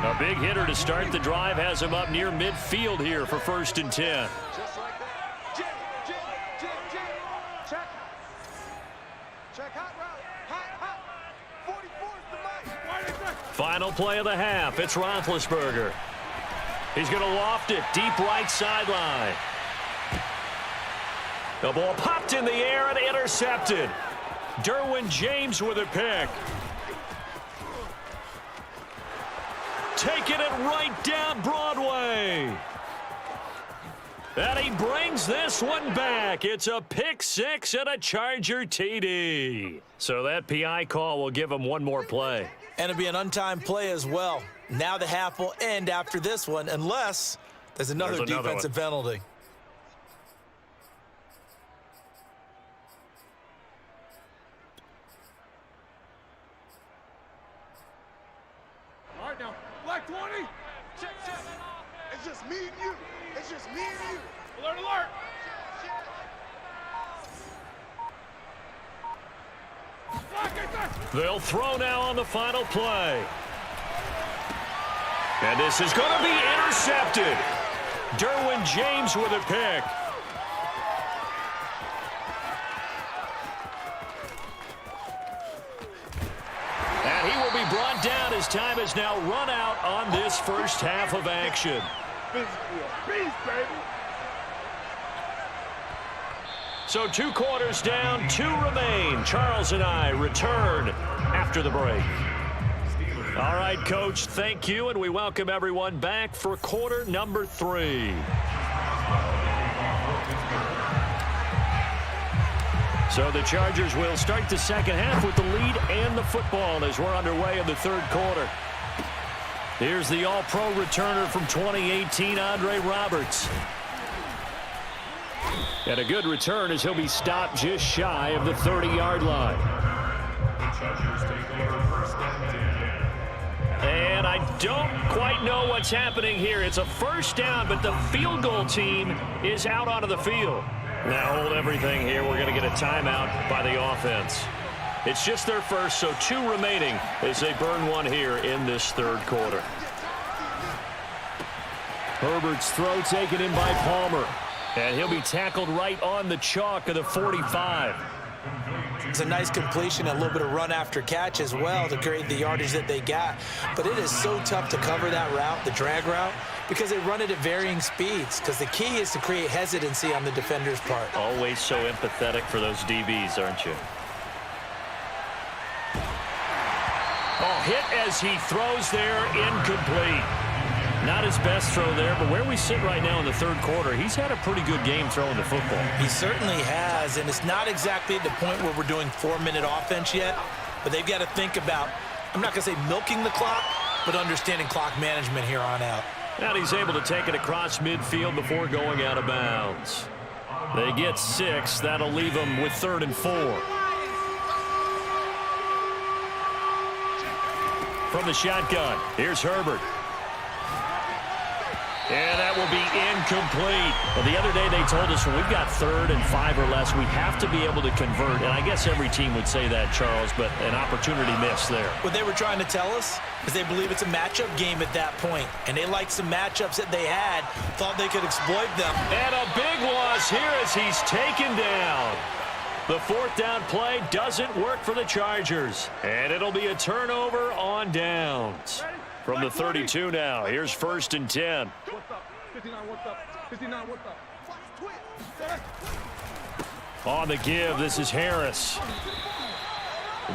A big hitter to start the drive has him up near midfield here for 1st and 10. Just like that. Check. Check hot route. Hot. 44's the mic. Final play of the half. It's Roethlisberger. He's going to loft it deep right sideline. The ball popped in the air and intercepted. Derwin James with a pick. Taking it right down Broadway. And he brings this one back. It's a pick 6 and a Charger TD. So that PI call will give him one more play. And it'll be an untimed play as well. Now the half will end after this one, unless there's another defensive penalty. All right, now. Black 20. Check. It's just me and you. It's just me and you. Alert. They'll throw now on the final play. And this is going to be intercepted. Derwin James with a pick. And he will be brought down as time has now run out on this first half of action. Beast, baby. So 2 quarters down, 2 remain. Charles and I return after the break. All right, Coach, thank you, and we welcome everyone back for quarter number 3. So the Chargers will start the second half with the lead and the football as we're underway in the 3rd quarter. Here's the all-pro returner from 2018, Andre Roberts. And a good return as he'll be stopped just shy of the 30-yard line. And I don't quite know what's happening here. It's a first down, but the field goal team is out onto the field. Now hold everything here. We're going to get a timeout by the offense. It's just their first, so 2 remaining as they burn one here in this 3rd quarter. Herbert's throw taken in by Palmer. And he'll be tackled right on the chalk of the 45. It's a nice completion, a little bit of run after catch as well to create the yardage that they got. But it is so tough to cover that route, the drag route, because they run it at varying speeds. Because the key is to create hesitancy on the defender's part. Always so empathetic for those DBs, aren't you? Oh, hit as he throws there, incomplete. Not his best throw there, but where we sit right now in the 3rd quarter, he's had a pretty good game throwing the football. He certainly has, and it's not exactly at the point where we're doing 4-minute offense yet, but they've got to think about, I'm not going to say milking the clock, but understanding clock management here on out. And he's able to take it across midfield before going out of bounds. They get 6. That'll leave them with 3rd and 4. From the shotgun, here's Herbert. And that will be incomplete. Well, the other day they told us when we've got 3rd and 5 or less, we have to be able to convert. And I guess every team would say that, Charles, but an opportunity missed there. What they were trying to tell us is they believe it's a matchup game at that point, and they liked some matchups that they had, thought they could exploit them. And a big loss here as he's taken down. The 4th down play doesn't work for the Chargers, and it'll be a turnover on downs. From the 32 now, here's 1st and 10. On the give, this is Harris.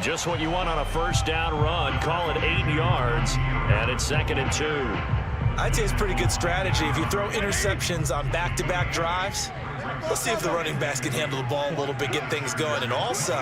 Just what you want on a 1st down run. Call it 8 yards, and it's 2nd and 2. I'd say it's pretty good strategy. If you throw interceptions on back-to-back drives, let's see if the running backs can handle the ball a little bit, get things going, and also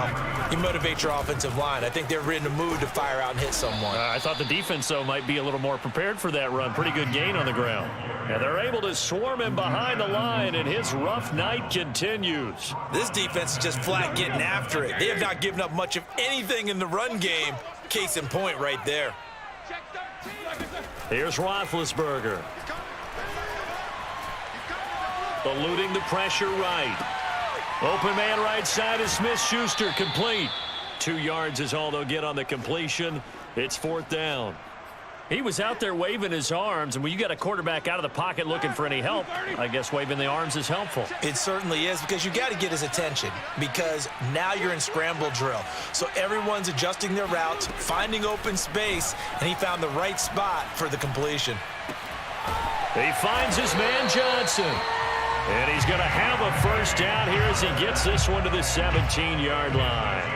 you motivate your offensive line. I think they're in the mood to fire out and hit someone. I thought the defense, though, might be a little more prepared for that run. Pretty good gain on the ground. And they're able to swarm him behind the line, and his rough night continues. This defense is just flat getting after it. They have not given up much of anything in the run game. Case in point right there. Here's Roethlisberger. Eluding the pressure right. Open man right side is Smith-Schuster, complete. 2 yards is all they'll get on the completion. It's 4th down. He was out there waving his arms, and when you got a quarterback out of the pocket looking for any help, I guess waving the arms is helpful. It certainly is, because you got to get his attention, because now you're in scramble drill. So everyone's adjusting their routes, finding open space, and he found the right spot for the completion. He finds his man Johnson. And he's going to have a 1st down here as he gets this one to the 17-yard line.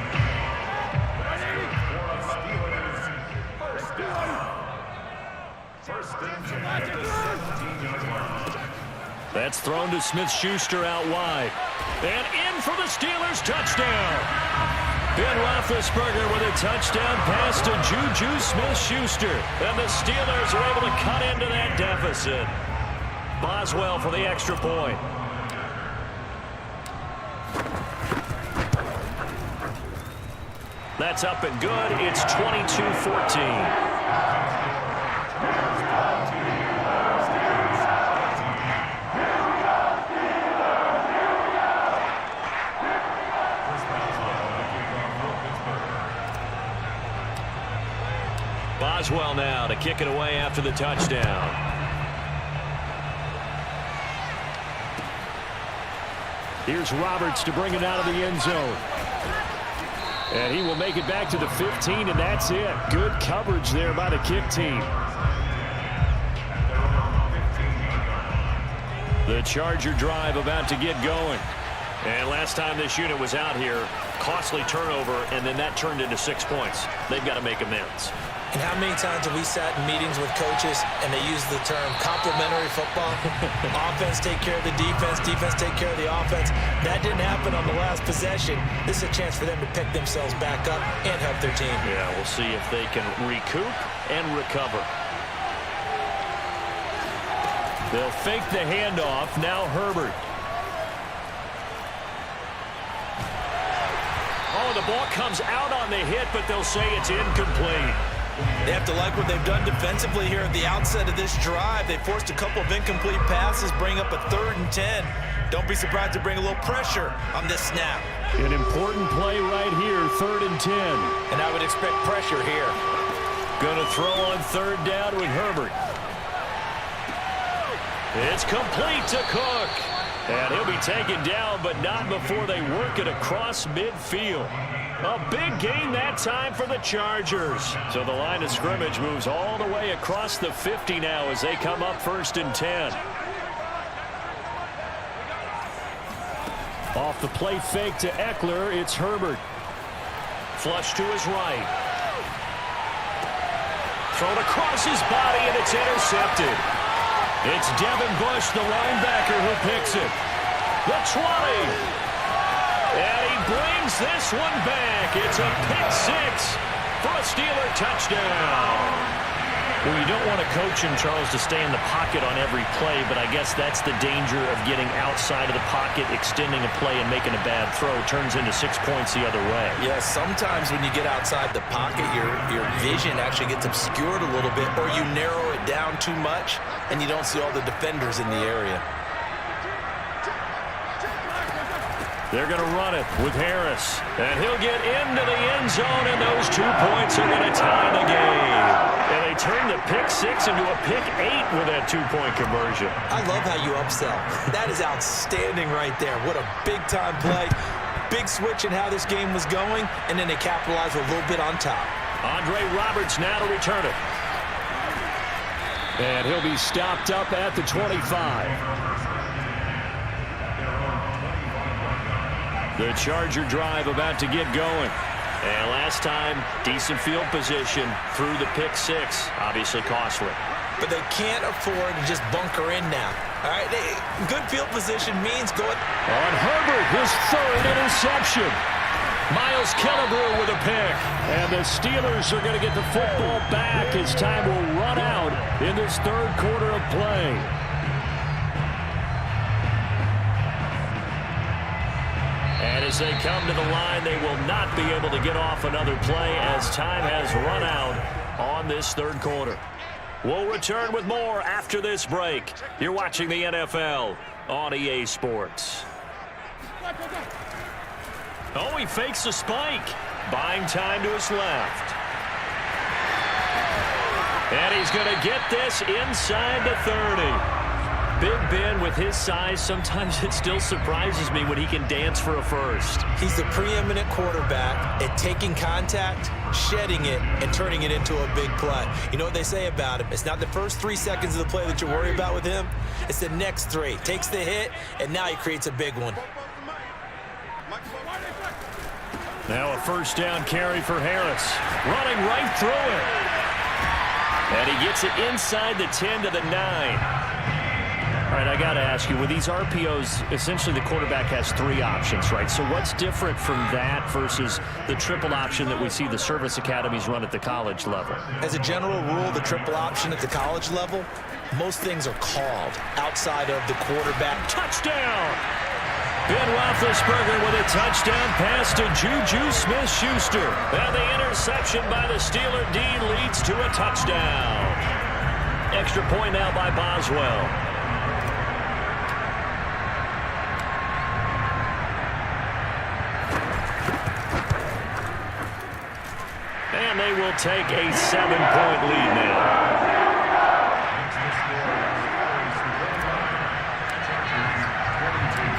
That's thrown to Smith-Schuster out wide. And in for the Steelers, touchdown. Ben Roethlisberger with a touchdown pass to Juju Smith-Schuster. And the Steelers are able to cut into that deficit. Boswell for the extra point. That's up and good. It's 22-14. Boswell now to kick it away after the touchdown. Here's Roberts to bring it out of the end zone. And he will make it back to the 15, and that's it. Good coverage there by the kick team. The Charger drive about to get going. And last time this unit was out here, costly turnover, and then that turned into 6 points. They've got to make amends. And how many times have we sat in meetings with coaches and they use the term complementary football? Offense take care of the defense, defense take care of the offense. That didn't happen on the last possession. This is a chance for them to pick themselves back up and help their team. Yeah, we'll see if they can recoup and recover. They'll fake the handoff. Now Herbert. Oh, the ball comes out on the hit, but they'll say it's incomplete. They have to like what they've done defensively here at the outset of this drive. They forced a couple of incomplete passes, bring up a 3rd and 10. Don't be surprised to bring a little pressure on this snap. An important play right here, 3rd and 10. And I would expect pressure here. Going to throw on 3rd down with Herbert. It's complete to Cook. And he'll be taken down, but not before they work it across midfield. A big gain that time for the Chargers. So the line of scrimmage moves all the way across the 50 now as they come up 1st and 10. Off the play fake to Eckler, it's Herbert. Flush to his right. Thrown across his body, and it's intercepted. It's Devin Bush, the linebacker, who picks it. The 20. And he brings this one back. It's a pick 6 for a Steeler touchdown. Well, you don't want a coach in Charles to stay in the pocket on every play, but I guess that's the danger of getting outside of the pocket, extending a play, and making a bad throw. Turns into 6 points the other way. Yeah, sometimes when you get outside the pocket, your vision actually gets obscured a little bit, or you narrow it down too much, and you don't see all the defenders in the area. They're going to run it with Harris. And he'll get into the end zone, and those 2 points are going to tie the game. And they turn the pick 6 into a pick 8 with that 2-point conversion. I love how you upsell. That is outstanding right there. What a big-time play. Big switch in how this game was going, and then they capitalized a little bit on top. Andre Roberts now to return it. And he'll be stopped up at the 25. The Charger drive about to get going. And last time, decent field position through the pick 6. Obviously costly. But they can't afford to just bunker in now. All right, good field position means go it. On Herbert, his 3rd interception. Miles Killebrew with a pick. And the Steelers are going to get the football back as time will run out in this 3rd quarter of play. And as they come to the line, they will not be able to get off another play as time has run out on this 3rd quarter. We'll return with more after this break. You're watching the NFL on EA Sports. Oh, he fakes a spike. Buying time to his left. And he's going to get this inside the 30. Big Ben, with his size, sometimes it still surprises me when he can dance for a first. He's the preeminent quarterback at taking contact, shedding it, and turning it into a big play. You know what they say about him? It's not the first 3 seconds of the play that you worry about with him. It's the next 3. Takes the hit, and now he creates a big one. Now a first down carry for Harris. Running right through it. And he gets it inside the 10 to the 9. All right, I got to ask you, with these RPOs, essentially the quarterback has 3 options, right? So what's different from that versus the triple option that we see the service academies run at the college level? As a general rule, the triple option at the college level, most things are called outside of the quarterback. Touchdown! Ben Roethlisberger with a touchdown pass to Juju Smith-Schuster. And the interception by the Steeler D leads to a touchdown. Extra point now by Boswell. And they will take a 7-point lead now.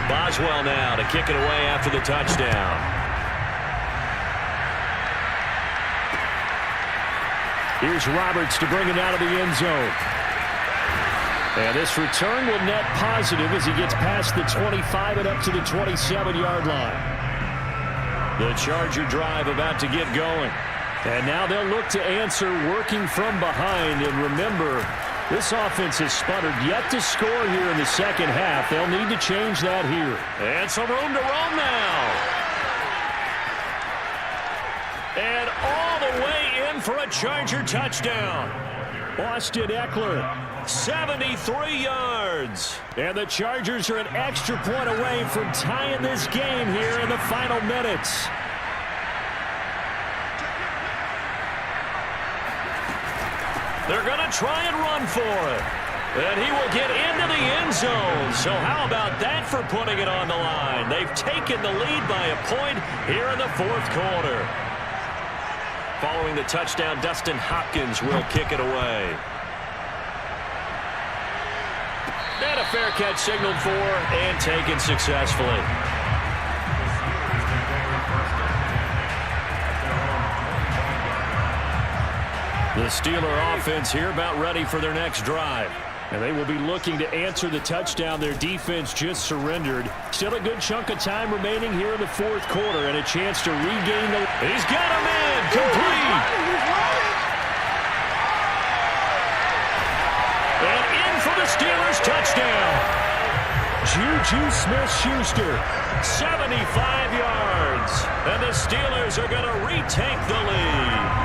Boswell now to kick it away after the touchdown. Here's Roberts to bring it out of the end zone. And this return will net positive as he gets past the 25 and up to the 27-yard line. The Charger drive about to get going. And now they'll look to answer working from behind. And remember, this offense has sputtered yet to score here in the second half. They'll need to change that here. And some room to roam now. And all the way in for a Charger touchdown. Austin Eckler, 73 yards. And the Chargers are an extra point away from tying this game here in the final minutes. They're going to try and run for it. And he will get into the end zone. So how about that for putting it on the line? They've taken the lead by a point here in the 4th quarter. Following the touchdown, Dustin Hopkins will kick it away. And a fair catch signaled for and taken successfully. The Steeler offense here about ready for their next drive. And they will be looking to answer the touchdown their defense just surrendered. Still a good chunk of time remaining here in the 4th quarter and a chance to regain the... He's got a man complete. And in for the Steelers touchdown. Juju Smith-Schuster, 75 yards. And the Steelers are going to retake the lead.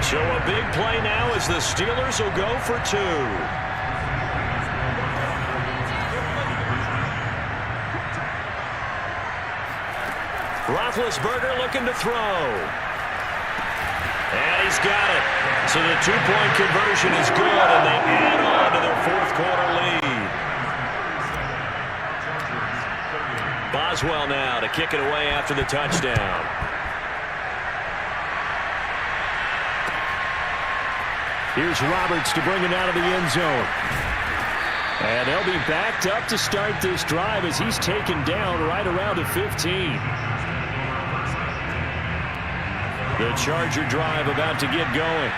So a big play now as the Steelers will go for 2. Roethlisberger looking to throw. And he's got it. So the 2-point conversion is good, and they add on to their 4th quarter lead. Boswell now to kick it away after the touchdown. Here's Roberts to bring it out of the end zone. And they'll be backed up to start this drive as he's taken down right around the 15. The Charger drive about to get going.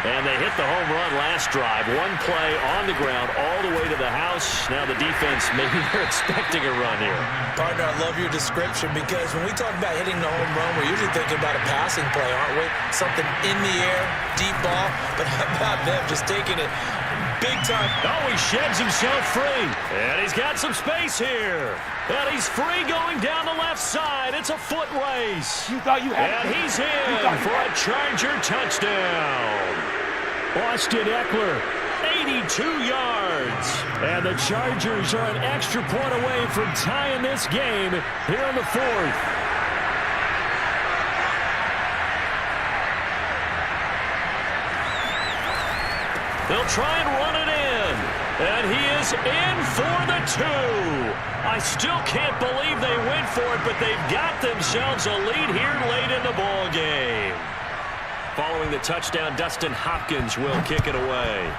And they hit the home run last drive. One play on the ground all the way to the house. Now the defense, maybe they're expecting a run here. Partner, I love your description because when we talk about hitting the home run, we're usually thinking about a passing play, aren't we? Something in the air, deep ball. But how about them just taking it big time? Oh, he sheds himself free. And he's got some space here. And he's free going down the left side. It's a foot race. You thought you had And he's in for a Charger touchdown. Austin Eckler, 82 yards. And the Chargers are an extra point away from tying this game here in the fourth. They'll try and run it in. And he is in for the 2. I still can't believe they went for it, but they've got themselves a lead here late in the ball game. Following the touchdown, Dustin Hopkins will kick it away.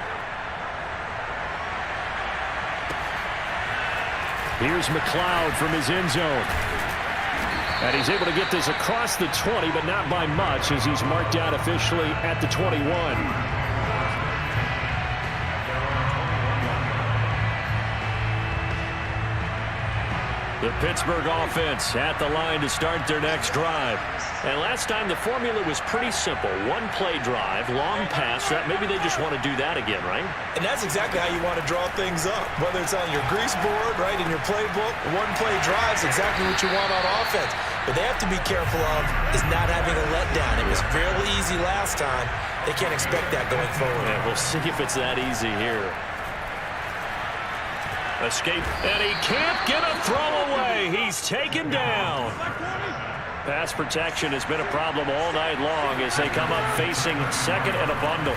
Here's McLeod from his end zone. And he's able to get this across the 20, but not by much as he's marked out officially at the 21. The Pittsburgh offense at the line to start their next drive. And last time the formula was pretty simple. One play drive, long pass. That maybe they just want to do that again, right? And that's exactly how you want to draw things up. Whether it's on your grease board, right, in your playbook, one play drives exactly what you want on offense. But they have to be careful of is not having a letdown. It was fairly easy last time. They can't expect that going forward. Yeah, we'll see if it's that easy here. Escape, and he can't get a throw away. He's taken down. Pass protection has been a problem all night long as they come up facing second and a bundle.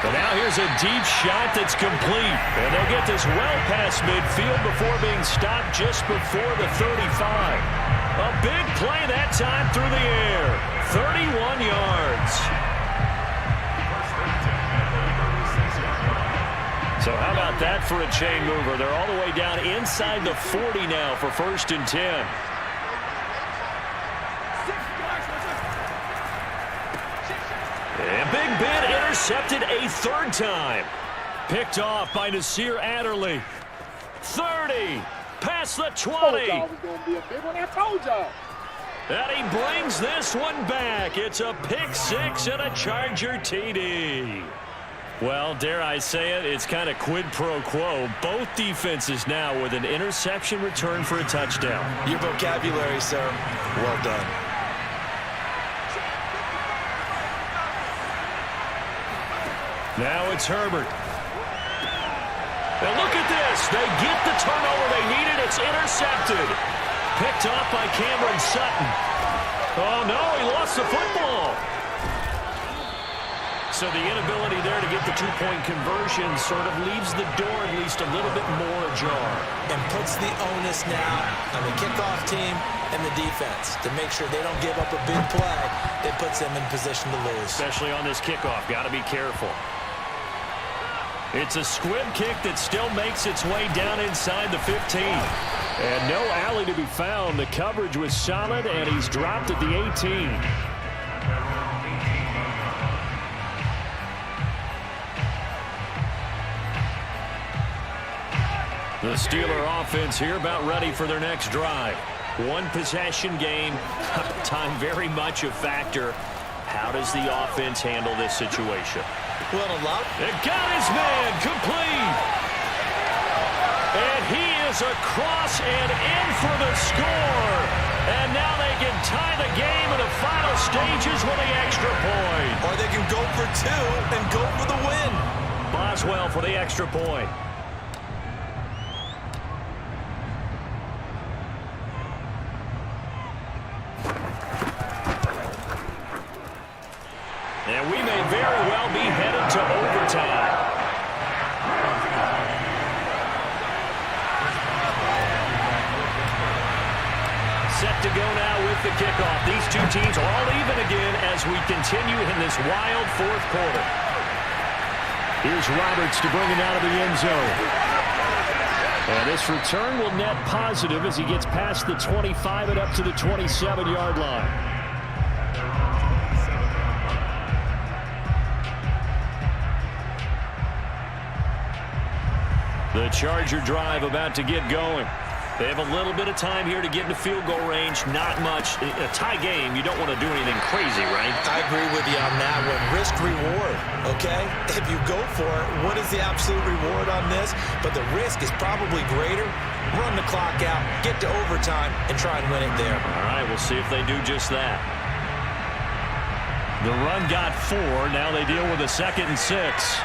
But now here's a deep shot that's complete. And they'll get this well past midfield before being stopped just before the 35. A big play that time through the air. 31 yards. So how about that for a chain mover? They're all the way down inside the 40 now for 1st and 10. And Big Ben intercepted a 3rd time. Picked off by Nasir Adderley. 30. Past the 20. And he brings this one back. It's a pick 6 and a Charger TD. Well, dare I say it, it's kind of quid pro quo. Both defenses now with an interception return for a touchdown. Your vocabulary, sir. Well done. Now it's Herbert. And look at this. They get the turnover they needed. It's intercepted. Picked off by Cameron Sutton. Oh, no, he lost the football. So the inability there to get the two-point conversion sort of leaves the door at least a little bit more ajar. And puts the onus now on the kickoff team and the defense to make sure they don't give up a big play that puts them in position to lose. Especially on this kickoff. Got to be careful. It's a squib kick that still makes its way down inside the 15. And no alley to be found. The coverage was solid, and he's dropped at the 18. The Steeler offense here about ready for their next drive. One possession game. Time very much a factor. How does the offense handle this situation? Well, a lot. It got his man complete. And he is across and in for the score. And now they can tie the game in the final stages with the extra point. Or they can go for 2 and go for the win. Boswell for the extra point. And we may very well be headed to overtime. set to go now with the kickoff. These two teams all even again as we continue in this wild fourth quarter. Here's Roberts to bring it out of the end zone. And this return will net positive as he gets past the 25 and up to the 27-yard line. The Charger drive about to get going. They have a little bit of time here to get into field goal range. Not much. A tie game, you don't want to do anything crazy, right? I agree with you on that one. Risk reward, okay? If you go for it, what is the absolute reward on this? But the risk is probably greater. Run the clock out, get to overtime, and try and win it there. All right, we'll see if they do just that. The run got 4. Now they deal with a 2nd and 6.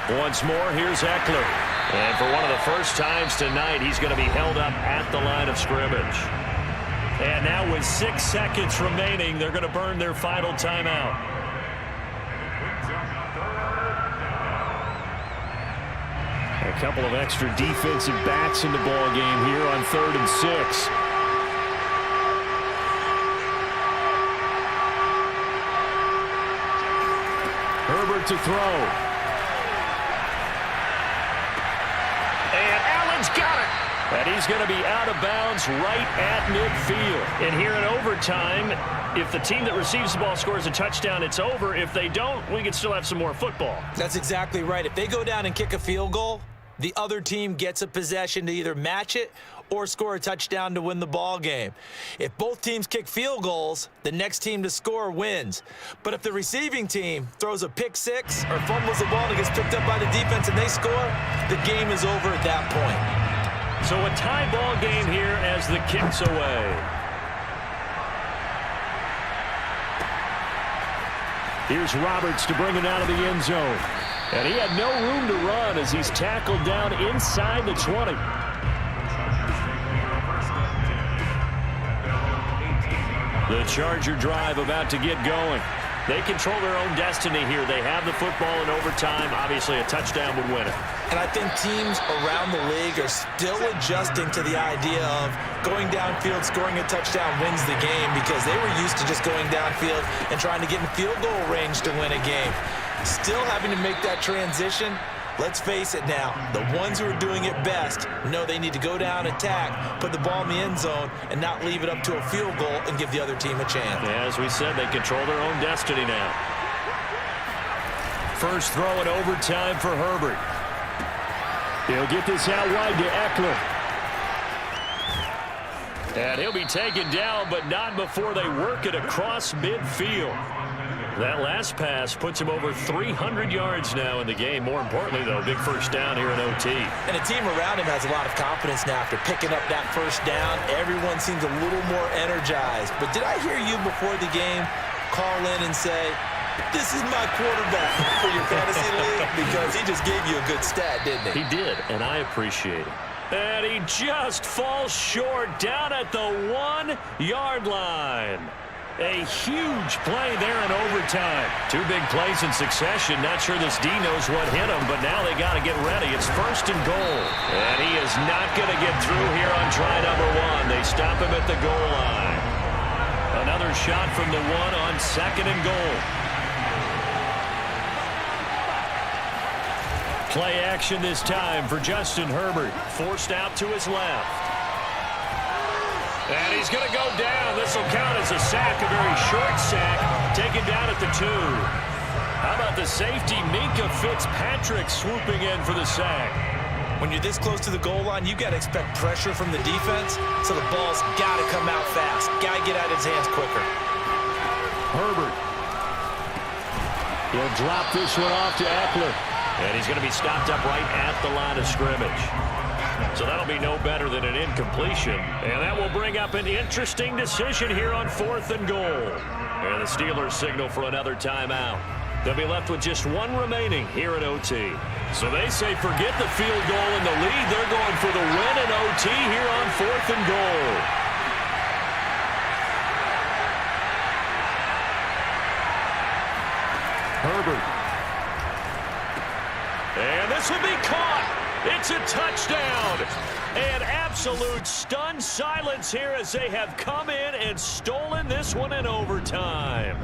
Once more, here's Eckler. And for one of the first times tonight, he's going to be held up at the line of scrimmage. And now with 6 seconds remaining, they're going to burn their final timeout. A couple of extra defensive backs in the ball game here on 3rd and 6. Herbert to throw. Got it. And he's going to be out of bounds right at midfield. And here in overtime, if the team that receives the ball scores a touchdown, it's over. If they don't, we can still have some more football. That's exactly right. If they go down and kick a field goal, the other team gets a possession to either match it or score a touchdown to win the ball game. If both teams kick field goals, the next team to score wins. But if the receiving team throws a pick six or fumbles the ball and it gets picked up by the defense and they score, the game is over at that point. So a tie ball game here as the kick's away. Here's Roberts to bring it out of the end zone. And he had no room to run as he's tackled down inside the 20. The Charger drive about to get going. They control their own destiny here. They have the football in overtime. Obviously, a touchdown would win it. And I think teams around the league are still adjusting to the idea of going downfield, scoring a touchdown wins the game because they were used to just going downfield and trying to get in field goal range to win a game. Still having to make that transition. Let's face it now, the ones who are doing it best know they need to go down, attack, put the ball in the end zone, and not leave it up to a field goal and give the other team a chance. Yeah, as we said, they control their own destiny now. First throw in overtime for Herbert. He'll get this out wide to Eckler. And he'll be taken down, but not before they work it across midfield. That last pass puts him over 300 yards now in the game. More importantly, though, big first down here in OT. And the team around him has a lot of confidence now after picking up that first down. Everyone seems a little more energized. But did I hear you before the game call in and say, this is my quarterback for your fantasy league? Because he just gave you a good stat, didn't he? He did, and I appreciate it. And he just falls short down at the 1-yard line. A huge play there in overtime. 2 big plays in succession. Not sure this D knows what hit him, but now they got to get ready. It's 1st and goal. And he is not going to get through here on try number 1. They stop him at the goal line. Another shot from the 1 on 2nd and goal. Play action this time for Justin Herbert. Forced out to his left. And he's going to go down. This will count as a sack, a very short sack, taken down at the 2. How about the safety, Minkah Fitzpatrick, swooping in for the sack. When you're this close to the goal line, you got to expect pressure from the defense, so the ball's got to come out fast. Got to get out of his hands quicker. Herbert. He'll drop this one off to Eckler. And he's going to be stopped up right at the line of scrimmage. So that'll be no better than an incompletion. And that will bring up an interesting decision here on 4th and goal. And the Steelers signal for another timeout. They'll be left with just 1 remaining here at OT. So they say forget the field goal in the lead. They're going for the win in OT here on 4th and goal. Herbert. And this will be caught. It's a touchdown. An absolute stunned silence here as they have come in and stolen this one in overtime.